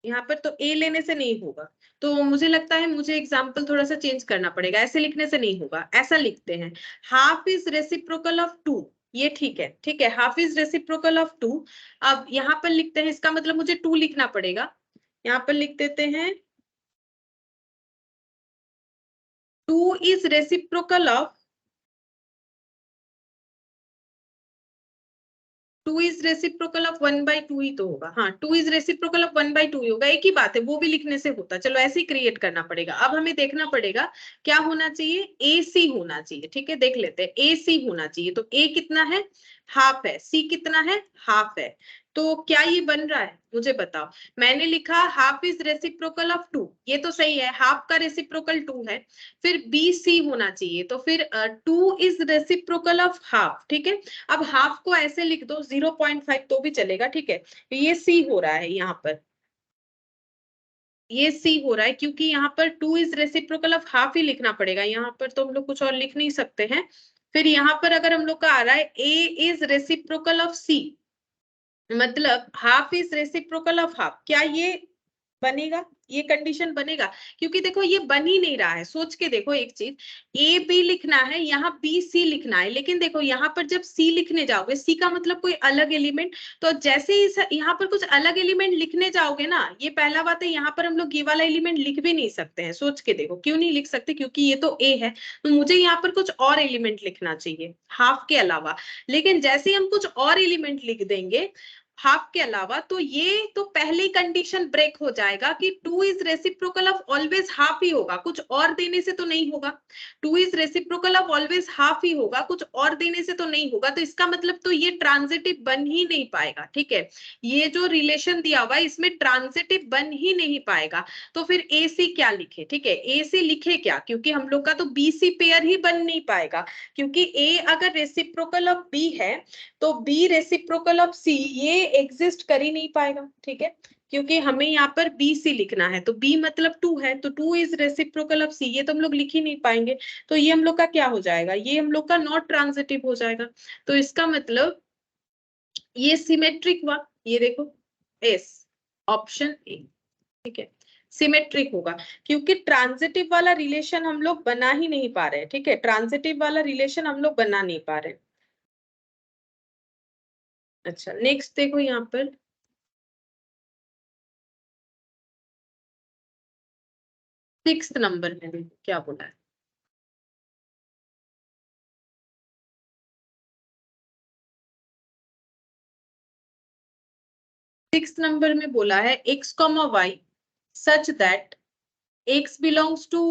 यहाँ पर तो ए लेने से नहीं होगा, तो मुझे लगता है मुझे एग्जाम्पल थोड़ा सा चेंज करना पड़ेगा। ऐसे लिखने से नहीं होगा, ऐसा लिखते हैं, हाफ इज रेसिप्रोकल ऑफ 2, ये ठीक है, ठीक है, हाफ इज रेसिप्रोकल ऑफ 2। अब यहाँ पर लिखते हैं, इसका मतलब मुझे 2 लिखना पड़ेगा। यहाँ पर लिख देते हैं 2 is reciprocal of 2 is reciprocal of 1/2 ही तो होगा। हाँ, 2 इज रेसिप्रोकल ऑफ 1/2 ही होगा, एक ही बात है, वो भी लिखने से होता। चलो ऐसे ही क्रिएट करना पड़ेगा। अब हमें देखना पड़ेगा क्या होना चाहिए, ए सी होना चाहिए, ठीक है। देख लेते हैं, ए सी होना चाहिए। तो ए कितना है, हाफ है, सी कितना है, हाफ है। तो क्या ये बन रहा है, मुझे बताओ। मैंने लिखा हाफ इज रेसिप्रोकल ऑफ 2, ये तो सही है, हाफ का रेसिप्रोकल 2 है। फिर बी सी होना चाहिए, तो फिर 2 इज रेसिप्रोकल ऑफ हाफ, ठीक है। अब हाफ को ऐसे लिख दो 0.5 तो भी चलेगा, ठीक है। ये सी हो रहा है यहाँ पर, ये सी हो रहा है, क्योंकि यहाँ पर 2 इज रेसिप्रोकल ऑफ हाफ ही लिखना पड़ेगा। यहाँ पर तो हम लोग कुछ और लिख नहीं सकते हैं। फिर यहाँ पर अगर हम लोग का आ रहा है ए इज रेसिप्रोकल ऑफ सी, मतलब half is reciprocal of half, क्या ये बनेगा, ये कंडीशन बनेगा? क्योंकि देखो ये बन ही नहीं रहा है। सोच के देखो एक चीज, ए बी लिखना है, यहाँ बी सी लिखना है, लेकिन देखो यहाँ पर जब सी लिखने जाओगे, सी का मतलब कोई अलग एलिमेंट, तो जैसे ही यहाँ पर कुछ अलग एलिमेंट लिखने जाओगे ना, ये पहला बात है, यहाँ पर हम लोग ये वाला एलिमेंट लिख भी नहीं सकते हैं। सोच के देखो, क्यों नहीं लिख सकते, क्योंकि ये तो ए है, तो मुझे यहाँ पर कुछ और एलिमेंट लिखना चाहिए हाफ के अलावा। लेकिन जैसे ही हम कुछ और एलिमेंट लिख देंगे हाफ के अलावा, तो ये तो पहली कंडीशन ब्रेक हो जाएगा कि 2 is reciprocal of always half ही होगा, कुछ और देने से तो नहीं होगा। 2 is reciprocal of always half ही होगा, कुछ और देने से तो नहीं होगा। तो इसका मतलब तो ये ट्रांजिटिव बन ही नहीं पाएगा, ठीक है। ये जो रिलेशन दिया हुआ है इसमें ट्रांजिटिव बन ही नहीं पाएगा। तो फिर ए सी क्या लिखे, ठीक है, ए सी लिखे क्या, क्योंकि हम लोग का तो बी सी पेयर ही बन नहीं पाएगा, क्योंकि ए अगर रेसिप्रोकल ऑफ बी है तो बी रेसिप्रोकल ऑफ सी, ये एग्जिस्ट कर ही नहीं पाएगा, ठीक है। क्योंकि हमें यहाँ पर बी सी लिखना है, तो बी मतलब 2 है, तो 2 इज रेसिप्रोकल ऑफ सी, ये तो हम लोग लिख ही नहीं पाएंगे। तो ये हम लोग का क्या हो जाएगा, ये हम लोग का नॉट ट्रांजिटिव हो जाएगा। तो इसका मतलब ये सिमेट्रिक हुआ, ये देखो एस, ऑप्शन ए, ठीक है, सिमेट्रिक होगा। क्योंकि ट्रांजिटिव वाला रिलेशन हम लोग बना ही नहीं पा रहे हैं, ठीक है, ट्रांजिटिव वाला रिलेशन हम लोग बना नहीं पा रहे। अच्छा, नेक्स्ट देखो यहाँ पर 6 नंबर में देखो क्या बोला है। 6 नंबर में बोला है x, y such that x belongs to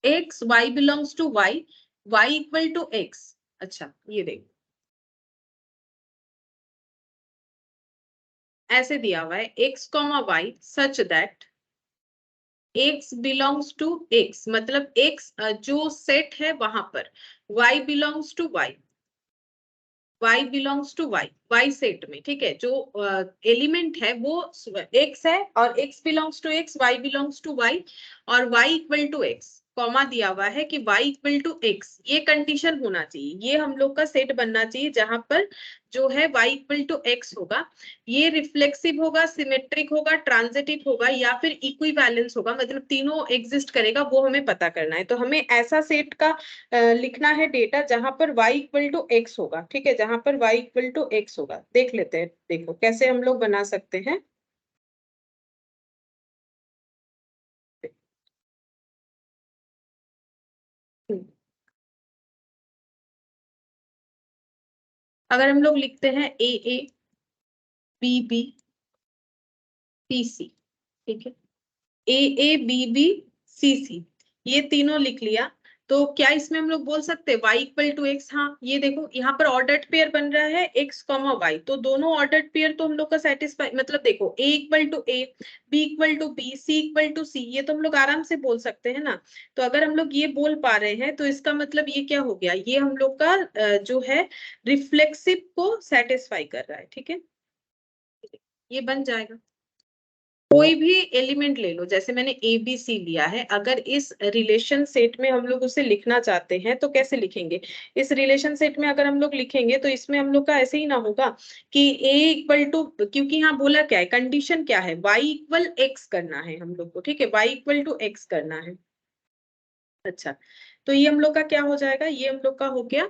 x, y belongs to y, y equal to x। अच्छा, ये देखो ऐसे दिया हुआ है x, y such that x belongs to x, मतलब x जो सेट है वहां पर, y belongs to y, y belongs to y, y set में, ठीक है, जो एलिमेंट है वो x है, और x belongs to x, y belongs to y, और y equal to x, comma दिया हुआ है कि y equal to x, ये कंडीशन होना चाहिए, ये हम लोग का सेट बनना चाहिए जहां पर जो है y equal to x होगा। ये रिफ्लेक्सिव होगा, सिमेट्रिक होगा, ट्रांजिटिव होगा, या फिर इक्विवेलेंस होगा, मतलब तीनों एग्जिस्ट करेगा, वो हमें पता करना है। तो हमें ऐसा सेट का लिखना है डेटा जहां पर y इक्वल टू x होगा, ठीक है, जहां पर y इक्वल टू x होगा। देख लेते हैं, देखो कैसे हम लोग बना सकते हैं। अगर हम लोग लिखते हैं ए ए बी बी सी सी, ठीक है, ए ए बी बी सी सी, ये तीनों लिख लिया, तो क्या इसमें हम लोग बोल सकते हैं y इक्वल टू एक्स? हाँ, ये देखो यहाँ पर ऑर्डर्ड पेयर बन रहा है x कॉमा y, तो दोनों ऑर्डर्ड पेयर तो हम लोग का सेटिस्फाई, मतलब देखो a equal to a, b equal to b, c equal to c, ये तो हम लोग आराम से बोल सकते हैं ना। तो अगर हम लोग ये बोल पा रहे हैं तो इसका मतलब ये क्या हो गया, ये हम लोग का जो है रिफ्लेक्सिव को सेटिस्फाई कर रहा है, ठीक है, ये बन जाएगा। कोई भी एलिमेंट ले लो, जैसे मैंने ए बी सी लिया है, अगर इस रिलेशन सेट में हम लोग उसे लिखना चाहते हैं तो कैसे लिखेंगे? इस रिलेशन सेट में अगर हम लोग लिखेंगे तो इसमें हम लोग का ऐसे ही ना होगा कि ए इक्वल टू, क्योंकि यहाँ बोला क्या है, कंडीशन क्या है, y इक्वल एक्स करना है हम लोग को, ठीक है, y इक्वल टू एक्स करना है। अच्छा, तो ये हम लोग का क्या हो जाएगा, ये हम लोग का हो गया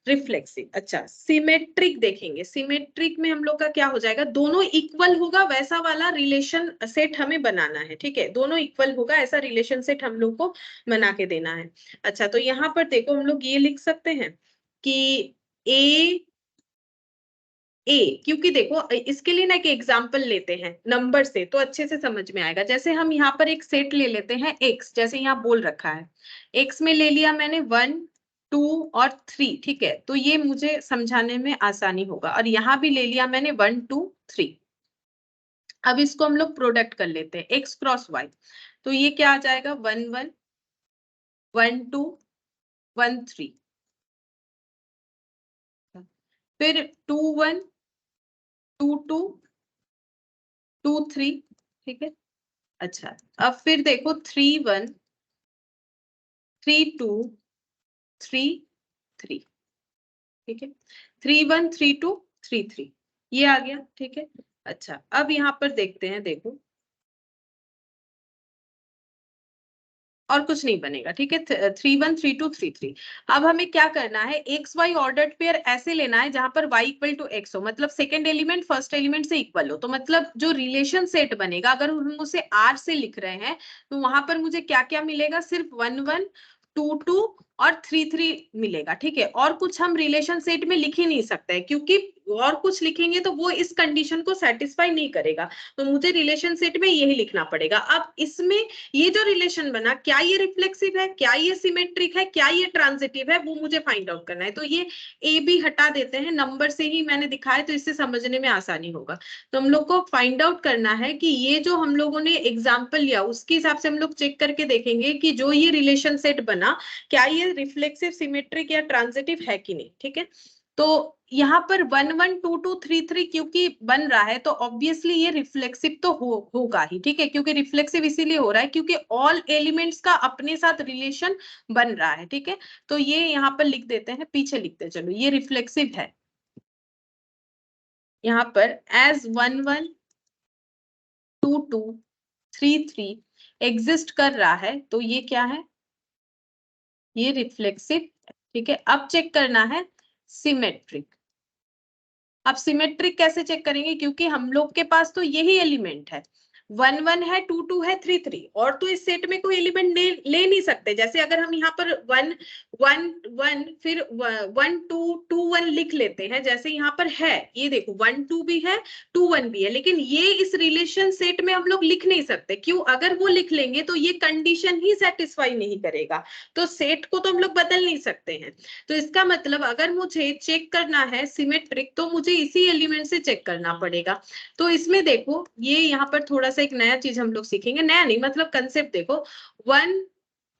रिफ्लेक्सिव। अच्छा, सिमेट्रिक देखेंगे, सिमेट्रिक में हम लोग का क्या हो जाएगा, दोनों इक्वल होगा वैसा वाला रिलेशन सेट हमें बनाना है, ठीक है, दोनों इक्वल होगा ऐसा रिलेशन सेट हम लोग को बना के देना है। अच्छा, तो यहाँ पर देखो हम लोग ये लिख सकते हैं कि ए क्योंकि देखो इसके लिए ना एक एग्जाम्पल लेते हैं नंबर से तो अच्छे से समझ में आएगा। जैसे हम यहाँ पर एक सेट ले लेते हैं x, जैसे यहाँ बोल रखा है x में ले लिया मैंने 1 2 और 3, ठीक है, तो ये मुझे समझाने में आसानी होगा। और यहाँ भी ले लिया मैंने 1 2 3। अब इसको हम लोग प्रोडक्ट कर लेते हैं x क्रॉस y, तो ये क्या आ जाएगा 1 1 1 2 1 3, फिर 2 1 2 2 2 3, ठीक है। अच्छा, अब फिर देखो 3 1 3 2 3 3, ठीक है, 3 1 3 2 3 3, ये आ गया, ठीक है। अच्छा, अब यहाँ पर देखते हैं, देखो और कुछ नहीं बनेगा, ठीक है, 3 1 3 2 3 3। अब हमें क्या करना है, एक्स वाई ऑर्डर्ड पेयर ऐसे लेना है जहां पर y इक्वल टू एक्स हो, मतलब सेकंड एलिमेंट फर्स्ट एलिमेंट से इक्वल हो। तो मतलब जो रिलेशन सेट बनेगा, अगर हम उसे r से लिख रहे हैं तो वहां पर मुझे क्या क्या मिलेगा, सिर्फ 1 1 2 2 और 3 3 मिलेगा, ठीक है। और कुछ हम रिलेशन सेट में लिख ही नहीं सकते, क्योंकि और कुछ लिखेंगे तो वो इस कंडीशन को सेटिस्फाई नहीं करेगा, तो मुझे रिलेशन सेट में यही लिखना पड़ेगा। अब इसमें ये जो रिलेशन बना, क्या ये रिफ्लेक्सिव है, क्या ये सिमेट्रिक है, क्या ये ट्रांजिटिव है, वो मुझे फाइंड आउट करना है। तो ये ए बी हटा देते हैं, नंबर से ही मैंने दिखाया तो इससे समझने में आसानी होगा। तो हम लोग को फाइंड आउट करना है कि ये जो हम लोगों ने एग्जाम्पल लिया उसके हिसाब से हम लोग चेक करके देखेंगे कि जो ये रिलेशन सेट बना, क्या ये रिफ्लेक्सिव सिमेट्रिक या ट्रांजिटिव है कि नहीं, ठीक है। तो यहाँ पर 1 1 2 2 3 3 क्योंकि बन रहा है तो ऑब्वियसली ये रिफ्लेक्सिव तो होगा ही, ठीक है, क्योंकि रिफ्लेक्सिव इसीलिए हो रहा है क्योंकि ऑल एलिमेंट्स का अपने साथ रिलेशन बन रहा है, ठीक है। तो ये यहाँ पर लिख देते हैं, पीछे लिखते हैं, चलो ये रिफ्लेक्सिव है। यहाँ पर एज 1 1 2 2 3 3 एग्जिस्ट कर रहा है, तो ये क्या है, ये रिफ्लेक्सिव, ठीक है। अब चेक करना है सिमेट्रिक। अब सिमेट्रिक कैसे चेक करेंगे, क्योंकि हम लोग के पास तो यही एलिमेंट है, 1 1 है 2 2 है 3 3, और तो इस सेट में कोई एलिमेंट ले नहीं सकते। जैसे अगर हम यहाँ पर 1 1 1 फिर 1 2 2 1 लिख लेते हैं, जैसे यहाँ पर है, ये देखो 1 2 भी है 2 1 भी है, लेकिन ये इस रिलेशन सेट में हम लोग लिख नहीं सकते, क्यों, अगर वो लिख लेंगे तो ये कंडीशन ही सेटिस्फाई नहीं करेगा, तो सेट को तो हम लोग बदल नहीं सकते हैं। तो इसका मतलब अगर मुझे चेक करना है सिमेट्रिक तो मुझे इसी एलिमेंट से चेक करना पड़ेगा। तो इसमें देखो ये यहाँ पर थोड़ा सा एक नया चीज हम लोग सीखेंगे, नया नहीं मतलब कंसेप्ट देखो, 1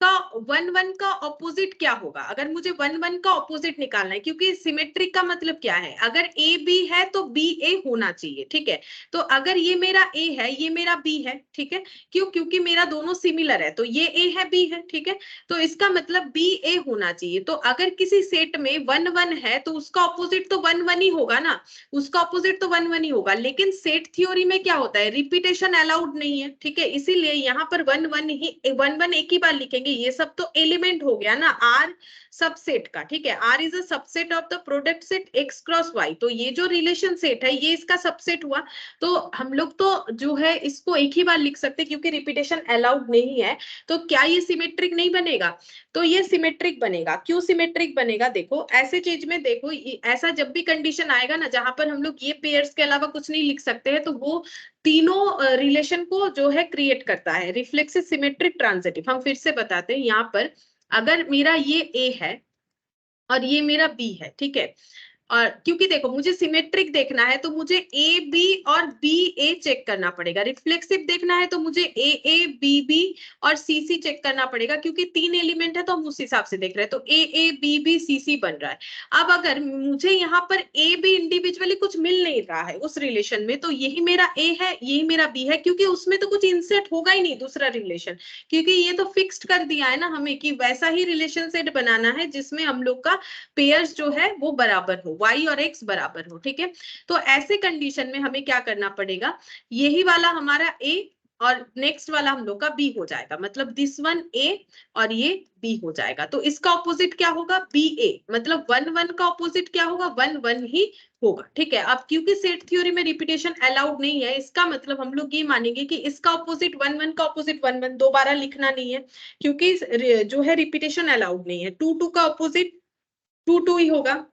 1 का ऑपोजिट क्या होगा, अगर मुझे 1 1 का ऑपोजिट निकालना है, क्योंकि सिमेट्रिक का मतलब क्या है, अगर ए बी है तो बी ए होना चाहिए, ठीक है। तो अगर ये मेरा ए है ये मेरा बी है, ठीक है, क्यों, क्योंकि मेरा दोनों सिमिलर है, तो ये ए है बी है, ठीक है, तो इसका मतलब बी ए होना चाहिए। तो अगर किसी सेट में 1 1 है तो उसका ऑपोजिट तो 1 1 ही होगा ना, उसका ऑपोजिट तो 1 1 ही होगा, लेकिन सेट थ्योरी में क्या होता है, रिपीटेशन अलाउड नहीं है, ठीक है, इसीलिए यहाँ पर 1 1 एक ही बार लिखेंगे। ये सब तो एलिमेंट हो गया ना, आर सबसेट का, ठीक है। R is a subset of the product set X cross Y, तो ये जो रिलेशन सेट है ये इसका सबसेट हुआ। तो हम लोग तो जो है इसको एक ही बार लिख सकते हैं क्योंकि रिपीटेशन अलाउड नहीं है। तो क्या ये सिमेट्रिक नहीं बनेगा? तो ये सिमेट्रिक बनेगा। क्यों सिमेट्रिक बनेगा? देखो ऐसे चीज में देखो, ऐसा जब भी कंडीशन आएगा ना जहां पर हम लोग ये पेयर्स के अलावा कुछ नहीं लिख सकते हैं, तो वो तीनों रिलेशन को जो है क्रिएट करता है रिफ्लेक्सिव सिमेट्रिक ट्रांजिटिव। हम फिर से बताते हैं, यहाँ पर अगर मेरा ये ए है और ये मेरा बी है, ठीक है, और क्योंकि देखो मुझे सिमेट्रिक देखना है तो मुझे ए बी और बी ए चेक करना पड़ेगा। रिफ्लेक्सिव देखना है तो मुझे ए ए बी बी और सी सी चेक करना पड़ेगा, क्योंकि 3 एलिमेंट है तो हम उस हिसाब से देख रहे हैं। तो ए ए बी बी सी सी बन रहा है। अब अगर मुझे यहाँ पर ए बी इंडिविजुअली कुछ मिल नहीं रहा है उस रिलेशन में, तो यही मेरा ए है यही मेरा बी है, क्योंकि उसमें तो कुछ इंसर्ट होगा ही नहीं दूसरा रिलेशन, क्योंकि ये तो फिक्स्ड कर दिया है ना हमें कि वैसा ही रिलेशन सेट बनाना है जिसमें हम लोग का पेयर्स जो है वो बराबर हो, y और x बराबर हो, ठीक है। तो ऐसे कंडीशन में हमें क्या करना पड़ेगा, यही वाला हमारा a और नेक्स्ट वाला हम लोग का b हो जाएगा, मतलब दिस वन a और ये b हो जाएगा। तो इसका ऑपोजिट क्या होगा, ba, मतलब 1 1 का ऑपोजिट क्या होगा, 1 1 ही होगा, ठीक है। अब क्योंकि सेट थ्योरी में रिपीटेशन अलाउड नहीं है, इसका मतलब हम लोग ये मानेंगे कि इसका ऑपोजिट 1 1 का ऑपोजिट 1 1 दोबारा लिखना नहीं है, क्योंकि जो है रिपीटेशन अलाउड नहीं है। 2 2 का ऑपोजिट 2 2 ही होगा।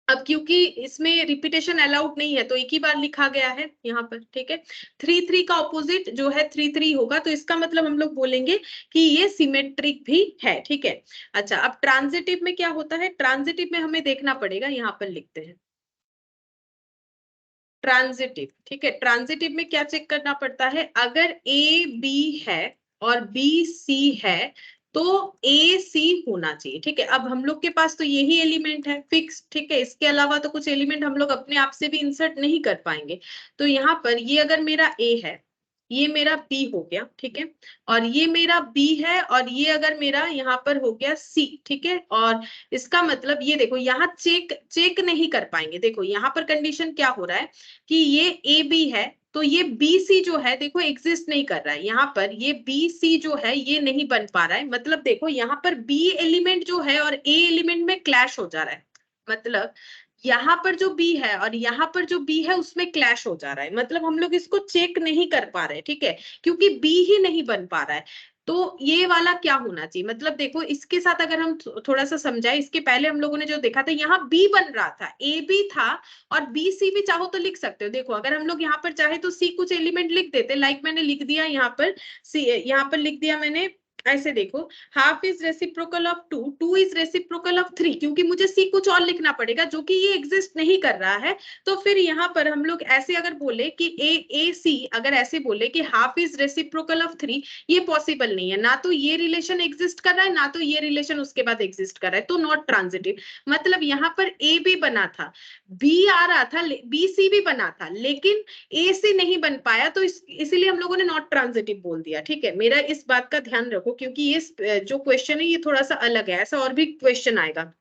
अब क्योंकि इसमें रिपीटेशन अलाउड नहीं है तो एक ही बार लिखा गया है यहाँ पर, ठीक है। 3 3 का ऑपोजिट जो है 3 3 होगा, तो इसका मतलब हम लोग बोलेंगे कि ये सिमेट्रिक भी है, ठीक है। अच्छा, अब ट्रांजिटिव में क्या होता है, ट्रांजिटिव में हमें देखना पड़ेगा, यहाँ पर लिखते हैं ट्रांजिटिव, ठीक है। ट्रांजिटिव में क्या चेक करना पड़ता है, अगर ए बी है और बी सी है तो ए सी होना चाहिए, ठीक है। अब हम लोग के पास तो यही एलिमेंट है फिक्स, ठीक है, इसके अलावा तो कुछ एलिमेंट हम लोग अपने आप से भी इंसर्ट नहीं कर पाएंगे। तो यहाँ पर ये अगर मेरा ए है, ये मेरा बी हो गया, ठीक है, और ये मेरा बी है, और ये अगर मेरा यहाँ पर हो गया सी, ठीक है। और इसका मतलब ये देखो यहाँ चेक नहीं कर पाएंगे। देखो यहाँ पर कंडीशन क्या हो रहा है कि ये ए बी है तो ये बी सी जो है देखो एग्जिस्ट नहीं कर रहा है, यहाँ पर ये बी सी जो है ये नहीं बन पा रहा है। मतलब देखो यहाँ पर बी एलिमेंट जो है और ए एलिमेंट में क्लैश हो जा रहा है, मतलब यहाँ पर जो बी है और यहाँ पर जो बी है उसमें क्लैश हो जा रहा है, मतलब हम लोग इसको चेक नहीं कर पा रहे, ठीक है, क्योंकि बी ही नहीं बन पा रहा है। तो ये वाला क्या होना चाहिए, मतलब देखो इसके साथ अगर हम थोड़ा सा समझाए, इसके पहले हम लोगों ने जो देखा था यहाँ बी बन रहा था, ए बी था और बी सी भी चाहो तो लिख सकते हो। देखो अगर हम लोग यहाँ पर चाहे तो सी कुछ एलिमेंट लिख देते, लाइक मैंने लिख दिया यहाँ पर सी, यहाँ पर लिख दिया मैंने ऐसे, देखो half is reciprocal of 2, 2 is reciprocal of 3, क्योंकि मुझे सी कुछ और लिखना पड़ेगा जो कि ये एग्जिस्ट नहीं कर रहा है। तो फिर यहाँ पर हम लोग ऐसे अगर बोले कि ए सी, अगर ऐसे बोले कि हाफ इज रेसिप्रोकल ऑफ 3, ये पॉसिबल नहीं है, ना तो ये रिलेशन एग्जिस्ट कर रहा है ना तो ये रिलेशन उसके बाद एग्जिस्ट कर रहा है, तो नॉट ट्रांजिटिव। मतलब यहाँ पर ए भी बना था, बी आ रहा था, बी सी भी बना था, लेकिन ए सी नहीं बन पाया, तो इसीलिए हम लोगों ने नॉट ट्रांजिटिव बोल दिया, ठीक है। मेरा इस बात का ध्यान रखो क्योंकि ये जो क्वेश्चन है ये थोड़ा सा अलग है, ऐसा और भी क्वेश्चन आएगा।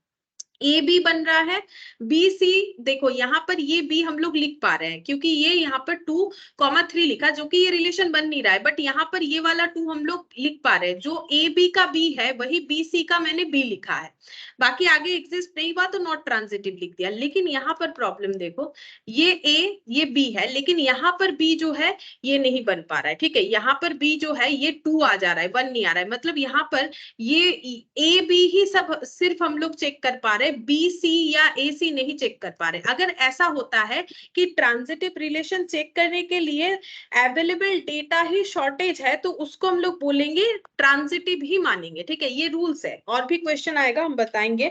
ए बी बन रहा है, बी सी, देखो यहाँ पर ये बी हम लोग लिख पा रहे हैं क्योंकि ये यहाँ पर 2,3 लिखा, जो कि ये रिलेशन बन नहीं रहा है, बट यहाँ पर ये वाला 2 हम लोग लिख पा रहे हैं, जो ए बी का बी है वही बी सी का मैंने बी लिखा है, बाकी आगे एग्जिस्ट नहीं हुआ तो नॉट ट्रांजिटिव लिख दिया। लेकिन यहाँ पर प्रॉब्लम देखो, ये ए ये बी है, लेकिन यहाँ पर बी जो है ये नहीं बन पा रहा है, ठीक है। यहाँ पर बी जो है ये 2 आ जा रहा है, 1 नहीं आ रहा है, मतलब यहाँ पर ये ए बी ही सब सिर्फ हम लोग चेक कर पा रहे हैं, बी सी या ए सी नहीं चेक कर पा रहे। अगर ऐसा होता है कि ट्रांजिटिव रिलेशन चेक करने के लिए अवेलेबल डेटा ही शॉर्टेज है तो उसको हम लोग बोलेंगे ट्रांजिटिव ही मानेंगे, ठीक है। ये रूल्स है, और भी क्वेश्चन आएगा हम बताएंगे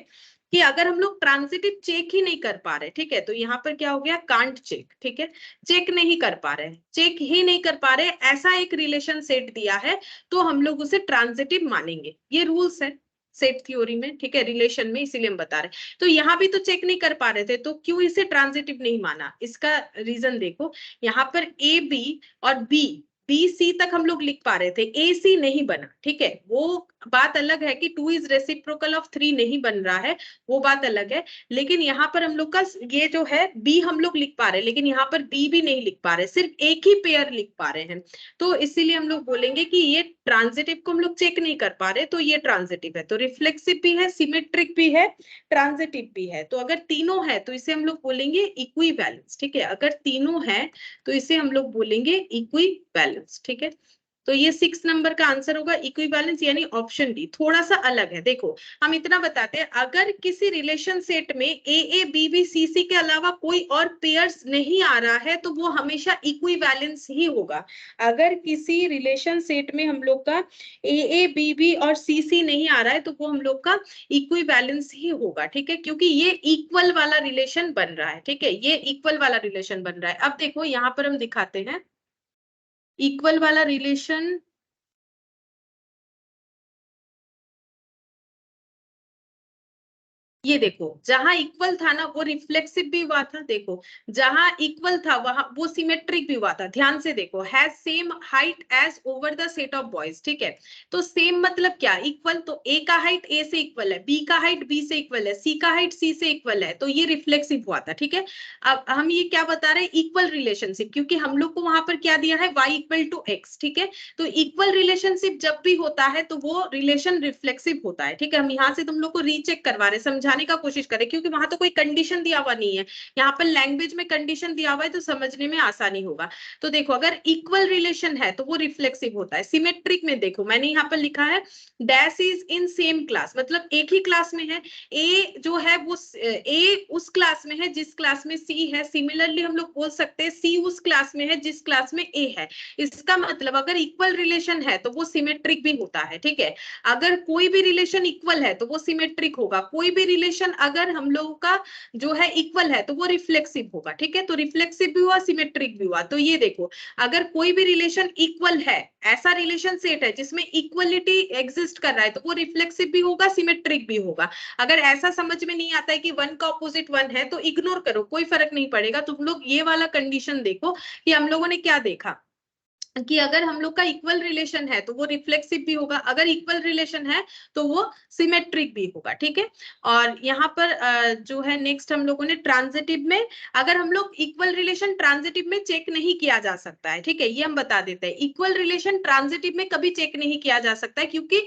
कि अगर हम लोग ट्रांजिटिव चेक ही नहीं कर पा रहे, ठीक है, तो यहाँ पर क्या हो गया, कांट चेक, ठीक है, चेक नहीं कर पा रहे, चेक ही नहीं कर पा रहे, ऐसा एक रिलेशन सेट दिया है तो हम लोग उसे ट्रांजिटिव मानेंगे। ये रूल्स है सेट थ्योरी में, ठीक है, रिलेशन में, इसीलिए हम बता रहे हैं। तो यहाँ भी तो चेक नहीं कर पा रहे थे तो क्यों इसे ट्रांजिटिव नहीं माना, इसका रीजन देखो, यहाँ पर ए बी और बी बी सी तक हम लोग लिख पा रहे थे, ए सी नहीं बना, ठीक है, वो बात अलग है कि 2 इज रेसिप्रोकल ऑफ 3 नहीं बन रहा है, वो बात अलग है। लेकिन यहाँ पर हम लोग का ये जो है बी हम लोग लिख पा रहे हैं, लेकिन यहाँ पर बी भी नहीं लिख पा रहे, सिर्फ एक ही पेयर लिख पा रहे हैं। तो इसीलिए हम लोग बोलेंगे कि ये ट्रांजिटिव को हम लोग चेक नहीं कर पा रहे, तो ये ट्रांजिटिव है। तो रिफ्लेक्सिव भी है, सिमेट्रिक भी है, ट्रांजिटिव भी है। तो अगर तीनों है तो इसे हम लोग बोलेंगे इक्वी बैलेंस, ठीक है। अगर तीनों है तो इसे हम लोग बोलेंगे इक्वी बैलेंस, ठीक है। तो ये 6 नंबर का आंसर होगा इक्वी बैलेंस, यानी ऑप्शन डी। थोड़ा सा अलग है, देखो हम इतना बताते हैं, अगर किसी रिलेशन सेट में ए ए बी बी सी सी के अलावा कोई और पेयर्स नहीं आ रहा है तो वो हमेशा इक्वी बैलेंस ही होगा। अगर किसी रिलेशन सेट में हम लोग का ए ए बी बी और सी सी नहीं आ रहा है तो वो हम लोग का इक्वी बैलेंस ही होगा, ठीक है, क्योंकि ये इक्वल वाला रिलेशन बन रहा है, ठीक है, ये इक्वल वाला रिलेशन बन रहा है। अब देखो यहाँ पर हम दिखाते हैं इक्वल वाला रिलेशन, ये देखो जहां इक्वल था ना वो रिफ्लेक्सिव भी हुआ था, देखो जहां इक्वल था वहां वो सिमेट्रिक भी हुआ था। ध्यान से देखो, has same height as over the set of boys, ठीक है। तो सेम मतलब क्या, इक्वल, तो ए का हाइट ए से इक्वल है, बी का हाइट बी से इक्वल है, सी का हाइट सी से इक्वल है, तो ये रिफ्लेक्सिव हुआ था, ठीक है। अब हम ये क्या बता रहे हैं, इक्वल रिलेशनशिप, क्योंकि हम लोग को वहां पर क्या दिया है, y इक्वल टू एक्स, ठीक है। तो इक्वल रिलेशनशिप जब भी होता है तो वो रिलेशन रिफ्लेक्सिव होता है, ठीक है। हम यहाँ से तुम लोग को रीचेक करवा रहे, समझाने का कोशिश करें, क्योंकि वहां तो कोई कंडीशन दिया हुआ नहीं है, यहाँ पर लैंग्वेज में कंडीशन दिया हुआ है तो समझने में आसानी होगा। तो देखो अगर इक्वल रिलेशन है तो वो रिफ्लेक्सिव होता है। सिमेट्रिक में देखो मैंने यहाँ पर लिखा है dash is in same class, मतलब एक ही क्लास में है, ए जो है वो ए उस क्लास में है जिस क्लास में सी है। सिमिलरली हम लोग बोल सकते हैं सी उस क्लास में है जिस क्लास में ए है। इसका मतलब अगर इक्वल रिलेशन है तो वो सिमेट्रिक भी होता है, ठीक है। अगर कोई भी रिलेशन इक्वल है तो वो सिमेट्रिक होगा, कोई भी रिलेशन अगर हम लोगों का जो है इक्वल है तो वो रिफ्लेक्सिव होगा, ठीक है। तो रिफ्लेक्सिव भी हुआ, सिमेट्रिक भी हुआ। तो ये देखो अगर कोई भी रिलेशन इक्वल है, ऐसा रिलेशन सेट है जिसमें इक्वलिटी एग्जिस्ट कर रहा है तो वो रिफ्लेक्सिव भी होगा, सिमेट्रिक भी होगा। अगर ऐसा समझ में नहीं आता है कि वन का ऑपोजिट वन है तो इग्नोर करो, कोई फर्क नहीं पड़ेगा। तुम लोग ये वाला कंडीशन देखो कि हम लोगों ने क्या देखा कि अगर हम लोग का इक्वल रिलेशन है तो वो रिफ्लेक्सिव भी होगा, अगर इक्वल रिलेशन है तो वो सिमेट्रिक भी होगा, ठीक है। और यहाँ पर जो है नेक्स्ट हम लोगों ने ट्रांजिटिव में, अगर हम लोग इक्वल रिलेशन ट्रांजिटिव में चेक नहीं किया जा सकता है, ठीक है, ये हम बता देते हैं। इक्वल रिलेशन ट्रांजिटिव में कभी चेक नहीं किया जा सकता है क्योंकि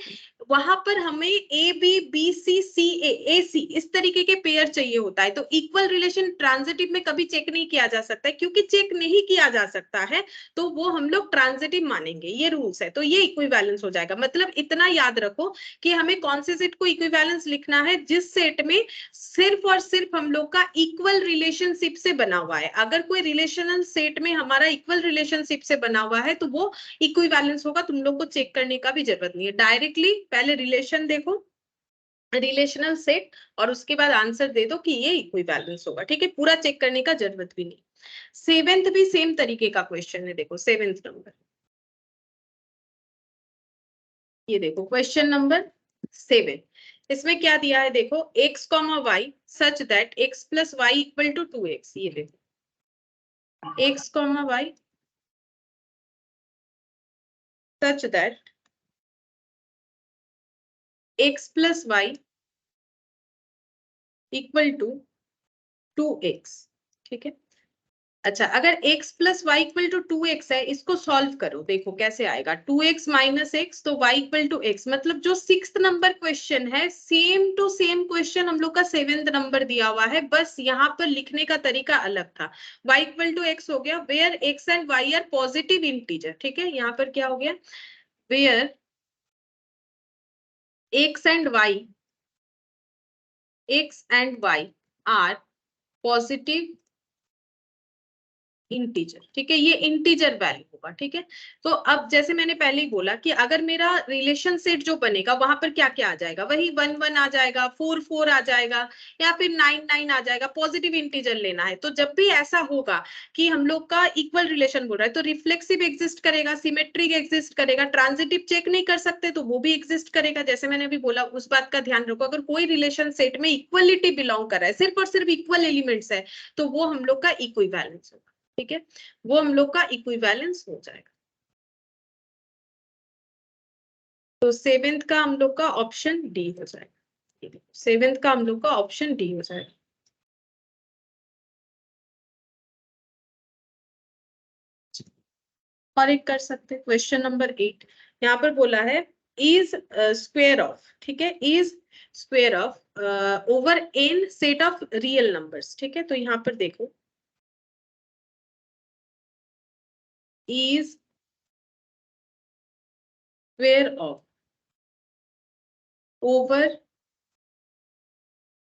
वहां पर हमें ए B B C C A सी इस तरीके के पेयर चाहिए होता है। तो इक्वल रिलेशन ट्रांजिटिव में कभी चेक नहीं किया जा सकता है, क्योंकि चेक नहीं किया जा सकता है तो वो हम लोग ट्रांजिटिव मानेंगे, ये रूल्स है। तो ये इक्विवेलेंस हो जाएगा। मतलब इतना याद रखो कि हमें कौन से सेट को इक्विवेलेंस लिखना है, जिस सेट में सिर्फ और सिर्फ हम लोग का इक्वल रिलेशनशिप से बना हुआ है। अगर कोई रिलेशनल सेट में हमारा इक्वल रिलेशनशिप से बना हुआ है तो वो इक्विवेलेंस होगा। तुम लोग को चेक करने का भी जरूरत नहीं है, डायरेक्टली पहले रिलेशन देखो, रिलेशनल सेट, और उसके बाद आंसर दे दो कि ये इक्विवेलेंस होगा, ठीक है। पूरा चेक करने का जरूरत भी नहीं। सेवेंथ भी सेम तरीके का क्वेश्चन है, देखो सेवेंथ नंबर, ये देखो क्वेश्चन नंबर 7। इसमें क्या दिया है देखो, x comma Y such that x plus Y equal to 2x। ये देखो x comma Y such that x plus Y equal to 2x, ठीक है। अच्छा अगर x plus Y equal to 2x है, इसको सॉल्व करो, देखो कैसे आएगा। 2x माइनस एक्स तो y इक्वल टू एक्स, मतलब जो 6th नंबर क्वेश्चन है सेम टू सेम क्वेश्चन हम लोग का 7th नंबर दिया हुआ है, बस यहाँ पर लिखने का तरीका अलग था। y इक्वल टू एक्स हो गया where x and y are positive integer, ठीक है। यहाँ पर क्या हो गया, where x and y are positive integer, ठीक है, ये इंटीजर वैल्यू होगा, ठीक है। तो अब जैसे मैंने पहले ही बोला कि अगर मेरा रिलेशन सेट जो बनेगा वहां पर क्या क्या आ जाएगा, वही 1 1 आ जाएगा, 4 4 आ जाएगा, या फिर 9 9 आ जाएगा। पॉजिटिव इंटीजर लेना है। तो जब भी ऐसा होगा कि हम लोग का इक्वल रिलेशन बोल रहा है तो रिफ्लेक्सिव एग्जिस्ट करेगा, सिमेट्रिक एग्जिस्ट करेगा, ट्रांजिटिव चेक नहीं कर सकते तो वो भी एग्जिस्ट करेगा। जैसे मैंने अभी बोला उस बात का ध्यान रखो, अगर कोई रिलेशन सेट में इक्वलिटी बिलोंग कर रहा है, सिर्फ और सिर्फ इक्वल एलिमेंट्स है, तो वो हम लोग का इक्विवेलेंस होगा, ठीक है, वो हम लोग का इक्विवेलेंस हो जाएगा। तो सेवेंथ का हम लोग का ऑप्शन डी हो जाएगा। सेवेंथ का हम लोग का ऑप्शन डी हो जाएगा। और एक कर सकते हैं क्वेश्चन नंबर 8। यहाँ पर बोला है इज स्क्वायर ऑफ, ठीक है, is square of over an set of real numbers, ठीक है। तो यहाँ पर देखो is square of over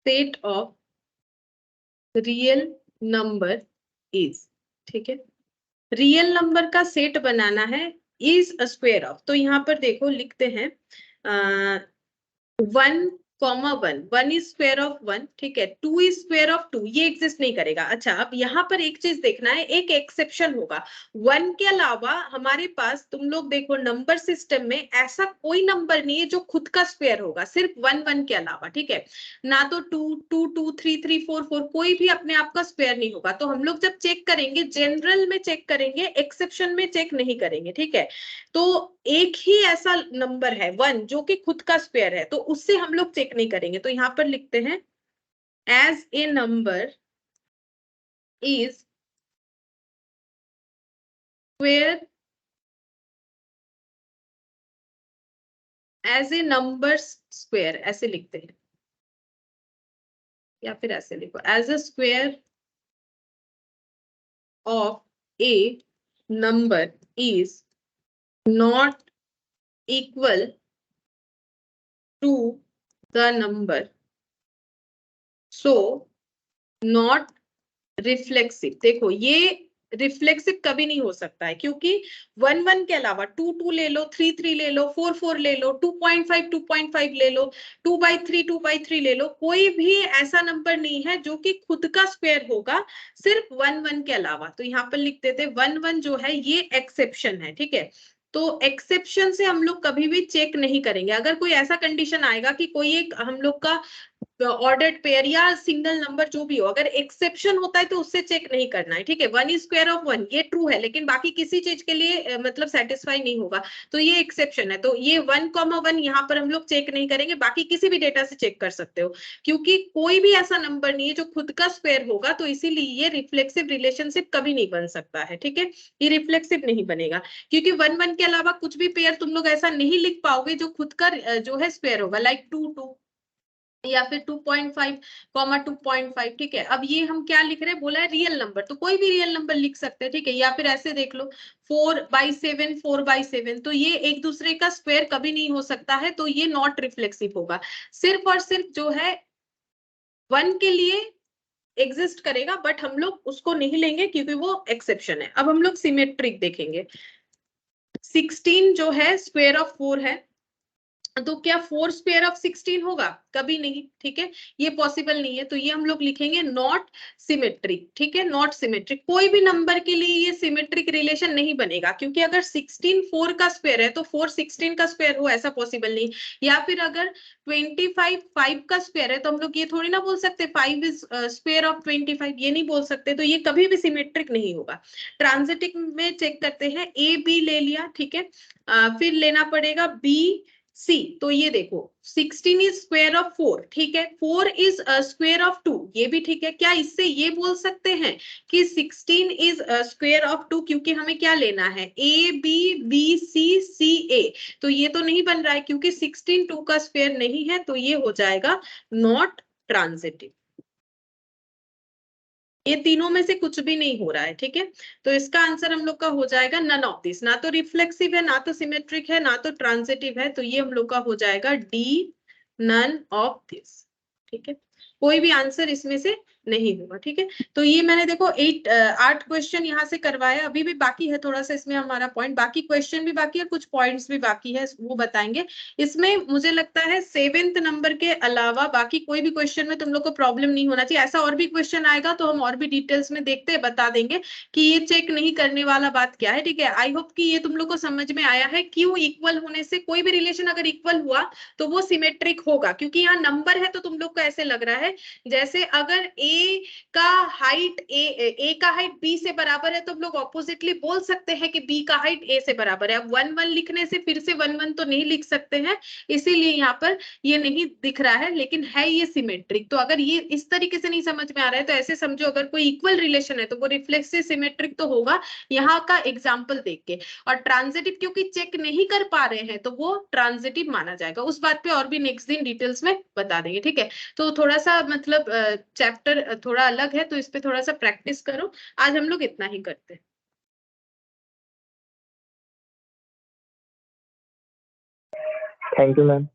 set of real number is, ठीक है। रियल नंबर का सेट बनाना है, इज अ स्क्वायर ऑफ। तो यहाँ पर देखो लिखते हैं 1,1 1 इज स्क्वायर ऑफ 1, ठीक है। 2 इज स्क्वायर ऑफ 2, ये एग्जिस्ट नहीं करेगा। अच्छा, अब यहाँ पर एक चीज देखना है, एक एक्सेप्शन होगा। 1 के अलावा हमारे पास तुम लोग देखो नंबर सिस्टम में ऐसा कोई नंबर नहीं है जो खुद का स्क्वायर होगा, सिर्फ 1 1 के अलावा, ठीक है ना। तो 2 2 2 3 3 4 4 कोई भी अपने आप का स्क्वायर नहीं होगा। तो हम लोग जब चेक करेंगे जनरल में चेक करेंगे, एक्सेप्शन में चेक नहीं करेंगे, ठीक है। तो एक ही ऐसा नंबर है 1 जो कि खुद का स्क्वायर है, तो उससे हम लोग चेक नहीं करेंगे। तो यहां पर लिखते हैं as a number is square, as a number square, ऐसे लिखते हैं, या फिर ऐसे लिखो as a square of a number is not equal to the number, so not reflexive. देखो ये रिफ्लेक्सिव कभी नहीं हो सकता है, क्योंकि 1 1 के अलावा 2 2 ले लो, 3 3 ले लो, 4 4 ले लो, 2.5 2.5 ले लो, 2/3 2/3 ले लो, कोई भी ऐसा नंबर नहीं है जो कि खुद का स्क्वायर होगा, सिर्फ 1 1 के अलावा। तो यहाँ पर लिख देते 1 1 जो है ये एक्सेप्शन है, ठीक है। तो एक्सेप्शन से हम लोग कभी भी चेक नहीं करेंगे। अगर कोई ऐसा कंडीशन आएगा कि कोई एक हम लोग का ऑर्डर्ड पेयर या सिंगल नंबर जो भी हो, अगर एक्सेप्शन होता है तो उससे चेक नहीं करना है, ठीक है। 1 इज स्क्वायर ऑफ 1 ये ट्रू है, लेकिन बाकी किसी चीज के लिए मतलब सेटिस्फाई नहीं होगा, तो ये एक्सेप्शन है। तो ये 1,1 यहाँ पर हम लोग चेक नहीं करेंगे, बाकी किसी भी डेटा से चेक कर सकते हो, क्योंकि कोई भी ऐसा नंबर नहीं है जो खुद का स्क्वायर होगा। तो इसीलिए ये रिफ्लेक्सिव रिलेशनशिप कभी नहीं बन सकता है, ठीक है। ये रिफ्लेक्सिव नहीं बनेगा, क्योंकि 1 1 के अलावा कुछ भी पेयर तुम लोग ऐसा नहीं लिख पाओगे जो खुद का जो है स्क्वायर होगा, लाइक 2 2 या फिर 2.5 2.5, ठीक है। अब ये हम क्या लिख रहे हैं, बोला है रियल नंबर, तो कोई भी रियल नंबर लिख सकते हैं, ठीक है। या फिर ऐसे देख लो 4/7 4/7, तो ये एक दूसरे का स्क्वायर कभी नहीं हो सकता है, तो ये नॉट रिफ्लेक्सिव होगा। सिर्फ और सिर्फ जो है 1 के लिए एग्जिस्ट करेगा, बट हम लोग उसको नहीं लेंगे क्योंकि वो एक्सेप्शन है। अब हम लोग सिमेट्रिक देखेंगे। 16 जो है स्क्वायर ऑफ 4 है, तो क्या 4 स्क्वायर ऑफ 16 होगा? कभी नहीं, ठीक है, ये पॉसिबल नहीं है। तो ये हम लोग लिखेंगे नॉट सिमेट्रिक, ठीक है, नॉट सिमेट्रिक। कोई भी नंबर के लिए ये सिमेट्रिक रिलेशन नहीं बनेगा, क्योंकि अगर 16 4 का स्क्वायर है तो 4 16 का स्क्वायर हो, ऐसा पॉसिबल नहीं। या फिर अगर 25 5 का स्क्वायर है, तो हम लोग ये थोड़ी ना बोल सकते 5 इज स्क्वायर ऑफ 25, ये नहीं बोल सकते। तो ये कभी भी सिमेट्रिक नहीं होगा। ट्रांजिटिव में चेक करते हैं, ए बी ले लिया, ठीक है, फिर लेना पड़ेगा बी सी। तो ये देखो 16 इज स्क्वायर ऑफ 4, ठीक है, 4 इज स्क्वायर ऑफ 2, ये भी ठीक है। क्या इससे ये बोल सकते हैं कि 16 इज स्क्वायर ऑफ 2, क्योंकि हमें क्या लेना है, ए बी बी सी सी ए। तो ये तो नहीं बन रहा है, क्योंकि 16 2 का स्क्वायर नहीं है, तो ये हो जाएगा नॉट ट्रांजिटिव। ये तीनों में से कुछ भी नहीं हो रहा है, ठीक है। तो इसका आंसर हम लोग का हो जाएगा नन ऑफ दिस, ना तो रिफ्लेक्सिव है, ना तो सिमेट्रिक है, ना तो ट्रांजिटिव है। तो ये हम लोग का हो जाएगा डी, नन ऑफ दिस, ठीक है। कोई भी आंसर इसमें से नहीं होगा, ठीक है। तो ये मैंने देखो 8 क्वेश्चन यहाँ से करवाया, अभी भी बाकी है थोड़ा सा इसमें हमारा पॉइंट, बाकी क्वेश्चन भी बाकी है, कुछ पॉइंट्स भी बाकी है, वो बताएंगे। इसमें मुझे लगता है 7th नंबर के अलावा बाकी कोई भी क्वेश्चन में तुम लोग को प्रॉब्लम नहीं होना चाहिए। ऐसा और भी क्वेश्चन आएगा तो हम और भी डिटेल्स में देखते हैं, बता देंगे कि ये चेक नहीं करने वाला बात क्या है, ठीक है। आई होप कि ये तुम लोग को समझ में आया है। क्यों इक्वल होने से, कोई भी रिलेशन अगर इक्वल हुआ तो वो सिमेट्रिक होगा, क्योंकि यहाँ नंबर है, तो तुम लोग को ऐसे लग रहा है जैसे अगर a ए का हाइट ए का हाइट बी से बराबर है तो हम लोग ऑपोजिटली बोल सकते हैं कि बी का हाइट ए से बराबर है। अब 1 1 लिखने से फिर से 1 1 तो नहीं लिख सकते हैं, इसीलिए यहाँ पर ये नहीं दिख रहा है, लेकिन है ये सिमेट्रिक। तो अगर ये इस तरीके से नहीं समझ में आ रहा है तो ऐसे समझो, अगर कोई इक्वल रिलेशन है तो वो रिफ्लेक्सिव सिमेट्रिक तो होगा यहाँ का एग्जाम्पल देख के। और ट्रांजिटिव क्योंकि चेक नहीं कर पा रहे हैं तो वो ट्रांजिटिव माना जाएगा। उस बात पे और भी नेक्स्ट दिन डिटेल्स में बता देंगे, ठीक है। तो थोड़ा सा मतलब चैप्टर थोड़ा अलग है तो इस पे थोड़ा सा प्रैक्टिस करो। आज हम लोग इतना ही करते हैं। Thank you ma'am.